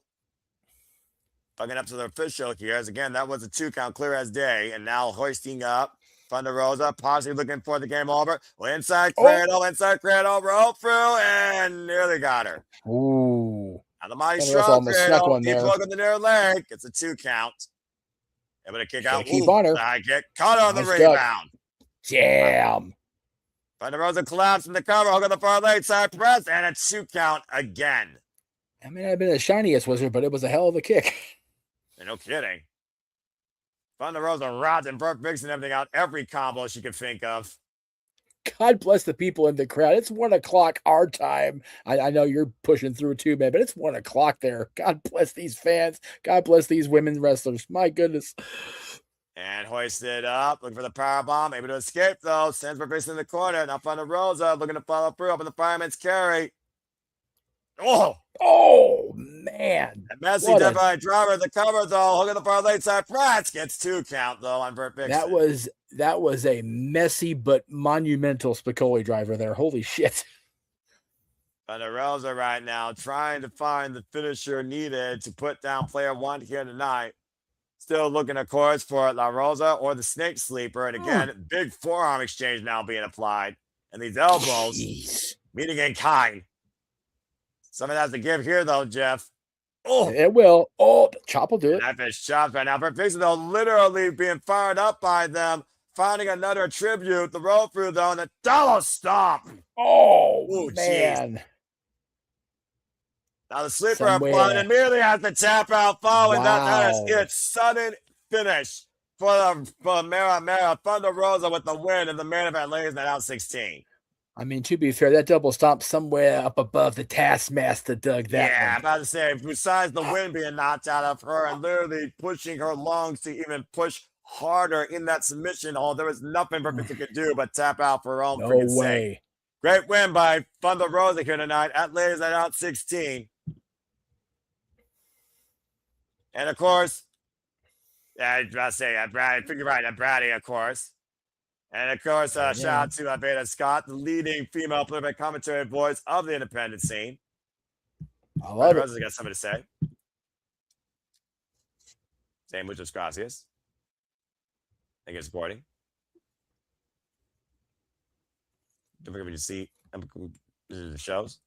Bugging up to the official here, as again that was a 2 count, clear as day, and now hoisting up Thunder Rosa, possibly looking for the game over. Well, inside cradle, roll through, and nearly got her. Ooh. Now the mighty strong cradle, deep plug on the near leg. It's a 2 count. Able to kick out. Keep on her. High kick. Caught on the rebound. Damn. Thunder Rosa collapsed in the cover. Hook on the far late side press. And a 2 count again. I mean, I've been the shiniest wizard, but it was a hell of a kick. No kidding. Thunder Rosa rods and Vert Vixen everything out. Every combo she could think of. God bless the people in the crowd. It's 1 o'clock our time. I know you're pushing through too, man, but it's 1 o'clock there. God bless these fans. God bless these women wrestlers. My goodness. And hoisted up, looking for the power bomb. Able to escape though. Sends Vert Vixen in the corner. Now Thunder Rosa looking to follow through up in the fireman's carry. Oh man. A messy definitely driver the cover though. Hook on the far late side press. Gets 2 count though on Vert Vixen. That was a messy but monumental Spicoli driver there. Holy shit. Thunder Rosa right now trying to find the finisher needed to put down player 1 here tonight. Still looking, of course, for La Rosa or the Snake Sleeper. And again, big forearm exchange now being applied. And these elbows meeting in kind. Something has to give here, though, Jeff. It will. Chop will do it. That fish chops right now. Vert Vixen, though, literally being fired up by them. Finding another tribute. The roll through, though, and the dollar stomp. Man. Geez. Now the sleeper applied and immediately has to tap out following that is its sudden finish for Mara Thunder Rosa with the win and the main event ladies night out 16. I mean, to be fair, that double stomp somewhere up above the Taskmaster dug that. Yeah, one. I'm about to say, besides the wind being knocked out of her and literally pushing her lungs to even push harder in that submission hole, there was nothing Vixen could do but tap out for her own freaking sake. Great win by Thunder Rosa here tonight at ladies night out 16. And of course, I was about to say, I figure right, Braddy, of course. And of course, shout out to Veda Scott, the leading female political commentary voice of the independent scene. I love it. Rosa's got something to say. Say muchas gracias. Thank you for supporting. Don't forget to see the shows.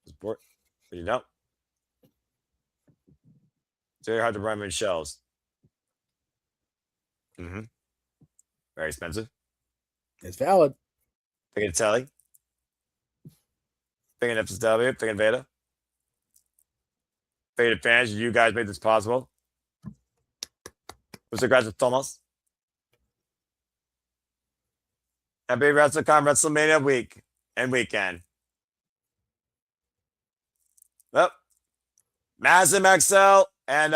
Support. But you don't. It's very hard to run in shows. Very expensive. It's valid. Picking a telly. Picking FSW. Picking Veda. Picking fans. You guys made this possible. Mr. Gracias, Thomas. Happy WrestleCon WrestleMania week and weekend. Well, Massive XL and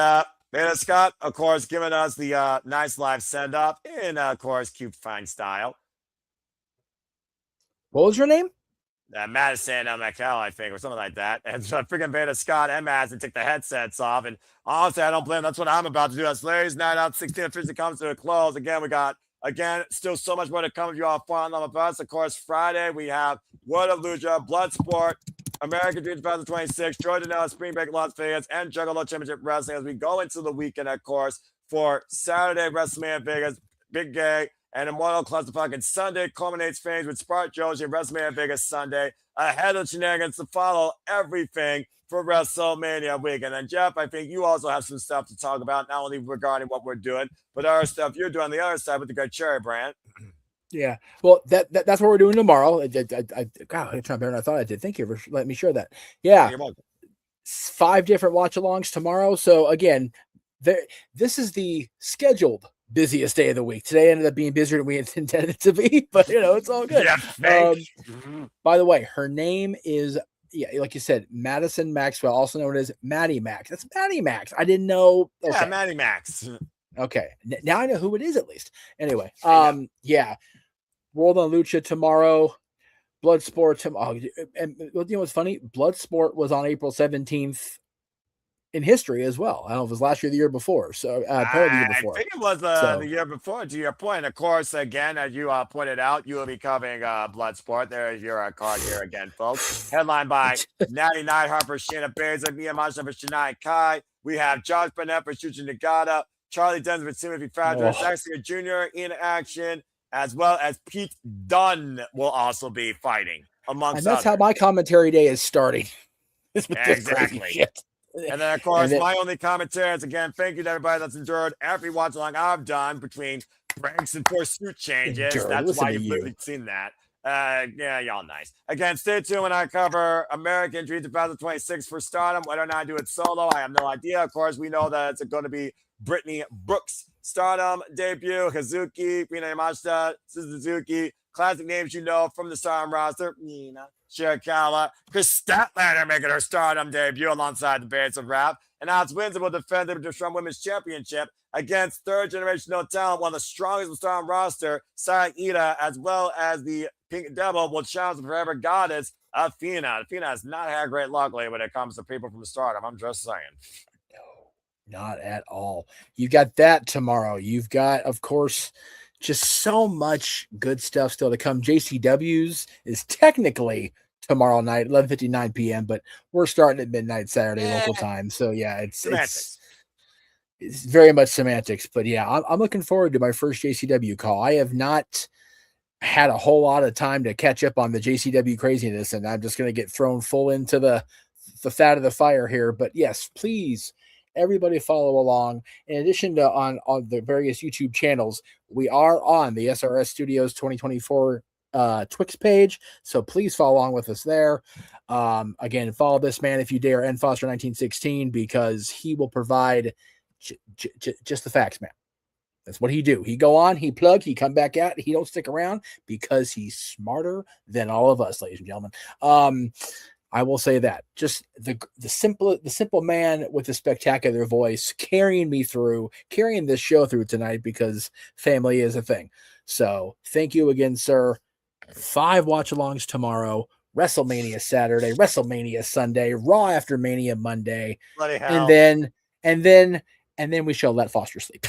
Veda Scott, of course, giving us the nice live send-off in, of course, cute fine style. What was your name? Madison McKell, I think, or something like that. And freaking Veda Scott and Madison took the headsets off. And honestly, I don't blame them. That's what I'm about to do. That's ladies' night out 16 officially comes to a close. Again, we got, still so much more to come if you all fun on with us. Of course, Friday, we have World of Lucha, Bloodsport, American Dream 2026, Jordan Ellis, Spring Break Las Vegas, and Juggalo Championship Wrestling as we go into the weekend, of course, for Saturday, WrestleMania Vegas, Big Gay, and Immortal Clusterfuck. And Sunday culminates things with Spark Joji and WrestleMania Vegas Sunday. Ahead of shenanigans to follow everything for WrestleMania week. And then, Jeff, I think you also have some stuff to talk about, not only regarding what we're doing, but our stuff you're doing on the other side with the Good Cherry brand. Yeah, well, that's what we're doing tomorrow. God, I'm trying better than I thought I did. Thank you for letting me share that. Yeah, 5 different watch-alongs tomorrow. So again, this is the scheduled busiest day of the week. Today ended up being busier than we intended it to be, but it's all good. Yeah, by the way, her name is, like you said, Madison Maxwell, also known as Maddie Max. That's Maddie Max. I didn't know. Okay. Yeah, Maddie Max. Okay, now I know who it is at least. Anyway, yeah, World on Lucha tomorrow. Bloodsport tomorrow. And what's funny? Bloodsport was on April 17th in history as well. I don't know if it was last year or the year before. So apparently the year before. I think it was the year before, to your point. Of course, again, as you pointed out, you will be covering Bloodsport. There's your card here again, folks. Headlined by Natty Neidhart for Shayna Baszler, Mia Masha for Shania Kai. We have Josh Burnett for Shuji Nagata, Charlie Denver for Timothy Fragile, Zack Sabre Jr. in action, as well as Pete Dunne will also be fighting, amongst And that's others. how my commentary day is starting. Exactly. And then, of course, my only commentary is, again, thank you to everybody that's endured every watch along I've done between breaks and pursuit changes. That's why you've literally seen that. Yeah, y'all nice. Again, stay tuned when I cover American Dream 2026 for Stardom. Whether or not I do it solo, I have no idea. Of course, we know that it's going to be Brittany Brooks' Stardom debut, Hazuki, Rina Yamashita, Suzuki, classic names you know from the Stardom roster. Nina, Shirakawa, Chris Statlander making her Stardom debut alongside the Barons of Rap. And Alex Windsor will defend the Strong Women's Championship against third-generational talent, one of the strongest in the Stardom roster, Saya Ida, as well as the Pink Devil will challenge the Forever Goddess, Athena. Athena has not had great luck lately when it comes to people from Stardom. I'm just saying. No, not at all. You got that tomorrow. You've got, of course, just so much good stuff still to come. JCW's is technically tomorrow night, 11:59 p.m., but we're starting at midnight Saturday local time. So yeah, it's very much semantics. But yeah, I'm looking forward to my first JCW call. I have not had a whole lot of time to catch up on the JCW craziness, and I'm just going to get thrown full into the fat of the fire here. But yes, please, everybody follow along. In addition to on the various YouTube channels, we are on the SRS Studios 2024 Twix page, so please follow along with us there. Again, follow this man if you dare, N Foster 1916, because he will provide just the facts, man. That's what he do. He go on, he plug, he come back out. He don't stick around because he's smarter than all of us, ladies and gentlemen. I will say that. Just the simple man with a spectacular voice carrying this show through tonight, because family is a thing. So thank you again, sir. 5 watch-alongs tomorrow, WrestleMania Saturday, WrestleMania Sunday, Raw after Mania Monday, and then we shall let Foster sleep.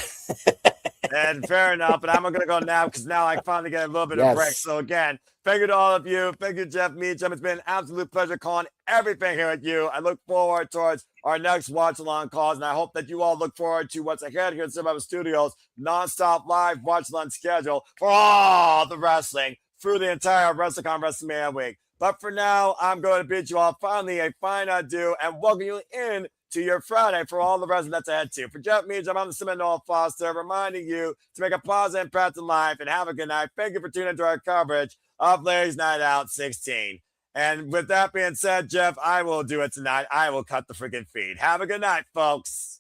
And fair enough, but I'm going to go now because now I finally get a little bit of break. So again, thank you to all of you. Thank you, Jeff Meacham. It's been an absolute pleasure calling everything here with you. I look forward towards our next watch-along calls, and I hope that you all look forward to what's ahead here at Survivor Studios, non-stop live watch-along schedule for all the wrestling through the entire WrestleCon WrestleMania week. But for now, I'm going to bid you all finally a fine adieu and welcome you in to your Friday for all the wrestling that's ahead too. For Jeff Meacham, I'm the Seminole Foster, reminding you to make a positive impact in life and have a good night. Thank you for tuning into our coverage of Ladies Night Out 16. And with that being said, Jeff, I will do it tonight. I will cut the freaking feed. Have a good night, folks.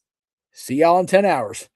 See y'all in 10 hours.